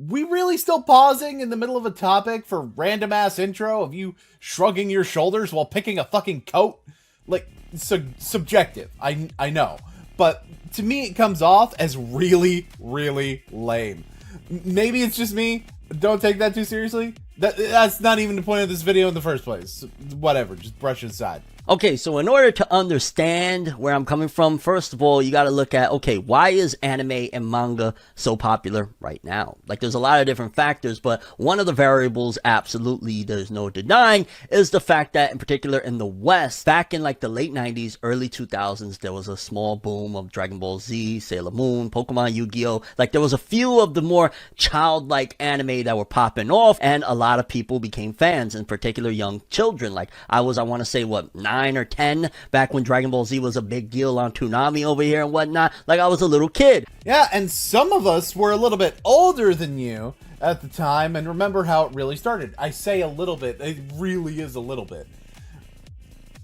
We really still pausing in the middle of a topic for random-ass intro of you shrugging your shoulders while picking a fucking coat? Like, subjective, I know. But to me, it comes off as really, really lame. Maybe it's just me. Don't take that too seriously. That's not even the point of this video in the first place. Whatever, just brush it aside. Okay, so in order to understand where I'm coming from, first of all, you gotta look at, okay, why is anime and manga so popular right now? Like, there's a lot of different factors, but one of the variables, absolutely, there's no denying, is the fact that, in particular, in the West, back in, like, the late 90s, early 2000s, there was a small boom of Dragon Ball Z, Sailor Moon, Pokemon, Yu-Gi-Oh! Like, there was a few of the more childlike anime that were popping off, and a lot of people became fans, in particular, young children. Like, I want to say, what, 9 or 10 back when Dragon Ball Z was a big deal on Toonami over here and whatnot. Like, I was a little kid. Yeah, and some of us were a little bit older than you at the time and remember how it really started. I say a little bit, it really is a little bit.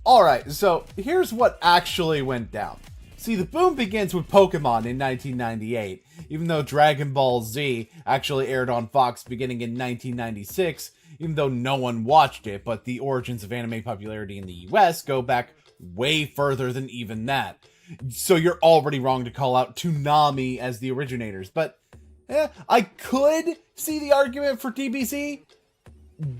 Alright, so here's what actually went down. See, the boom begins with Pokemon in 1998, even though Dragon Ball Z actually aired on Fox beginning in 1996, even though no one watched it, but the origins of anime popularity in the US go back way further than even that. So you're already wrong to call out Toonami as the originators, but I could see the argument for DBZ.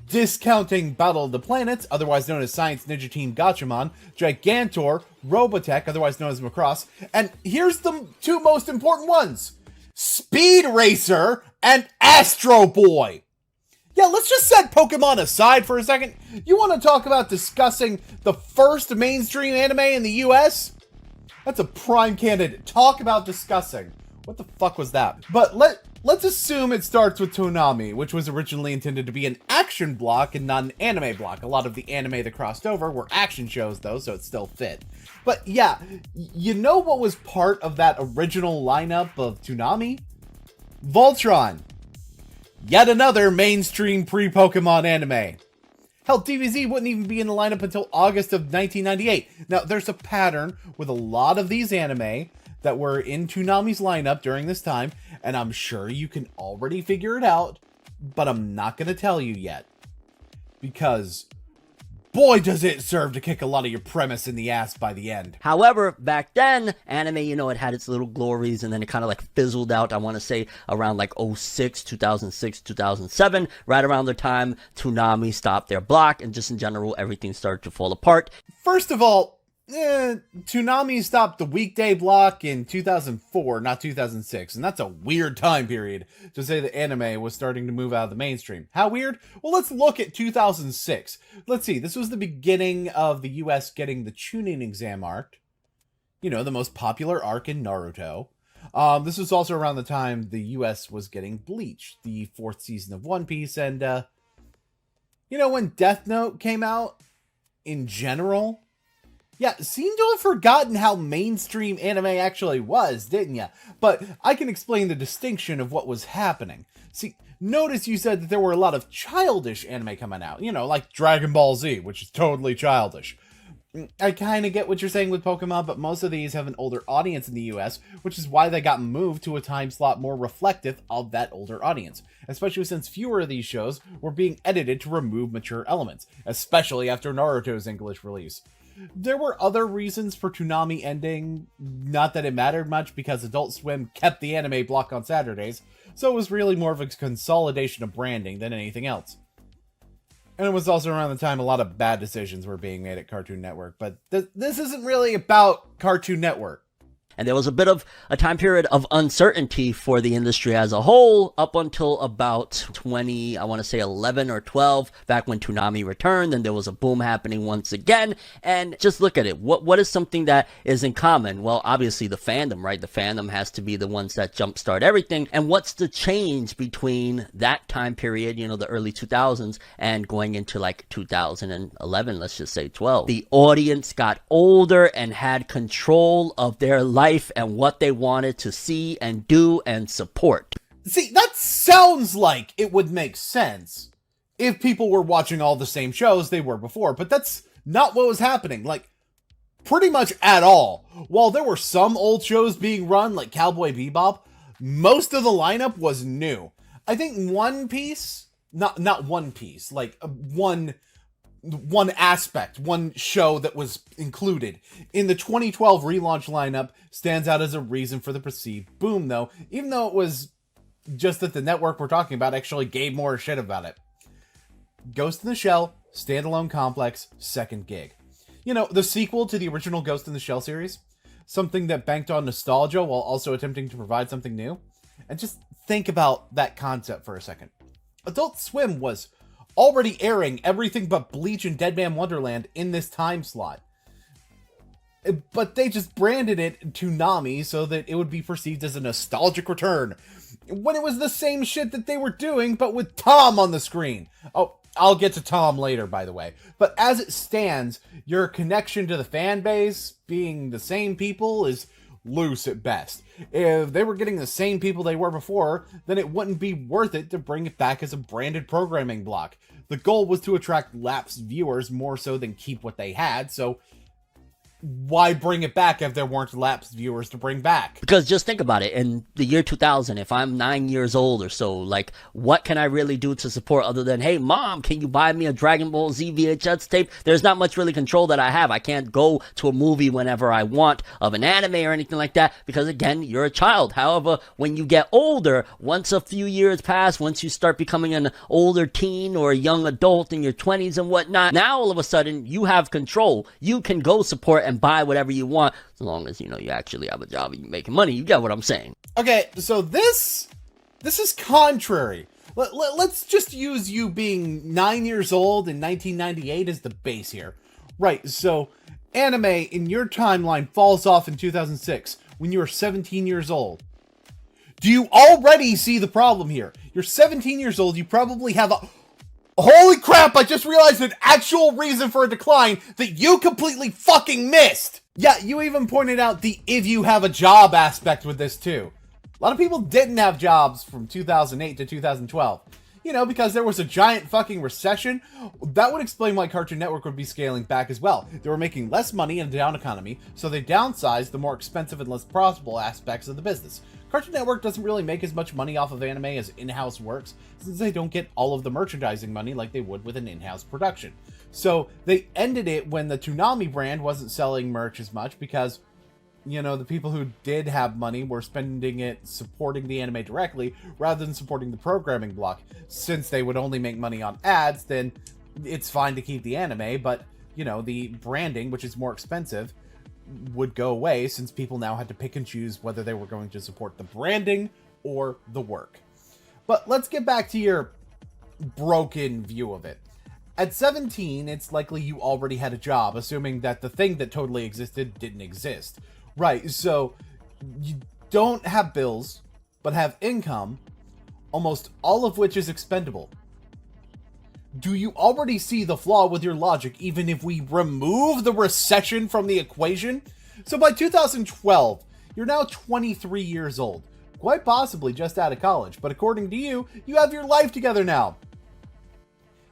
Discounting Battle of the Planets, otherwise known as Science Ninja Team Gatchaman, Gigantor, Robotech, otherwise known as Macross, and here's the two most important ones: Speed Racer and Astro Boy. Yeah, let's just set Pokemon aside for a second. You want to talk about discussing the first mainstream anime in the US? That's a prime candidate. Talk about discussing. What the fuck was that? But let's assume it starts with Toonami, which was originally intended to be an action block and not an anime block. A lot of the anime that crossed over were action shows, though, so it still fit. But yeah, you know what was part of that original lineup of Toonami? Voltron. Yet another mainstream pre-Pokemon anime. Hell, DBZ wouldn't even be in the lineup until August of 1998. Now, there's a pattern with a lot of these anime that were in Toonami's lineup during this time, and I'm sure you can already figure it out, but I'm not going to tell you yet. Because, boy, does it serve to kick a lot of your premise in the ass by the end. However, back then, anime, you know, it had its little glories, and then it kind of like fizzled out, I want to say, around like 2006, 2007, right around the time Toonami stopped their block, and just in general, everything started to fall apart. First of all, Toonami stopped the weekday block in 2004, not 2006, and that's a weird time period to say that anime was starting to move out of the mainstream. How weird? Well, let's look at 2006. Let's see, this was the beginning of the US getting the Chunin exam arc. You know, the most popular arc in Naruto. This was also around the time the US was getting Bleach, the 4th season of One Piece, and, you know, when Death Note came out, in general, yeah, seem to have forgotten how mainstream anime actually was, didn't ya? But I can explain the distinction of what was happening. See, notice you said that there were a lot of childish anime coming out. You know, like Dragon Ball Z, which is totally childish. I kind of get what you're saying with Pokemon, but most of these have an older audience in the US, which is why they got moved to a time slot more reflective of that older audience. Especially since fewer of these shows were being edited to remove mature elements, especially after Naruto's English release. There were other reasons for Toonami ending, not that it mattered much because Adult Swim kept the anime block on Saturdays, so it was really more of a consolidation of branding than anything else. And it was also around the time a lot of bad decisions were being made at Cartoon Network, but this isn't really about Cartoon Network. And there was a bit of a time period of uncertainty for the industry as a whole up until about 11 or 12, back when Toonami returned, and there was a boom happening once again. And just look at it. What is something that is in common? Well, obviously the fandom, right? The fandom has to be the ones that jumpstart everything. And what's the change between that time period, you know, the early 2000s, and going into like 2011, let's just say 12? The audience got older and had control of their life life and what they wanted to see and do and support. See, that sounds like it would make sense if people were watching all the same shows they were before, but that's not what was happening, like, pretty much at all. While there were some old shows being run, like Cowboy Bebop, most of the lineup was new. I think One Piece, not One Piece, like one aspect, one show that was included in the 2012 relaunch lineup stands out as a reason for the perceived boom, though, even though it was just that the network we're talking about actually gave more shit about it. Ghost in the Shell, standalone complex, second gig. You know, the sequel to the original Ghost in the Shell series, something that banked on nostalgia while also attempting to provide something new. And just think about that concept for a second. Adult Swim was already airing everything but Bleach and Deadman Wonderland in this time slot. But they just branded it Toonami so that it would be perceived as a nostalgic return, when it was the same shit that they were doing, but with Tom on the screen. Oh, I'll get to Tom later, by the way. But as it stands, your connection to the fan base, being the same people, is loose at best. If they were getting the same people they were before, then it wouldn't be worth it to bring it back as a branded programming block. The goal was to attract lapsed viewers more so than keep what they had, so why bring it back if there weren't lapsed viewers to bring back? Because just think about it, in the year 2000, if I'm 9 years old or so, like, what can I really do to support other than, hey, Mom, can you buy me a Dragon Ball Z VHS tape? There's not much really control that I have. I can't go to a movie whenever I want of an anime or anything like that, because, again, you're a child. However, when you get older, once a few years pass, once you start becoming an older teen or a young adult in your 20s and whatnot, now all of a sudden, you have control. You can go support and buy whatever you want, as long as, you know, you actually have a job and you're making money. You get what I'm saying. Okay, so this is contrary. Let's just use you being 9 years old in 1998 as the base here. Right, so anime in your timeline falls off in 2006 when you were 17 years old. Do you already see the problem here? You're 17 years old, you probably have a... Holy crap, I just realized an actual reason for a decline that you completely fucking missed! Yeah, you even pointed out the if you have a job aspect with this too. A lot of people didn't have jobs from 2008 to 2012. You know, because there was a giant fucking recession. That would explain why Cartoon Network would be scaling back as well. They were making less money in a down economy, so they downsized the more expensive and less profitable aspects of the business. Cartoon Network doesn't really make as much money off of anime as in-house works, since they don't get all of the merchandising money like they would with an in-house production. So they ended it when the Toonami brand wasn't selling merch as much because, you know, the people who did have money were spending it supporting the anime directly rather than supporting the programming block. Since they would only make money on ads, then it's fine to keep the anime, but, you know, the branding, which is more expensive, would go away since people now had to pick and choose whether they were going to support the branding or the work. But let's get back to your broken view of it. At 17, it's likely you already had a job, assuming that the thing that totally existed didn't exist. Right, so you don't have bills, but have income, almost all of which is expendable. Do you already see the flaw with your logic, even if we remove the recession from the equation? So by 2012, you're now 23 years old, quite possibly just out of college, but according to you, you have your life together now.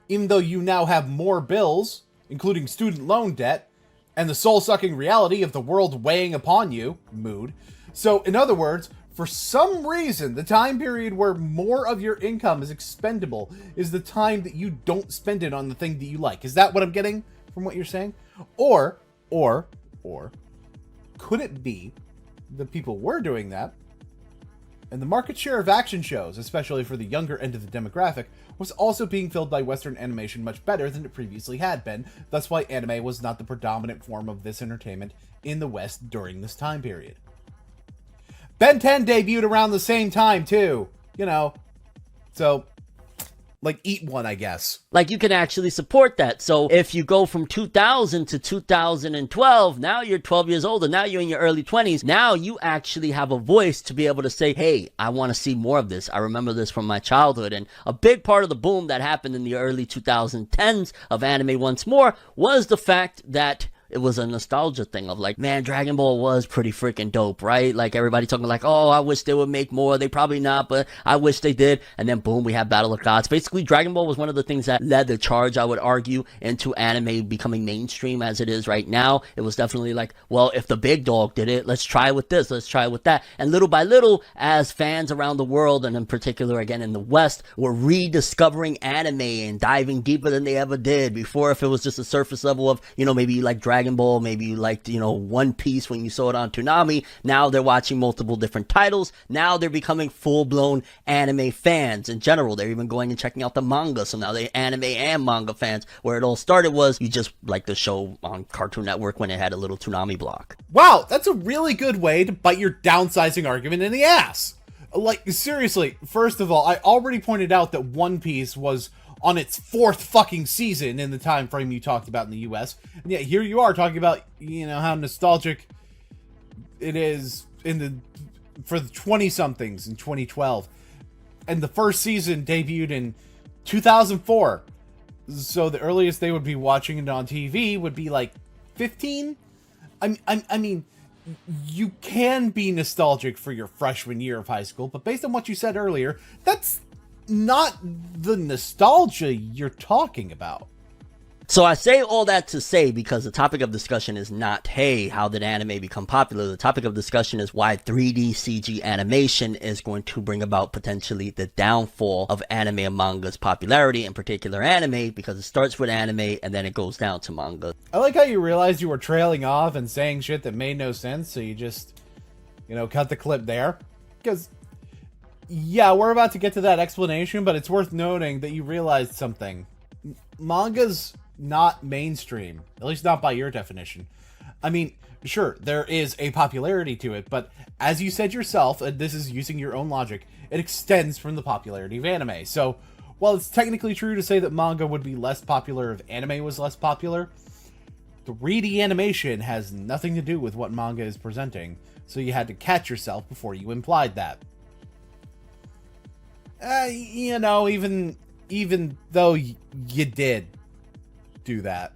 Even though you now have more bills, including student loan debt, and the soul-sucking reality of the world weighing upon you, mood. So, in other words, for some reason, the time period where more of your income is expendable is the time that you don't spend it on the thing that you like. Is that what I'm getting from what you're saying? Or, could it be that people were doing that, and the market share of action shows, especially for the younger end of the demographic, was also being filled by Western animation much better than it previously had been, thus why anime was not the predominant form of this entertainment in the West during this time period. Ben 10 debuted around the same time, too. You know, so, like, eat one, I guess. Like, you can actually support that. So if you go from 2000 to 2012, now you're 12 years old, and now you're in your early 20s. Now you actually have a voice to be able to say, hey, I want to see more of this. I remember this from my childhood. And a big part of the boom that happened in the early 2010s of anime once more was the fact that it was a nostalgia thing of like, man, Dragon Ball was pretty freaking dope, right? Like everybody talking like, oh, I wish they would make more. They probably not, but I wish they did. And then boom, we have Battle of Gods. Basically, Dragon Ball was one of the things that led the charge, I would argue, into anime becoming mainstream as it is right now. It was definitely like, well, if the big dog did it, let's try with this, let's try with that. And little by little, as fans around the world, and in particular again in the West, were rediscovering anime and diving deeper than they ever did before. If it was just a surface level of, you know, maybe you like Dragon Ball, maybe you liked, you know, One Piece when you saw it on Toonami. Now they're watching multiple different titles. Now they're becoming full-blown anime fans in general. They're even going and checking out the manga. So now they're anime and manga fans. Where it all started was you just like the show on Cartoon Network when it had a little Toonami block. Wow, that's a really good way to bite your downsizing argument in the ass. Like, seriously, first of all, I already pointed out that One Piece was on its 4th fucking season in the time frame you talked about in the US. And yet here you are talking about, you know, how nostalgic it is for the 20-somethings in 2012. And the first season debuted in 2004. So the earliest they would be watching it on TV would be like 15? I mean, you can be nostalgic for your freshman year of high school, but based on what you said earlier, that's not the nostalgia you're talking about. So I say all that to say because the topic of discussion is not, hey, how did anime become popular? The topic of discussion is why 3D CG animation is going to bring about potentially the downfall of anime and manga's popularity, in particular anime, because it starts with anime and then it goes down to manga. I like how you realized you were trailing off and saying shit that made no sense, so you just, you know, cut the clip there. Because, yeah, we're about to get to that explanation, but it's worth noting that you realized something. Manga's not mainstream, at least not by your definition. I mean, sure, there is a popularity to it, but as you said yourself, and this is using your own logic, it extends from the popularity of anime. So, while it's technically true to say that manga would be less popular if anime was less popular, 3D animation has nothing to do with what manga is presenting, so you had to catch yourself before you implied that. You know, even though you did do that.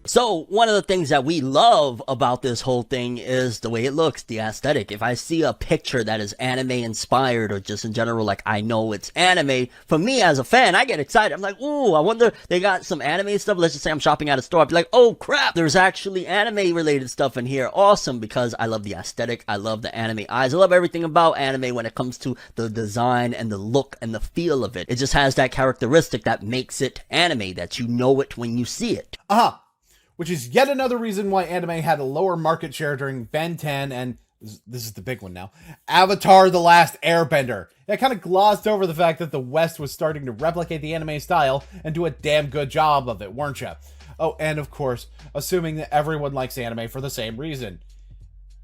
So, one of the things that we love about this whole thing is the way it looks, the aesthetic. If I see a picture that is anime inspired or just in general, like I know it's anime, for me as a fan, I get excited. I'm like, ooh, I wonder, they got some anime stuff. Let's just say I'm shopping at a store. I'd be like, oh crap, there's actually anime related stuff in here. Awesome, because I love the aesthetic. I love the anime eyes. I love everything about anime when it comes to the design and the look and the feel of it. It just has that characteristic that makes it anime, that you know it when you see it. Which is yet another reason why anime had a lower market share during Ben 10 and, this is the big one now, Avatar: The Last Airbender. It kind of glossed over the fact that the West was starting to replicate the anime style and do a damn good job of it, weren't ya? Oh, and of course, assuming that everyone likes anime for the same reason.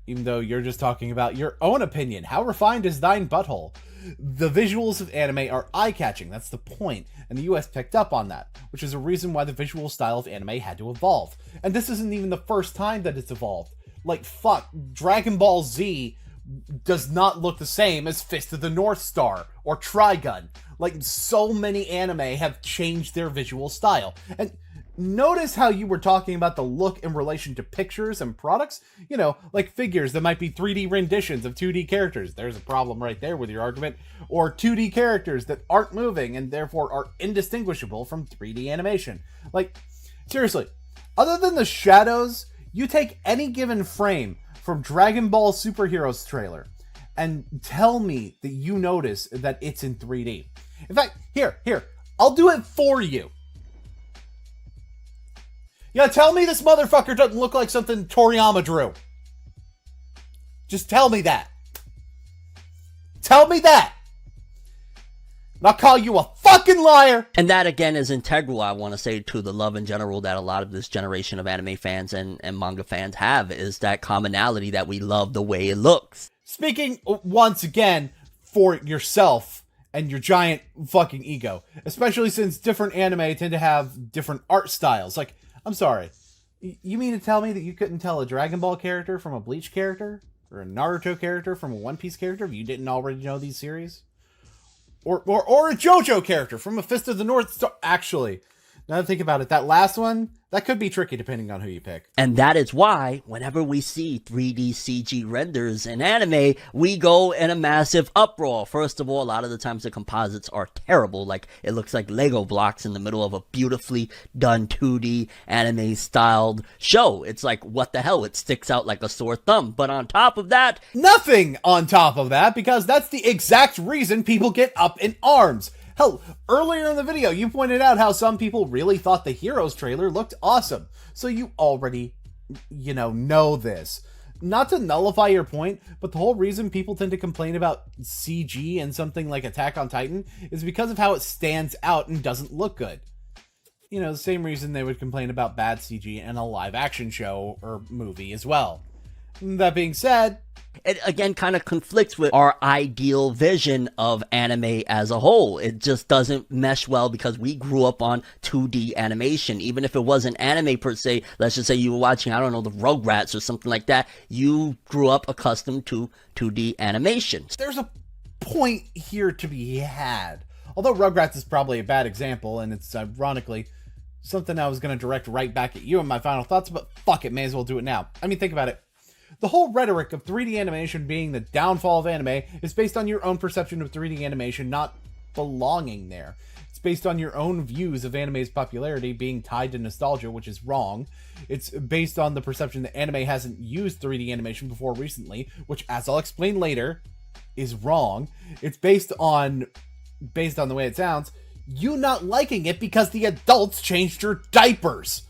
Even though you're just talking about your own opinion. How refined is thine butthole? The visuals of anime are eye-catching, that's the point, and the US picked up on that, which is a reason why the visual style of anime had to evolve. And this isn't even the first time that it's evolved. Like, fuck, Dragon Ball Z does not look the same as Fist of the North Star or Trigun. Like, so many anime have changed their visual style. And notice how you were talking about the look in relation to pictures and products? You know, like figures that might be 3D renditions of 2D characters. There's a problem right there with your argument. Or 2D characters that aren't moving and therefore are indistinguishable from 3D animation. Like, seriously, other than the shadows, you take any given frame from Dragon Ball Superheroes trailer and tell me that you notice that it's in 3D. In fact, here, I'll do it for you. Yeah, tell me this motherfucker doesn't look like something Toriyama drew. Just tell me that. Tell me that. And I'll call you a fucking liar. And that, again, is integral, I want to say, to the love in general that a lot of this generation of anime fans and manga fans have, is that commonality that we love the way it looks. Speaking, once again, for yourself and your giant fucking ego. Especially since different anime tend to have different art styles. Like, I'm sorry. You mean to tell me that you couldn't tell a Dragon Ball character from a Bleach character? Or a Naruto character from a One Piece character if you didn't already know these series? Or a JoJo character from a Fist of the North Star? Actually, Now that I think about it, that last one, that could be tricky depending on who you pick. And that is why, whenever we see 3D CG renders in anime, we go in a massive uproar. First of all, a lot of the times the composites are terrible. Like, it looks like Lego blocks in the middle of a beautifully done 2D anime-styled show. It's like, what the hell? It sticks out like a sore thumb. But on top of that... Nothing on top of that, because that's the exact reason people get up in arms. Hell, earlier in the video, you pointed out how some people really thought the Heroes trailer looked awesome. So you already, know this. Not to nullify your point, but the whole reason people tend to complain about CG in something like Attack on Titan is because of how it stands out and doesn't look good. The same reason they would complain about bad CG in a live-action show or movie as well. That being said... It again kind of conflicts with our ideal vision of anime as a whole. It just doesn't mesh well because we grew up on 2D animation. Even if it wasn't anime per se, let's just say you were watching, I don't know, the Rugrats or something like that, you grew up accustomed to 2D animation. There's a point here to be had. Although Rugrats is probably a bad example, and it's ironically something I was going to direct right back at you in my final thoughts, but fuck it, may as well do it now. I mean, think about it. The whole rhetoric of 3D animation being the downfall of anime is based on your own perception of 3D animation not belonging there. It's based on your own views of anime's popularity being tied to nostalgia, which is wrong. It's based on the perception that anime hasn't used 3D animation before recently, which, as I'll explain later, is wrong. It's based on the way it sounds, you not liking it because the adults changed your diapers.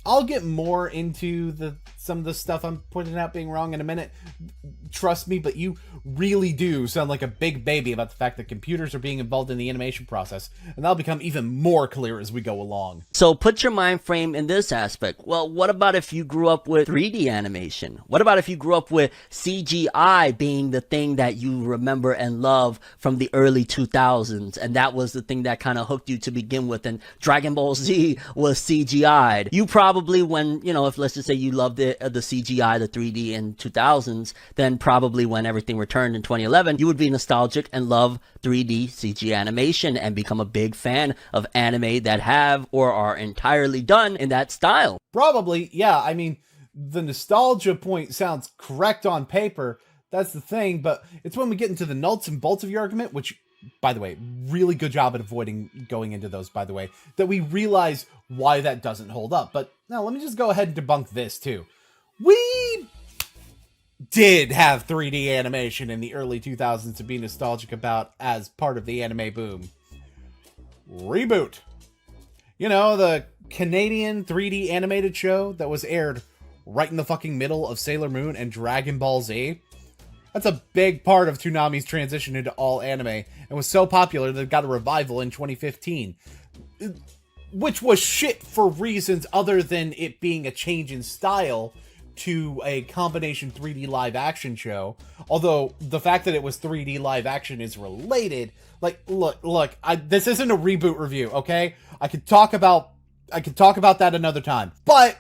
I'll get more into some of the stuff I'm pointing out being wrong in a minute. Trust me, but you really do sound like a big baby about the fact that computers are being involved in the animation process, and that'll become even more clear as we go along. So put your mind frame in this aspect. Well, what about if you grew up with 3D animation? What about if you grew up with CGI being the thing that you remember and love from the early 2000s, and that was the thing that kind of hooked you to begin with, and Dragon Ball Z was CGI'd. You probably, when, if let's just say you loved the CGI, the 3D in 2000s, then probably when everything returned in 2011, you would be nostalgic and love 3D CG animation and become a big fan of anime that have or are entirely done in that style. Probably, yeah. I mean, the nostalgia point sounds correct on paper. That's the thing, but it's when we get into the nuts and bolts of your argument, which, by the way, really good job at avoiding going into those, by the way, that we realize why that doesn't hold up. But now let me just go ahead and debunk this too. We did have 3D animation in the early 2000s to be nostalgic about as part of the anime boom. Reboot. The Canadian 3D animated show that was aired right in the fucking middle of Sailor Moon and Dragon Ball Z. That's a big part of Toonami's transition into all anime, and was so popular that it got a revival in 2015. Which was shit for reasons other than it being a change in style to a combination 3D live action show. Although the fact that it was 3D live action is related. Like, look, this isn't a reboot review, okay? I could talk about that another time. But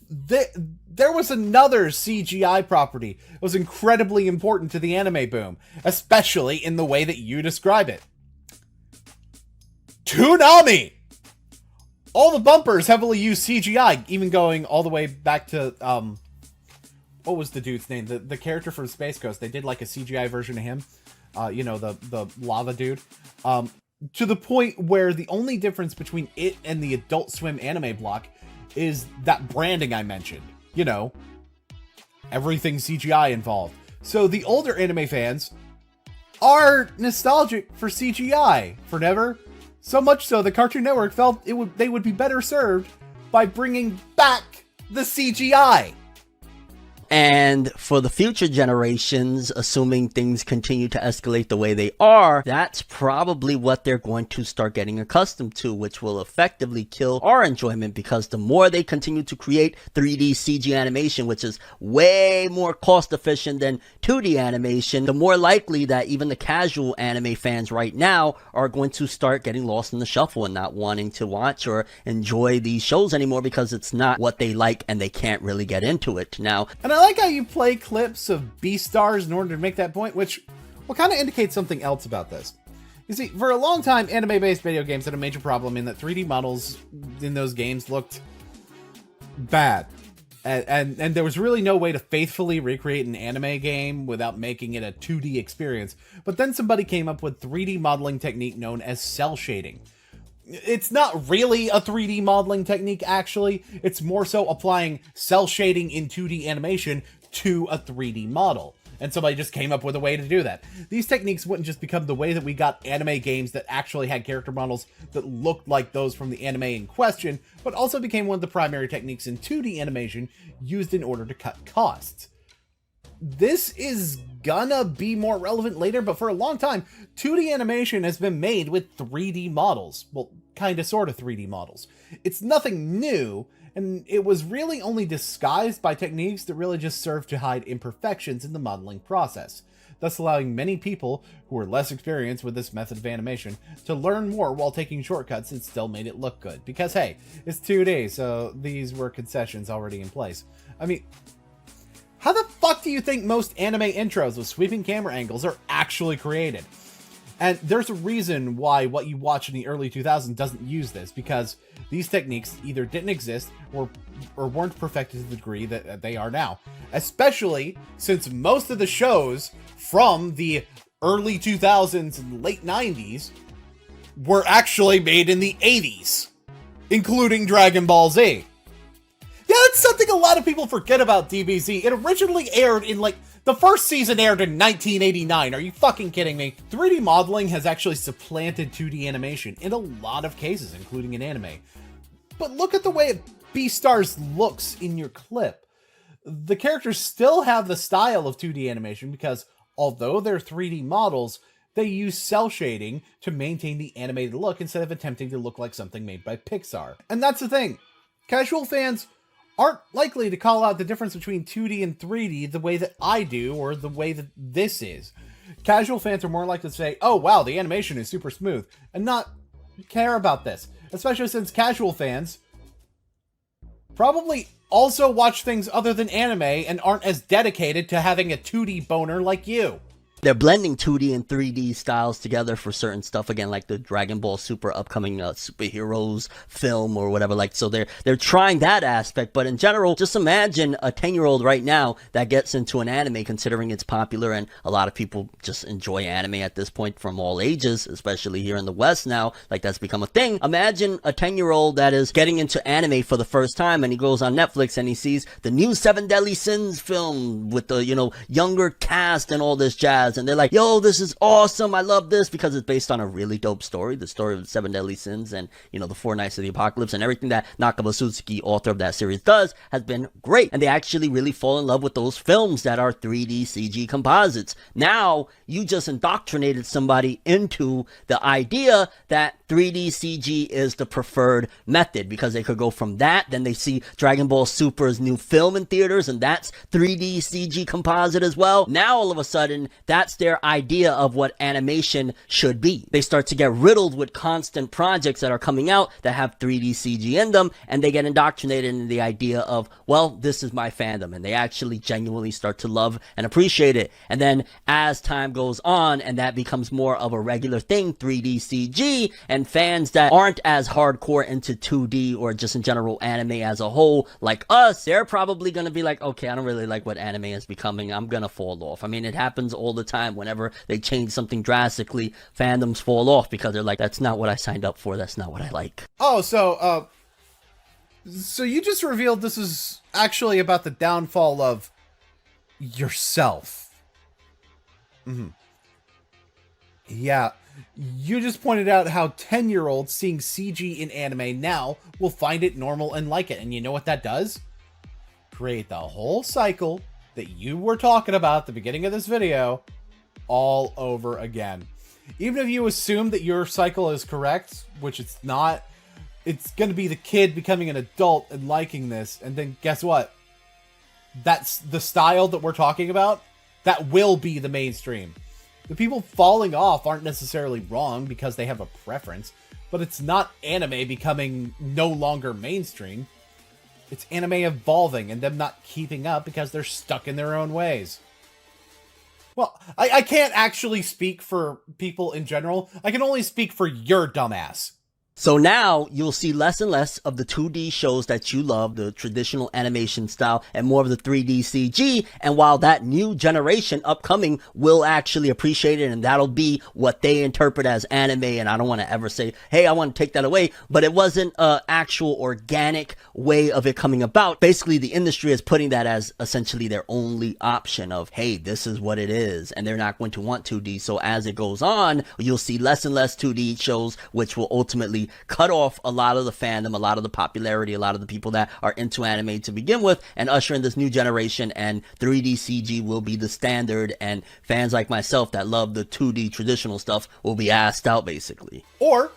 there was another CGI property that was incredibly important to the anime boom, especially in the way that you describe it. Toonami! All the bumpers heavily use CGI, even going all the way back to, what was the dude's name? The character from Space Ghost. They did like a CGI version of him. The lava dude. To the point where the only difference between it and the Adult Swim anime block is that branding I mentioned. Everything CGI involved. So the older anime fans are nostalgic for CGI forever. So much so the Cartoon Network felt they would be better served by bringing back the CGI. And for the future generations, assuming things continue to escalate the way they are, that's probably what they're going to start getting accustomed to, which will effectively kill our enjoyment, because the more they continue to create 3D CG animation, which is way more cost efficient than 2D animation, the more likely that even the casual anime fans right now are going to start getting lost in the shuffle and not wanting to watch or enjoy these shows anymore because it's not what they like and they can't really get into it now. And I like how you play clips of B-stars in order to make that point, which will kind of indicate something else about this. You see, for a long time, anime-based video games had a major problem in that 3D models in those games looked bad. And there was really no way to faithfully recreate an anime game without making it a 2D experience. But then somebody came up with 3D modeling technique known as cell shading. It's not really a 3D modeling technique, actually. It's more so applying cell shading in 2D animation to a 3D model. And somebody just came up with a way to do that. These techniques wouldn't just become the way that we got anime games that actually had character models that looked like those from the anime in question, but also became one of the primary techniques in 2D animation used in order to cut costs. This is gonna be more relevant later, but for a long time, 2D animation has been made with 3D models. Well, kinda sorta 3D models. It's nothing new, and it was really only disguised by techniques that really just served to hide imperfections in the modeling process, thus allowing many people who were less experienced with this method of animation to learn more while taking shortcuts and still made it look good. Because hey, it's 2D, so these were concessions already in place. I mean, how the fuck do you think most anime intros with sweeping camera angles are actually created? And there's a reason why what you watch in the early 2000s doesn't use this, because these techniques either didn't exist or weren't perfected to the degree that they are now. Especially since most of the shows from the early 2000s and late 90s were actually made in the 80s, including Dragon Ball Z. Yeah, that's something a lot of people forget about DBZ. It originally aired in the first season aired in 1989. Are you fucking kidding me? 3D modeling has actually supplanted 2D animation in a lot of cases, including in anime. But look at the way Beastars looks in your clip. The characters still have the style of 2D animation because although they're 3D models, they use cell shading to maintain the animated look instead of attempting to look like something made by Pixar. And that's the thing. Casual fans aren't likely to call out the difference between 2D and 3D the way that I do, or the way that this is. Casual fans are more likely to say, oh wow, the animation is super smooth, and not care about this. Especially since casual fans probably also watch things other than anime and aren't as dedicated to having a 2D boner like you. They're blending 2D and 3D styles together for certain stuff, again, like the Dragon Ball Super upcoming superheroes film or whatever. So they're trying that aspect, but in general, just imagine a 10-year-old right now that gets into an anime, considering it's popular and a lot of people just enjoy anime at this point from all ages, especially here in the West now. That's become a thing. Imagine a 10-year-old that is getting into anime for the first time, and he goes on Netflix and he sees the new 7 Deadly Sins film with the, younger cast and all this jazz. And they're like, yo, this is awesome. I love this because it's based on a really dope story. The story of the 7 Deadly Sins and, the 4 Nights of the Apocalypse, and everything that Nakaba Suzuki, author of that series, does has been great. And they actually really fall in love with those films that are 3D CG composites. Now, you just indoctrinated somebody into the idea that 3D CG is the preferred method, because they could go from that, then they see Dragon Ball Super's new film in theaters, and that's 3D CG composite as well. Now, all of a sudden, that's their idea of what animation should be. They start to get riddled with constant projects that are coming out that have 3D CG in them, and they get indoctrinated into the idea of, well, this is my fandom, and they actually genuinely start to love and appreciate it. And then as time goes on, and that becomes more of a regular thing, 3D CG, and fans that aren't as hardcore into 2D or just in general anime as a whole, like us, they're probably gonna be like, okay, I don't really like what anime is becoming, I'm gonna fall off. I mean, it happens all the time. Whenever they change something drastically, fandoms fall off because they're like, that's not what I signed up for, that's not what I like. Oh, so you just revealed this is actually about the downfall of yourself. Yeah, you just pointed out how 10-year-olds seeing CG in anime now will find it normal and like it. And you know what that does? Create the whole cycle that you were talking about at the beginning of this video all over again. Even if you assume that your cycle is correct, which it's not, it's going to be the kid becoming an adult and liking this. And then guess what? That's the style that we're talking about. That will be the mainstream. The people falling off aren't necessarily wrong because they have a preference, but it's not anime becoming no longer mainstream. It's anime evolving and them not keeping up because they're stuck in their own ways. Well, I can't actually speak for people in general. I can only speak for your dumbass. So now you'll see less and less of the 2D shows that you love, the traditional animation style, and more of the 3D CG. And while that new generation upcoming will actually appreciate it, and that'll be what they interpret as anime, and I don't want to ever say, hey, I want to take that away, but it wasn't an actual organic way of it coming about. Basically, the industry is putting that as essentially their only option of, hey, this is what it is, and they're not going to want 2D. So as it goes on, you'll see less and less 2D shows, which will ultimately cut off a lot of the fandom, a lot of the popularity, a lot of the people that are into anime to begin with, and usher in this new generation, and 3D CG will be the standard, and fans like myself that love the 2D traditional stuff will be asked out, basically. Or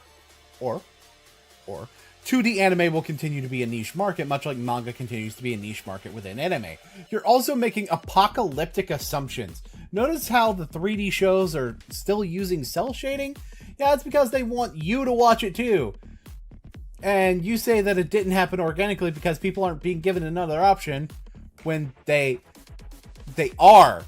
2D anime will continue to be a niche market, much like manga continues to be a niche market within anime. You're also making apocalyptic assumptions. Notice how the 3D shows are still using cell shading? Yeah, it's because they want you to watch it too. And you say that it didn't happen organically because people aren't being given another option when they are.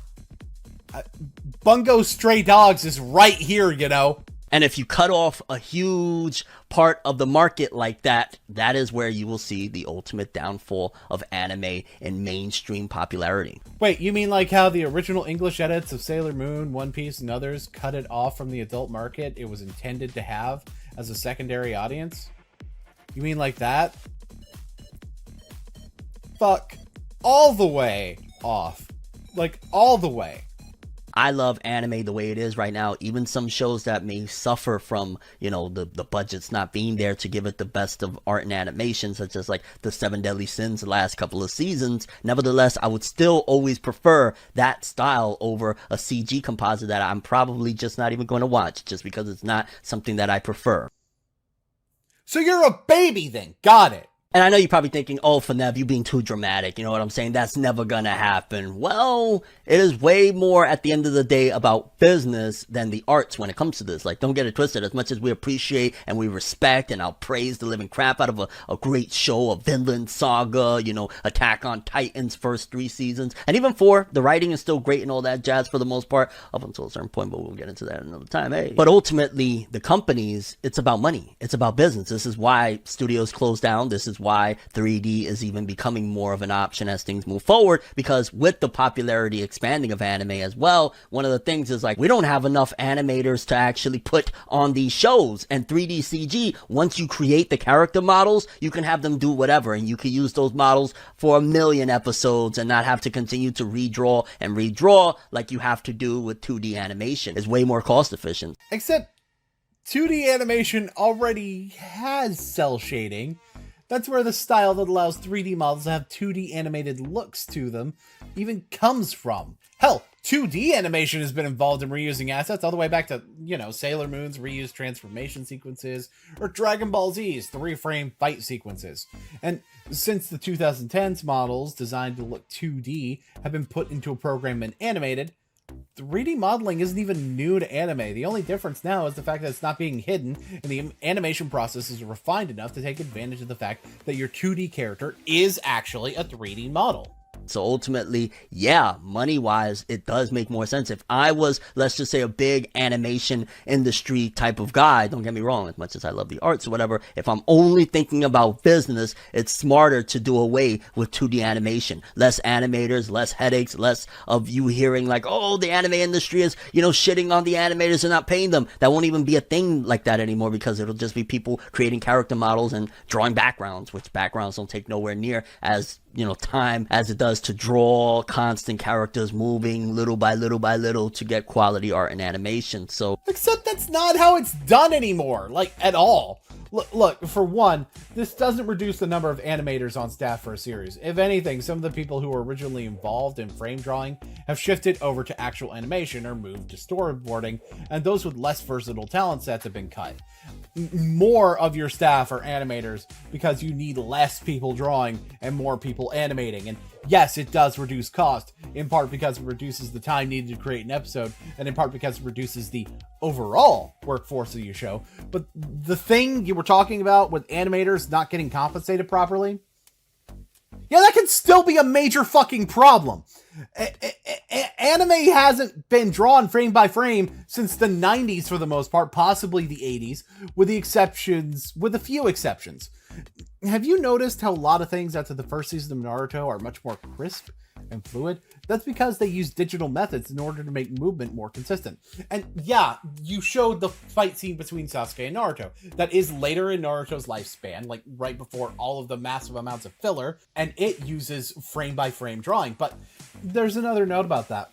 Bungo Stray Dogs is right here, you know. And if you cut off a huge part of the market like that, that is where you will see the ultimate downfall of anime in mainstream popularity. Wait, you mean like how the original English edits of Sailor Moon, One Piece, and others cut it off from the adult market it was intended to have as a secondary audience? You mean like that? Fuck all the way off. Like, all the way. I love anime the way it is right now. Even some shows that may suffer from, you know, the budgets not being there to give it the best of art and animation, such as like the 7 Deadly Sins the last couple of seasons. Nevertheless, I would still always prefer that style over a CG composite that I'm probably just not even going to watch, just because it's not something that I prefer. So you're a baby then. Got it. And I know you're probably thinking, oh, Fenev, you being too dramatic. You know what I'm saying? That's never gonna happen. Well, it is way more at the end of the day about business than the arts when it comes to this. Like, don't get it twisted. As much as we appreciate and we respect and I'll praise the living crap out of a great show, a Vinland Saga, you know, Attack on Titan's first 3 seasons, and even 4, the writing is still great and all that jazz for the most part, up until a certain point, but we'll get into that another time, hey. But ultimately, the companies, it's about money. It's about business. This is why studios close down. This is why 3D is even becoming more of an option as things move forward, because with the popularity expanding of anime as well, one of the things is like, we don't have enough animators to actually put on these shows. And 3D CG, once you create the character models, you can have them do whatever, and you can use those models for 1 million episodes and not have to continue to redraw and redraw like you have to do with 2D animation. It's way more cost efficient. Except 2D animation already has cell shading. That's where the style that allows 3D models to have 2D animated looks to them even comes from. Hell, 2D animation has been involved in reusing assets all the way back to, you know, Sailor Moon's reused transformation sequences, or Dragon Ball Z's 3-frame fight sequences. And since the 2010s models designed to look 2D have been put into a program and animated, 3D modeling isn't even new to anime. The only difference now is the fact that it's not being hidden, and the animation process is refined enough to take advantage of the fact that your 2D character is actually a 3D model. So ultimately, yeah, money-wise, it does make more sense. If I was, let's just say, a big animation industry type of guy, don't get me wrong, as much as I love the arts or whatever, if I'm only thinking about business, it's smarter to do away with 2D animation. Less animators, less headaches, less of you hearing like, oh, the anime industry is, you know, shitting on the animators and not paying them. That won't even be a thing like that anymore, because it'll just be people creating character models and drawing backgrounds, which backgrounds don't take nowhere near as, you know, time as it does to draw constant characters moving little by little by little to get quality art and animation. So except that's not how it's done anymore, like at all. Look, for one, this doesn't reduce the number of animators on staff for a series. If anything, some of the people who were originally involved in frame drawing have shifted over to actual animation or moved to storyboarding, and those with less versatile talent sets have been cut. More of your staff are animators because you need less people drawing and more people animating. And yes, it does reduce cost, in part because it reduces the time needed to create an episode, and in part because it reduces the overall workforce of your show. But the thing you were talking about with animators not getting compensated properly, Yeah, that can still be a major fucking problem. Anime hasn't been drawn frame by frame since the 90s for the most part, possibly the 80s, with a few exceptions. Have you noticed how a lot of things after the first season of Naruto are much more crisp and fluid? That's because they use digital methods in order to make movement more consistent. And yeah, you showed the fight scene between Sasuke and Naruto. That is later in Naruto's lifespan, like right before all of the massive amounts of filler, and it uses frame by frame drawing. But there's another note about that.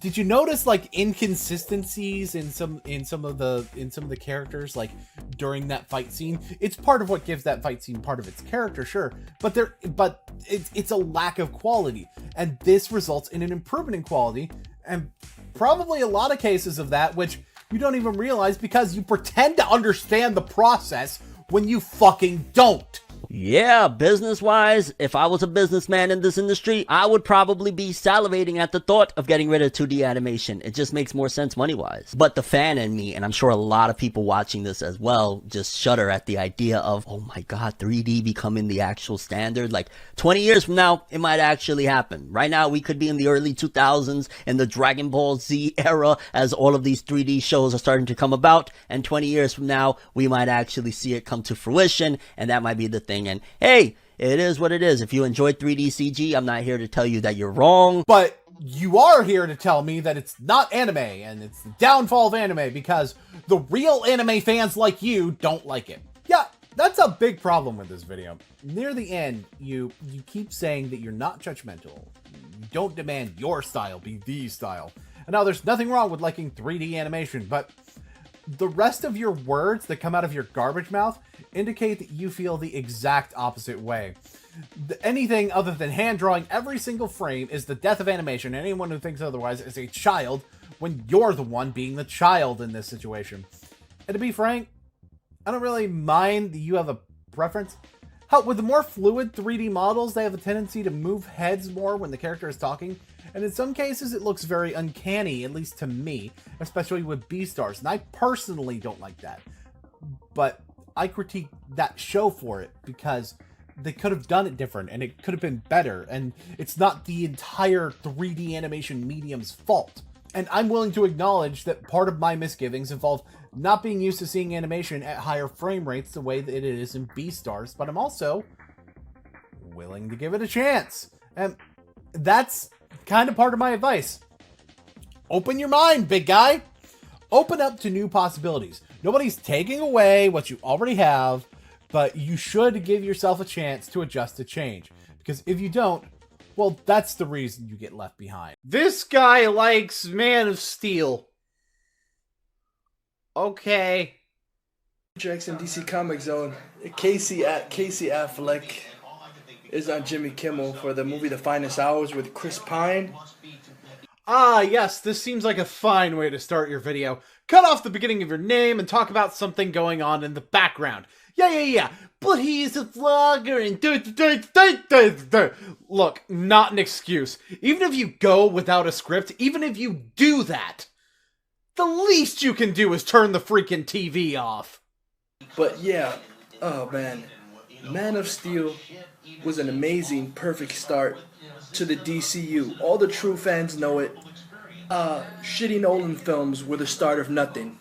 Did you notice like inconsistencies in some of the characters, like during that fight scene? It's part of what gives that fight scene part of its character, sure, but it's a lack of quality, and this results in an improvement in quality, and probably a lot of cases of that which you don't even realize because you pretend to understand the process when you fucking don't. Yeah, business-wise, if I was a businessman in this industry, I would probably be salivating at the thought of getting rid of 2D animation. It just makes more sense money-wise. But the fan in me, and I'm sure a lot of people watching this as well, just shudder at the idea of, oh my god, 3D becoming the actual standard. Like, 20 years from now, it might actually happen. Right now, we could be in the early 2000s, in the Dragon Ball Z era, as all of these 3D shows are starting to come about, and 20 years from now, we might actually see it come to fruition, and that might be the thing. And hey, it is what it is. If you enjoy 3D CG, I'm not here to tell you that you're wrong. But you are here to tell me that it's not anime, and it's the downfall of anime, because the real anime fans like you don't like it. Yeah, that's a big problem with this video. Near the end, you keep saying that you're not judgmental. You don't demand your style be the style. And now there's nothing wrong with liking 3D animation, but the rest of your words that come out of your garbage mouth indicate that you feel the exact opposite way. Anything other than hand drawing every single frame is the death of animation. Anyone who thinks otherwise is a child when you're the one being the child in this situation. And to be frank, I don't really mind that you have a preference. Hell, with the more fluid 3D models, they have a tendency to move heads more when the character is talking. And in some cases, it looks very uncanny, at least to me, especially with B-stars. And I personally don't like that. But I critique that show for it because they could have done it different and it could have been better. And it's not the entire 3D animation medium's fault. And I'm willing to acknowledge that part of my misgivings involve not being used to seeing animation at higher frame rates the way that it is in B-stars. But I'm also willing to give it a chance. And that's kind of part of my advice. Open your mind, big guy. Open up to new possibilities. Nobody's taking away what you already have, but you should give yourself a chance to adjust to change. Because if you don't, well, that's the reason you get left behind. This guy likes Man of Steel. Okay. Jackson DC Comic Zone. Casey Affleck is on Jimmy Kimmel for the movie The Finest Hours with Chris Pine. Ah, yes, this seems like a fine way to start your video. Cut off the beginning of your name and talk about something going on in the background. Yeah. But he's a vlogger and Look, not an excuse. Even if you go without a script, even if you do that, the least you can do is turn the freaking TV off. But yeah, oh man. Man of Steel was an amazing, perfect start to the DCU. All the true fans know it. Shitty Nolan films were the start of nothing.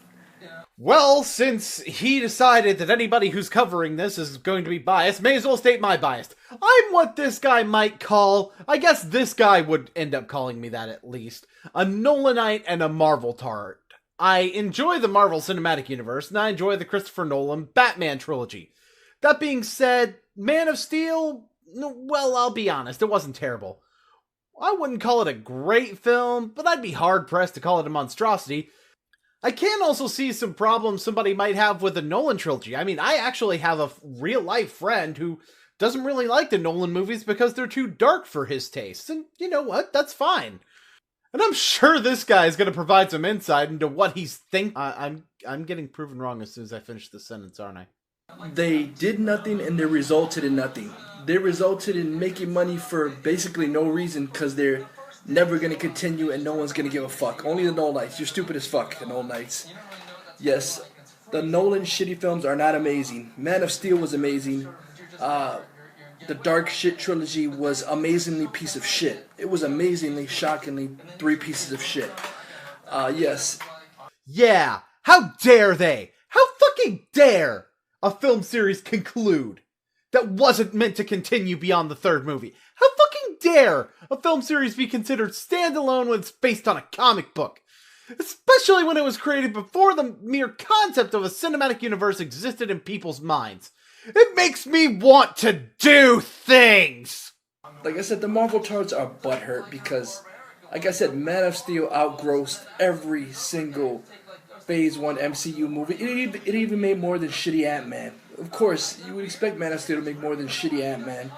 Well, since he decided that anybody who's covering this is going to be biased, may as well state my bias. I'm what this guy might call, I guess this guy would end up calling me that at least, a Nolanite and a Marvel tart. I enjoy the Marvel Cinematic Universe, and I enjoy the Christopher Nolan Batman trilogy. That being said, Man of Steel, well, I'll be honest, it wasn't terrible. I wouldn't call it a great film, but I'd be hard-pressed to call it a monstrosity. I can also see some problems somebody might have with the Nolan trilogy. I mean, I actually have a real-life friend who doesn't really like the Nolan movies because they're too dark for his tastes, and you know what? That's fine. And I'm sure this guy is going to provide some insight into what he's thinking. I'm getting proven wrong as soon as I finish this sentence, aren't I? They did nothing and they resulted in nothing. They resulted in making money for basically no reason because they're never going to continue and no one's going to give a fuck. Only the Nolanites. You're stupid as fuck, the Nolanites. Yes, the Nolan shitty films are not amazing. Man of Steel was amazing. the Dark Shit trilogy was amazingly piece of shit. It was amazingly, shockingly 3 pieces of shit. Yes. Yeah, how dare they? How fucking dare a film series conclude that wasn't meant to continue beyond the 3rd movie? How fucking dare a film series be considered standalone when it's based on a comic book? Especially when it was created before the mere concept of a cinematic universe existed in people's minds. It makes me want to do things! Like I said, the Marvel tards are butthurt because, like I said, Man of Steel outgrossed every single Phase 1 MCU movie. It even made more than shitty Ant-Man. Of course, you would expect Man of Steel to make more than shitty Ant-Man,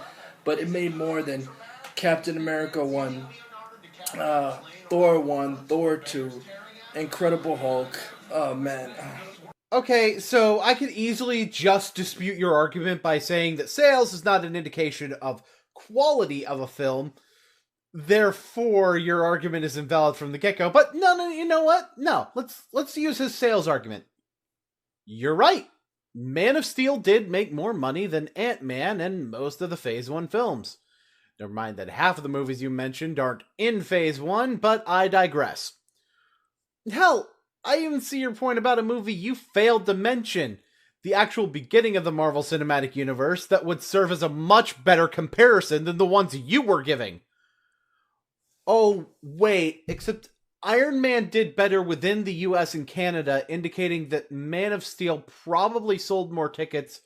but it made more than Captain America 1, Thor 1, Thor 2, Incredible Hulk. Oh, man. Okay, so I could easily just dispute your argument by saying that sales is not an indication of quality of a film. Therefore, your argument is invalid from the get-go. But no, you know what? No, let's use his sales argument. You're right. Man of Steel did make more money than Ant-Man and most of the Phase 1 films. Never mind that half of the movies you mentioned aren't in Phase 1, but I digress. Hell, I even see your point about a movie you failed to mention. The actual beginning of the Marvel Cinematic Universe that would serve as a much better comparison than the ones you were giving. Oh, wait, except Iron Man did better within the US and Canada, indicating that Man of Steel probably sold more tickets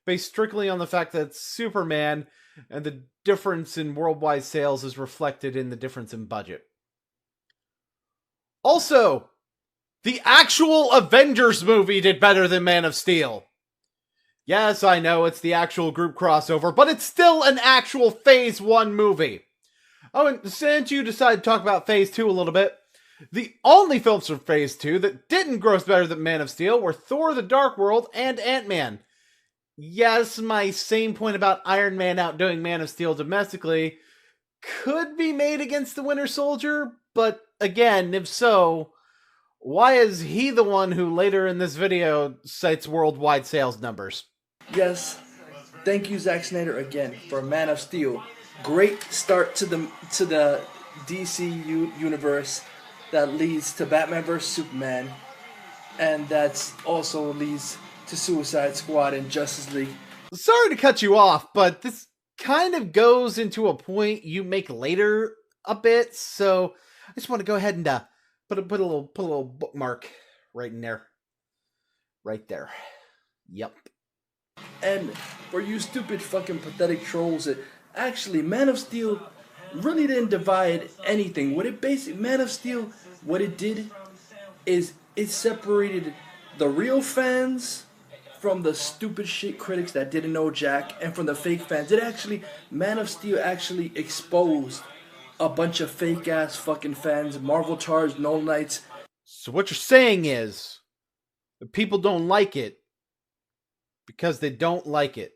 based strictly on the fact that it's Superman, and the difference in worldwide sales is reflected in the difference in budget. Also, the actual Avengers movie did better than Man of Steel. Yes, I know it's the actual group crossover, but it's still an actual Phase 1 movie. Oh, and since you decided to talk about Phase 2 a little bit, the only films from Phase 2 that didn't gross better than Man of Steel were Thor: The Dark World and Ant-Man. Yes, my same point about Iron Man outdoing Man of Steel domestically could be made against the Winter Soldier, but again, if so, why is he the one who later in this video cites worldwide sales numbers? Yes, thank you, Zack Snyder, again for Man of Steel. Great start to the DC universe that leads to Batman vs Superman, and that also leads to Suicide Squad and Justice League. Sorry to cut you off, but this kind of goes into a point you make later a bit, so I just want to go ahead and put a little bookmark right in there. Right there. Yep. And for you stupid fucking pathetic trolls that actually Man of Steel really didn't divide anything. Man of Steel, what it did is it separated the real fans from the stupid shit critics that didn't know Jack, and from the fake fans. Man of Steel actually exposed a bunch of fake ass fucking fans, Marvel tards, Nolanites. So what you're saying is that people don't like it because they don't like it.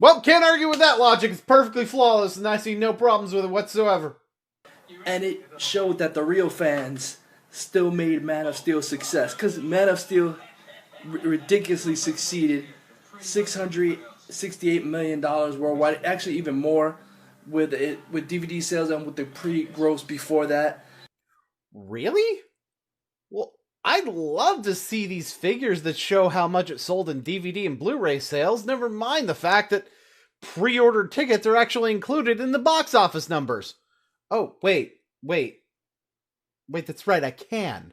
Well, can't argue with that logic. It's perfectly flawless, and I see no problems with it whatsoever. And it showed that the real fans still made Man of Steel success, because Man of Steel ridiculously succeeded. $668 million worldwide, actually even more with DVD sales and with the pre-gross before that. Really? Well, I'd love to see these figures that show how much it sold in DVD and Blu-ray sales, never mind the fact that pre-ordered tickets are actually included in the box office numbers. Oh, wait, that's right, I can.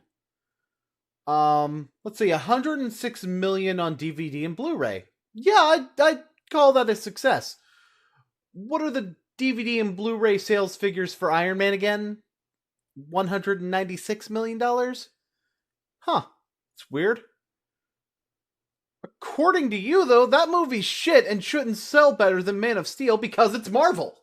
Let's see, 106 million on DVD and Blu-ray. Yeah, I'd call that a success. What are the DVD and Blu-ray sales figures for Iron Man again? $196 million? Huh, it's weird. According to you, though, that movie's shit and shouldn't sell better than Man of Steel because it's Marvel.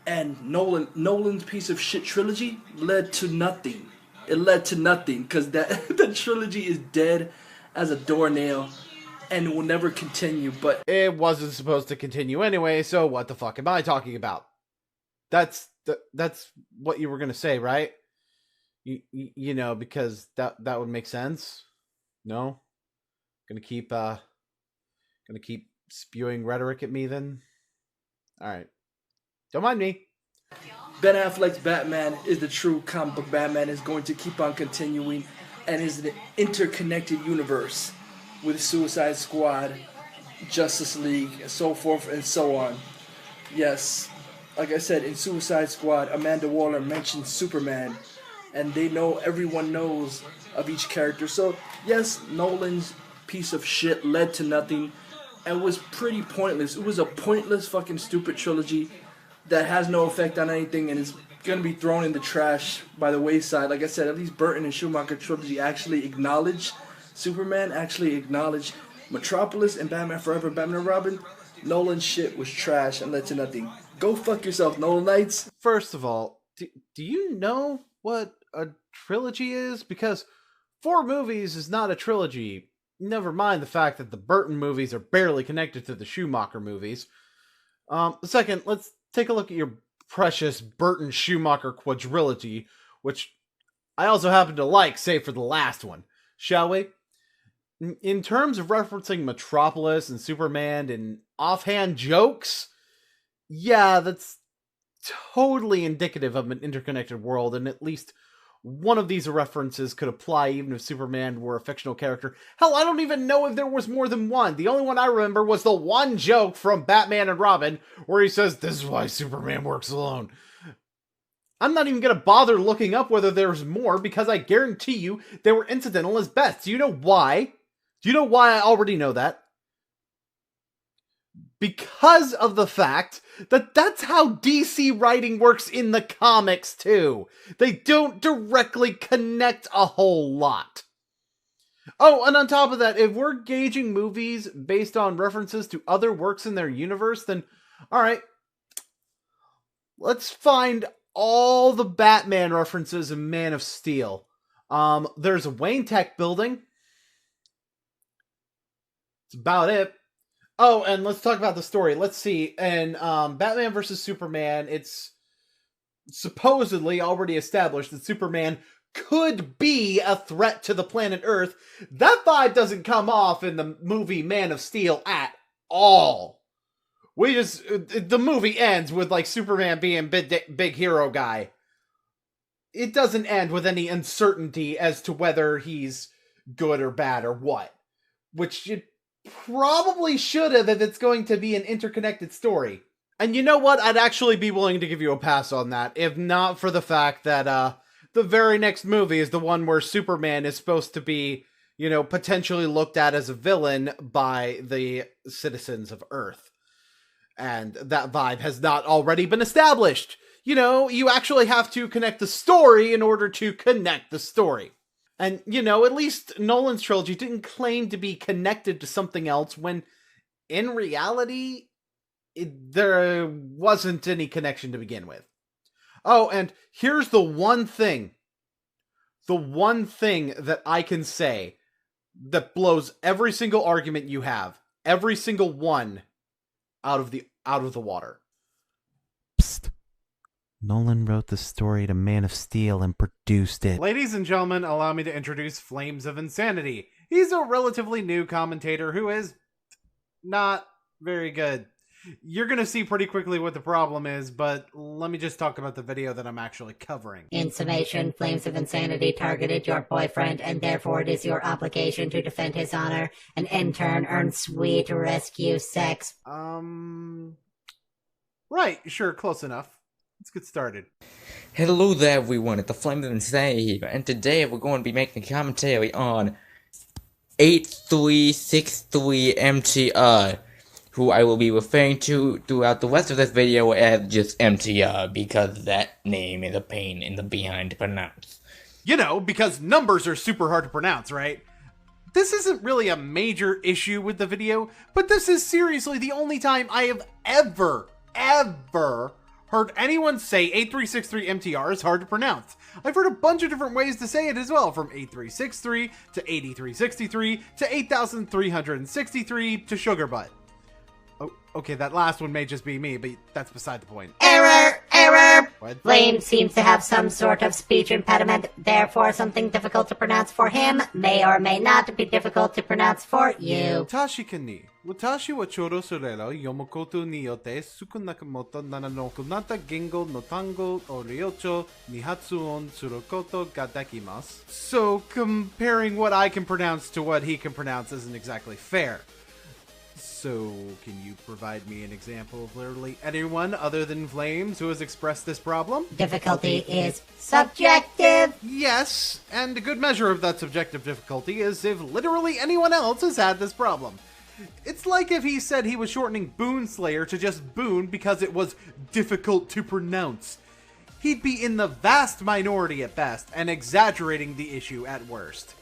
And Nolan's piece of shit trilogy led to nothing. It led to nothing, because the trilogy is dead as a doornail and will never continue. But it wasn't supposed to continue anyway, so what the fuck am I talking about? That's what you were gonna say, right? You know, because that would make sense. No, gonna keep Gonna keep spewing rhetoric at me then? Alright. Don't mind me. Ben Affleck's Batman is the true comic book Batman, is going to keep on continuing and is an interconnected universe with Suicide Squad, Justice League, and so forth and so on. Yes, like I said, in Suicide Squad, Amanda Waller mentioned Superman, and everyone knows of each character. So yes, Nolan's piece of shit led to nothing and was pretty pointless. It was a pointless fucking stupid trilogy that has no effect on anything and is going to be thrown in the trash by the wayside. Like I said, at least Burton and Schumacher trilogy actually acknowledge Superman, actually acknowledge Metropolis and Batman Forever, Batman and Robin. Nolan's shit was trash and led to nothing. Go fuck yourself, Nolan Knights. First of all, do you know what a trilogy is? Because 4 movies is not a trilogy. Never mind the fact that the Burton movies are barely connected to the Schumacher movies. Second, let's take a look at your precious Burton-Schumacher quadrilogy, which I also happen to like, save for the last one. Shall we? In terms of referencing Metropolis and Superman and offhand jokes, yeah, that's totally indicative of an interconnected world, and at least one of these references could apply even if Superman were a fictional character. Hell, I don't even know if there was more than one. The only one I remember was the one joke from Batman and Robin where he says, "This is why Superman works alone." I'm not even going to bother looking up whether there's more because I guarantee you they were incidental as best. Do you know why? Do you know why I already know that? Because of the fact that that's how DC writing works in the comics too. They don't directly connect a whole lot. Oh, and on top of that, if we're gauging movies based on references to other works in their universe, then alright, let's find all the Batman references in Man of Steel. There's a Wayne Tech building. That's about it. Oh, and let's talk about the story. Let's see. In Batman vs. Superman, it's supposedly already established that Superman could be a threat to the planet Earth. That vibe doesn't come off in the movie Man of Steel at all. The movie ends with, like, Superman being big hero guy. It doesn't end with any uncertainty as to whether he's good or bad or what. Which it probably should have if it's going to be an interconnected story. And you know what? I'd actually be willing to give you a pass on that, if not for the fact that the very next movie is the one where Superman is supposed to be, you know, potentially looked at as a villain by the citizens of Earth. And that vibe has not already been established. You know, you actually have to connect the story in order to connect the story. And, you know, at least Nolan's trilogy didn't claim to be connected to something else when, in reality, there wasn't any connection to begin with. Oh, and here's the one thing that I can say that blows every single argument you have, every single one, out of the water. Psst. Nolan wrote the story to Man of Steel and produced it. Ladies and gentlemen, allow me to introduce Flames of Insanity. He's a relatively new commentator who is not very good. You're going to see pretty quickly what the problem is, but let me just talk about the video that I'm actually covering. In summation, Flames of Insanity targeted your boyfriend, and therefore it is your obligation to defend his honor, and in turn earn sweet rescue sex. Right, sure, close enough. Let's get started. Hello there everyone, it's the Flames of Insanity here, and today we're going to be making a commentary on 8363 MTR, who I will be referring to throughout the rest of this video as just MTR, because that name is a pain in the behind to pronounce. You know, because numbers are super hard to pronounce, right? This isn't really a major issue with the video, but this is seriously the only time I have ever heard anyone say 8363 MTR is hard to pronounce. I've heard a bunch of different ways to say it as well, from 8363 to 8363 to 8363 to sugar butt. Oh, okay, that last one may just be me, but that's beside the point. Error! Flame seems to have some sort of speech impediment, therefore something difficult to pronounce for him may or may not be difficult to pronounce for you. Tashika ni, watashi wa choro sorero yomokoto ni yote suku nakamoto nana no kunata gengo no tango o ryocho ni hatsuon surokoto ga dekimasu. So, comparing what I can pronounce to what he can pronounce isn't exactly fair. So, can you provide me an example of literally anyone other than Flames who has expressed this problem? Difficulty is subjective. Yes, and a good measure of that subjective difficulty is if literally anyone else has had this problem. It's like if he said he was shortening BoonSlayer to just Boon because it was difficult to pronounce. He'd be in the vast minority at best, and exaggerating the issue at worst.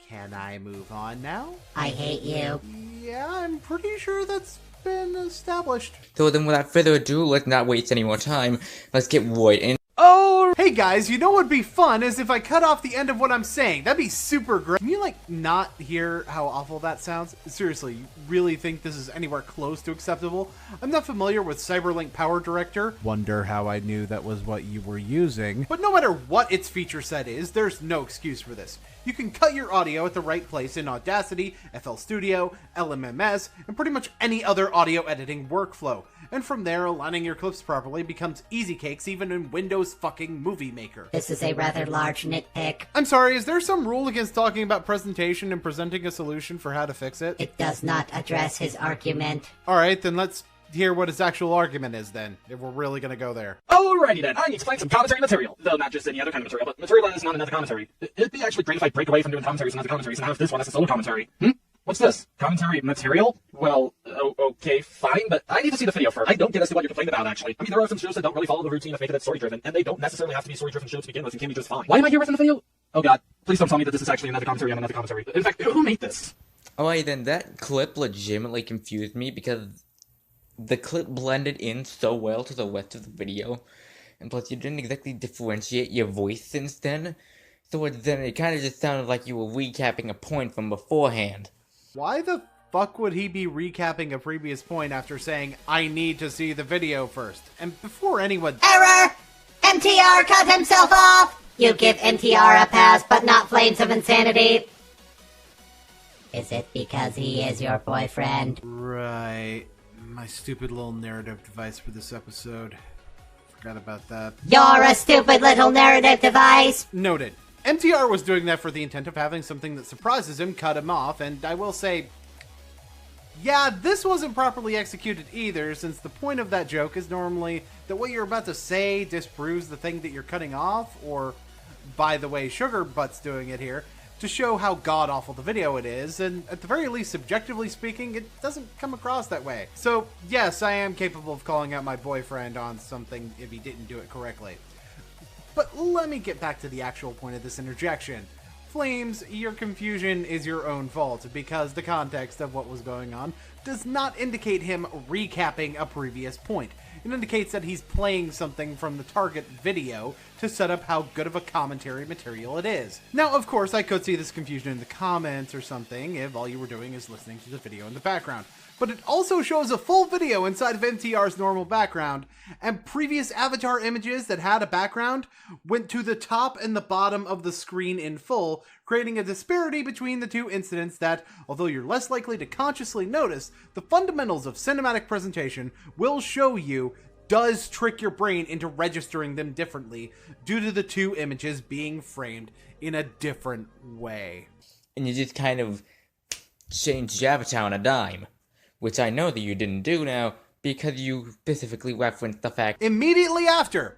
Can I move on now? I hate you. Yeah, I'm pretty sure that's been established. So then without further ado, let's not waste any more time. Let's get right in. Oh! Hey guys, you know what would be fun is if I cut off the end of what I'm saying. That'd be super great. Can you, not hear how awful that sounds? Seriously, you really think this is anywhere close to acceptable? I'm not familiar with Cyberlink Power Director. Wonder how I knew that was what you were using. But no matter what its feature set is, there's no excuse for this. You can cut your audio at the right place in Audacity, FL Studio, LMMS, and pretty much any other audio editing workflow. And from there, aligning your clips properly becomes easy cakes even in Windows fucking Movie Maker. This is a rather large nitpick. I'm sorry, is there some rule against talking about presentation and presenting a solution for how to fix it? It does not address his argument. Alright, then let's hear what his actual argument is then, if we're really gonna go there. Alrighty then, I need to find some commentary material. Though not just any other kind of material, but material that is not another commentary. It'd be actually great if I break away from doing commentaries and other commentaries and have this one as a solo commentary. What's this? Commentary material? Well, okay, fine, but I need to see the video first. I don't get as to what you're complaining about, actually. I mean, there are some shows that don't really follow the routine of making it story-driven, and they don't necessarily have to be story-driven shows to begin with and can be just fine. Why am I here watching the video? Oh god, please don't tell me that this is actually another commentary on another commentary. In fact, who made this? Alright then, that clip legitimately confused me because the clip blended in so well to the rest of the video, and plus you didn't exactly differentiate your voice since then, so then it kind of just sounded like you were recapping a point from beforehand. Why the fuck would he be recapping a previous point after saying, I need to see the video first? And before anyone— Error! MTR cut himself off! You give MTR a pass, but not Flames of Insanity. Is it because he is your boyfriend? Right. My stupid little narrative device for this episode. Forgot about that. You're a stupid little narrative device! Noted. MTR was doing that for the intent of having something that surprises him cut him off, and I will say, yeah, this wasn't properly executed either, since the point of that joke is normally that what you're about to say disproves the thing that you're cutting off, or, by the way, Sugar Butt's doing it here, to show how god-awful the video it is, and at the very least, subjectively speaking, it doesn't come across that way. So, yes, I am capable of calling out my boyfriend on something if he didn't do it correctly. But let me get back to the actual point of this interjection. Flames, your confusion is your own fault, because the context of what was going on does not indicate him recapping a previous point. It indicates that he's playing something from the target video to set up how good of a commentary material it is. Now, of course, I could see this confusion in the comments or something if all you were doing is listening to the video in the background. But it also shows a full video inside of MTR's normal background, and previous avatar images that had a background went to the top and the bottom of the screen in full, creating a disparity between the two incidents that, although you're less likely to consciously notice, the fundamentals of cinematic presentation will show you does trick your brain into registering them differently due to the two images being framed in a different way. And you just kind of changed your avatar on a dime. Which I know that you didn't do now, because you specifically referenced the fact— immediately after!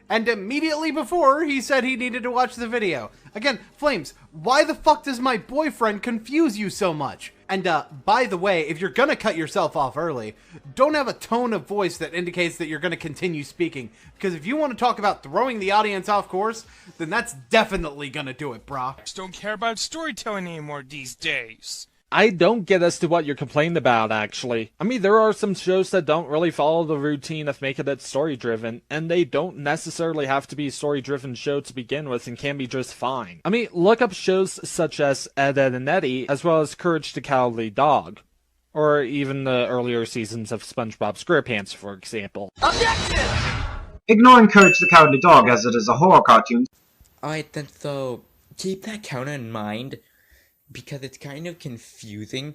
And immediately before he said he needed to watch the video. Again, Flames, why the fuck does my boyfriend confuse you so much? And by the way, if you're gonna cut yourself off early, don't have a tone of voice that indicates that you're gonna continue speaking. Because if you want to talk about throwing the audience off course, then that's definitely gonna do it, brah. Just don't care about storytelling anymore these days. I don't get as to what you're complaining about, actually. I mean, there are some shows that don't really follow the routine of making it story-driven, and they don't necessarily have to be a story-driven show to begin with and can be just fine. I mean, look up shows such as Ed, Edd and Eddy, as well as Courage the Cowardly Dog. Or even the earlier seasons of SpongeBob SquarePants, for example. Objection! ignoring Courage the Cowardly Dog as it is a horror cartoon. Alright then, so keep that counter in mind, because it's kind of confusing.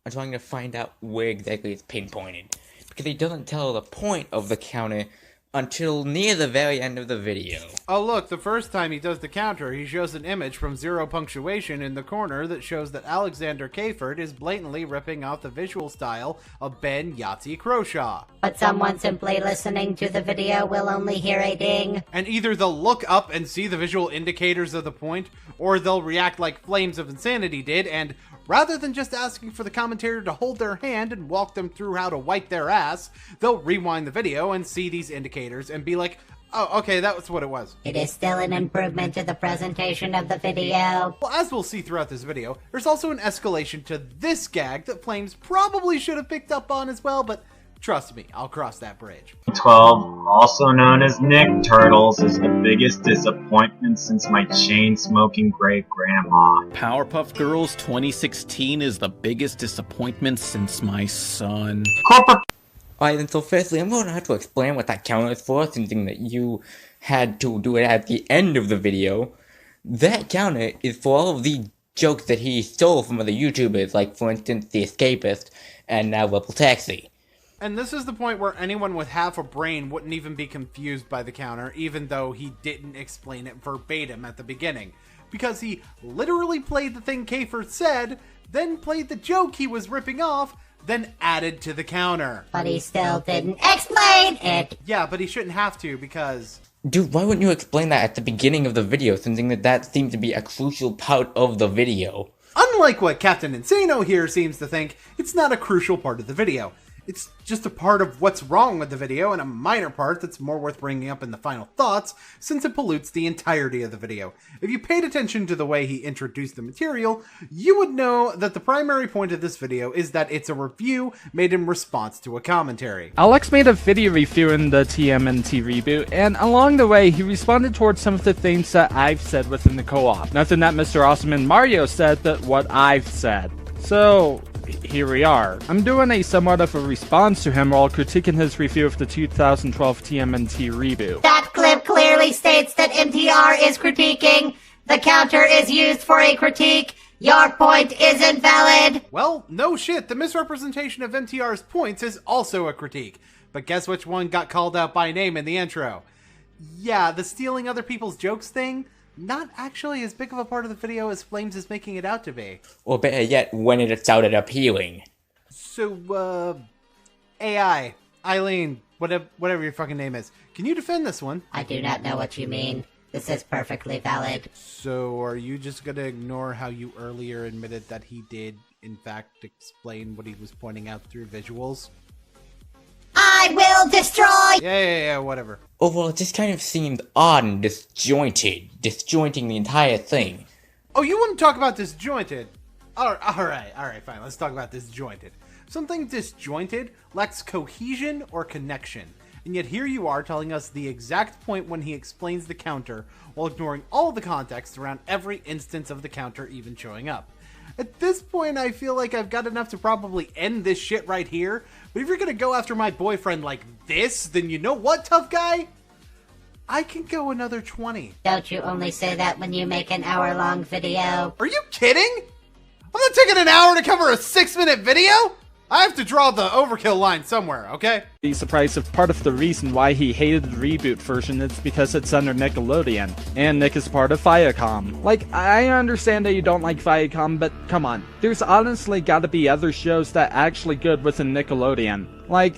I'm trying to find out where exactly it's pinpointed, because it doesn't tell the point of the counter until near the very end of the video. Oh look, the first time he does the counter, he shows an image from Zero Punctuation in the corner that shows that Alexander Kayford is blatantly ripping off the visual style of Ben Yahtzee Croshaw. But someone simply listening to the video will only hear a ding. And either they'll look up and see the visual indicators of the point, or they'll react like Flames of Insanity did, and rather than just asking for the commentator to hold their hand and walk them through how to wipe their ass, they'll rewind the video and see these indicators and be like, oh, okay, that was what it was. It is still an improvement to the presentation of the video. Well, as we'll see throughout this video, there's also an escalation to this gag that Flames probably should have picked up on as well, but trust me, I'll cross that bridge. 12, also known as Nick Turtles, is the biggest disappointment since my chain-smoking great-grandma. Powerpuff Girls 2016 is the biggest disappointment since my son. Alright, then so firstly, I'm going to have to explain what that counter is for, since that you had to do it at the end of the video. That counter is for all of the jokes that he stole from other YouTubers, like for instance, The Escapist, and now Rebel Taxi. And this is the point where anyone with half a brain wouldn't even be confused by the counter, even though he didn't explain it verbatim at the beginning. Because he literally played the thing Kayford said, then played the joke he was ripping off, then added to the counter. But he still didn't explain it. Yeah, but he shouldn't have to, because... Dude, why wouldn't you explain that at the beginning of the video, since that seemed to be a crucial part of the video? Unlike what Captain Insano here seems to think, it's not a crucial part of the video. It's just a part of what's wrong with the video, and a minor part that's more worth bringing up in the final thoughts, since it pollutes the entirety of the video. If you paid attention to the way he introduced the material, you would know that the primary point of this video is that it's a review made in response to a commentary. Alex made a video reviewing the TMNT reboot, and along the way, he responded towards some of the things that I've said within the co-op. Nothing that Mr. Awesome and Mario said, but what I've said. So... here we are. I'm doing a somewhat of a response to him while critiquing his review of the 2012 TMNT reboot. That clip clearly states that MTR is critiquing. The counter is used for a critique. Your point is invalid. Well, no shit, the misrepresentation of MTR's points is also a critique. But guess which one got called out by name in the intro? Yeah, the stealing other people's jokes thing? Not actually as big of a part of the video as Flames is making it out to be. Or better yet, when it sounded appealing. So, AI, Eileen, whatever your fucking name is, can you defend this one? I do not know what you mean. This is perfectly valid. So, are you just gonna ignore how you earlier admitted that he did, in fact, explain what he was pointing out through visuals? I will destroy! Yeah, whatever. Oh, well, it just kind of seemed odd and disjointing the entire thing. Oh, you want to talk about disjointed? Alright, fine, let's talk about disjointed. Something disjointed lacks cohesion or connection, and yet here you are telling us the exact point when he explains the counter, while ignoring all the context around every instance of the counter even showing up. At this point, I feel like I've got enough to probably end this shit right here, but if you're gonna go after my boyfriend like this, then you know what, tough guy? I can go another 20. Don't you only say that when you make an hour-long video? Are you kidding? I'm not taking an hour to cover a 6-minute video? I have to draw the overkill line somewhere, okay? Be surprised if part of the reason why he hated the reboot version is because it's under Nickelodeon, and Nick is part of Viacom. Like, I understand that you don't like Viacom, but come on, there's honestly gotta be other shows that are actually good within Nickelodeon. Like,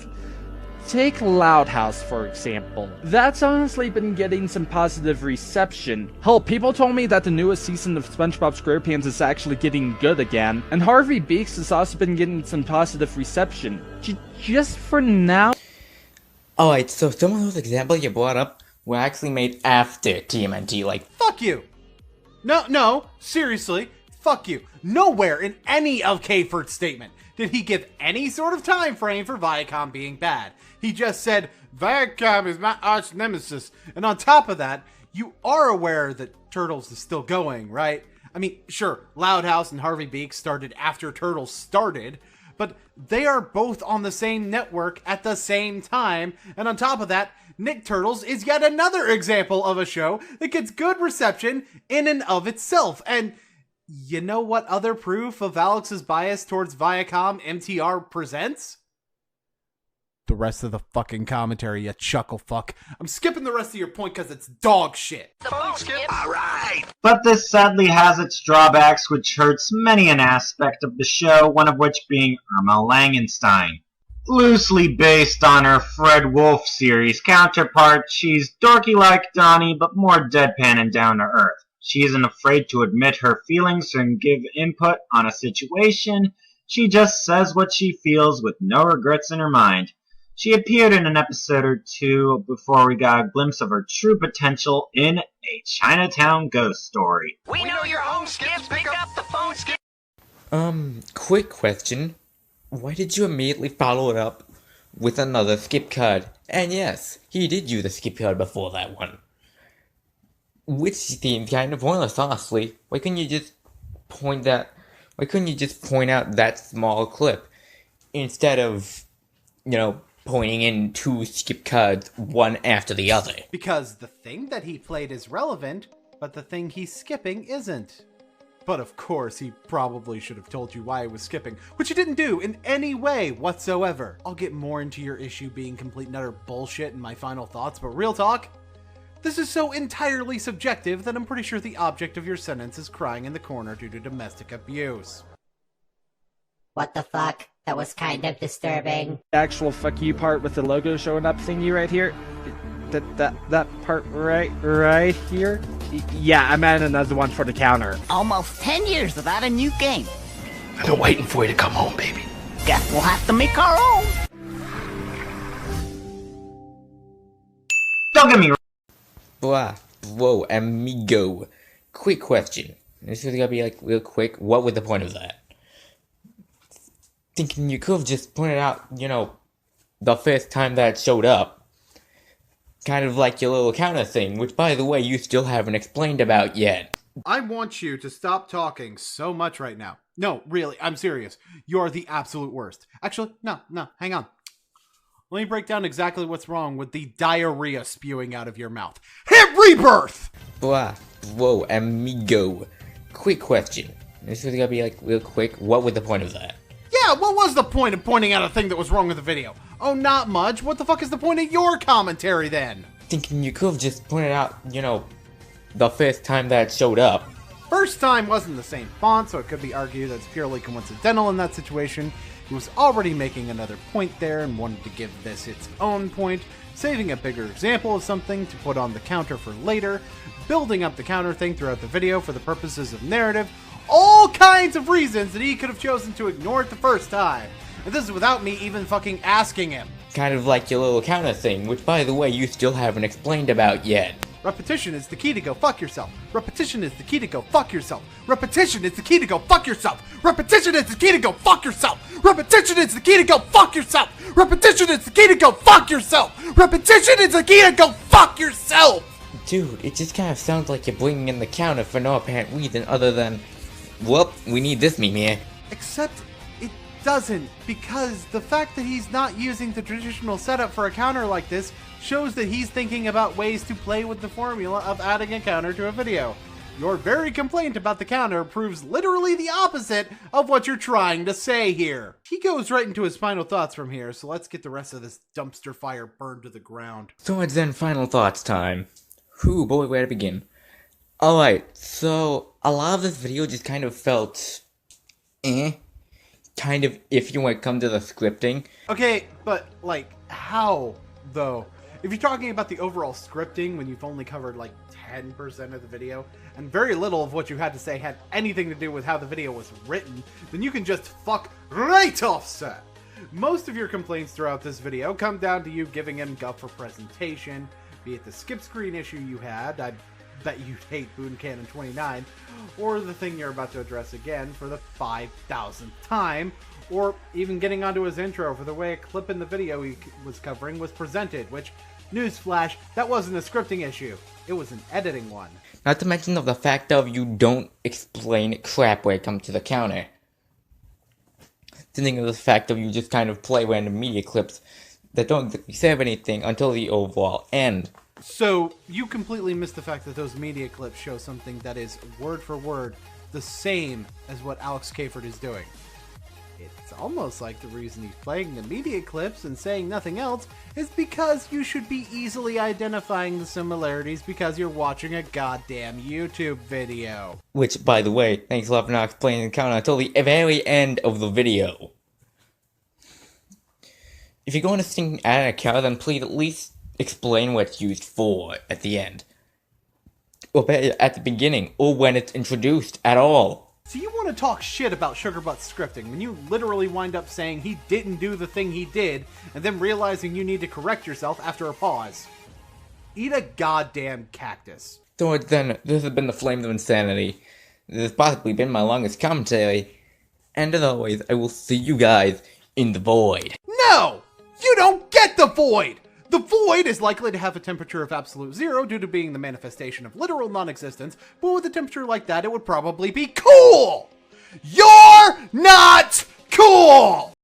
take Loud House, for example. That's honestly been getting some positive reception. Hell, people told me that the newest season of SpongeBob SquarePants is actually getting good again, and Harvey Beaks has also been getting some positive reception. Just for now. Alright, so some of those examples you brought up were actually made after TMNT, like... Fuck you! No, seriously, fuck you. Nowhere in any of Kayford's statement did he give any sort of time frame for Viacom being bad. He just said, Viacom is my arch nemesis. And on top of that, you are aware that Turtles is still going, right? I mean, sure, Loud House and Harvey Beaks started after Turtles started, but they are both on the same network at the same time. And on top of that, Nick Turtles is yet another example of a show that gets good reception in and of itself. And you know what other proof of Alex's bias towards Viacom MTR presents? The rest of the fucking commentary, you chuckle fuck. I'm skipping the rest of your point because it's dog shit. Alright! But this sadly has its drawbacks, which hurts many an aspect of the show, one of which being Irma Langenstein. Loosely based on her Fred Wolf series counterpart, she's dorky like Donnie, but more deadpan and down to earth. She isn't afraid to admit her feelings and give input on a situation. She just says what she feels with no regrets in her mind. She appeared in an episode or two before we got a glimpse of her true potential in A Chinatown Ghost Story. We know you're home, Skips. Pick up the phone, Skips. Quick question. Why did you immediately follow it up with another skip card? And yes, he did use a skip card before that one. Which seems kind of pointless, honestly. Why couldn't you just point out that small clip instead of, pointing in two skip cards, one after the other? Because the thing that he played is relevant, but the thing he's skipping isn't. But of course, he probably should have told you why he was skipping, which he didn't do in any way whatsoever. I'll get more into your issue being complete and utter bullshit in my final thoughts, but real talk, this is so entirely subjective that I'm pretty sure the object of your sentence is crying in the corner due to domestic abuse. What the fuck? That was kind of disturbing. The actual fuck you part with the logo showing up thingy right here. That part right here. Yeah, I meant another one for the counter. Almost 10 years without a new game. I've been waiting for you to come home, baby. Guess we'll have to make our own. Don't get me wrong. Whoa, amigo. Quick question. This is gonna be real quick. What was the point of that? Thinking you could have just pointed out, the first time that showed up. Kind of like your little counter thing, which by the way, you still haven't explained about yet. I want you to stop talking so much right now. No, really, I'm serious. You're the absolute worst. Actually, no, hang on. Let me break down exactly what's wrong with the diarrhea spewing out of your mouth. Hit rebirth! Whoa, amigo. Quick question. This is gonna be real quick. What was the point of that? Yeah, what was the point of pointing out a thing that was wrong with the video? Oh, not much. What the fuck is the point of your commentary then? Thinking you could have just pointed out, the first time that showed up. First time wasn't the same font, so it could be argued that's purely coincidental in that situation. He was already making another point there and wanted to give this its own point, saving a bigger example of something to put on the counter for later, building up the counter thing throughout the video for the purposes of narrative, all kinds of reasons that he could have chosen to ignore it the first time. And this is without me even fucking asking him. Kind of like your little counter thing, which by the way, you still haven't explained about yet. Repetition is the key to go fuck yourself. Repetition is the key to go fuck yourself. Repetition is the key to go fuck yourself. Repetition is the key to go fuck yourself. Repetition is the key to go fuck yourself. Repetition is the key to go fuck yourself. Repetition is the key to go fuck yourself. Dude, it just kind of sounds like you're bringing in the counter for no apparent reason other than, whoop, we need this meme here. Except it doesn't, because the fact that he's not using the traditional setup for a counter like this shows that he's thinking about ways to play with the formula of adding a counter to a video. Your very complaint about the counter proves literally the opposite of what you're trying to say here. He goes right into his final thoughts from here, so let's get the rest of this dumpster fire burned to the ground. So it's then final thoughts time. Whew, boy, where to begin? Alright, so a lot of this video just kind of felt kind of iffy when it comes to the scripting. Okay, but how though? If you're talking about the overall scripting when you've only covered 10% of the video and very little of what you had to say had anything to do with how the video was written, then you can just fuck right off set. Most of your complaints throughout this video come down to you giving him guff for presentation, be it the skip screen issue you had, I bet you'd hate Boon Cannons 29, or the thing you're about to address again for the 5,000th time, or even getting onto his intro for the way a clip in the video he was covering was presented, which, newsflash, that wasn't a scripting issue, it was an editing one. Not to mention of the fact of you don't explain crap when it comes to the counter. Thinking of the fact of you just kind of play random media clips that don't say anything until the overall end. So, you completely missed the fact that those media clips show something that is, word for word, the same as what Alex Kafert is doing. It's almost like the reason he's playing the media clips and saying nothing else is because you should be easily identifying the similarities because you're watching a goddamn YouTube video. Which, by the way, thanks a lot for not explaining the count until the very end of the video. If you're going to sing add an account, then please at least explain what it's used for at the end. Or at the beginning, or when it's introduced at all. So you want to talk shit about Sugarbutt scripting when you literally wind up saying he didn't do the thing he did, and then realizing you need to correct yourself after a pause. Eat a goddamn cactus. So then, this has been the Flames of Insanity. This has possibly been my longest commentary. And as always, I will see you guys in the void. No! You don't get the void! The void is likely to have a temperature of absolute zero due to being the manifestation of literal non-existence, but with a temperature like that, it would probably be cool! You're not cool!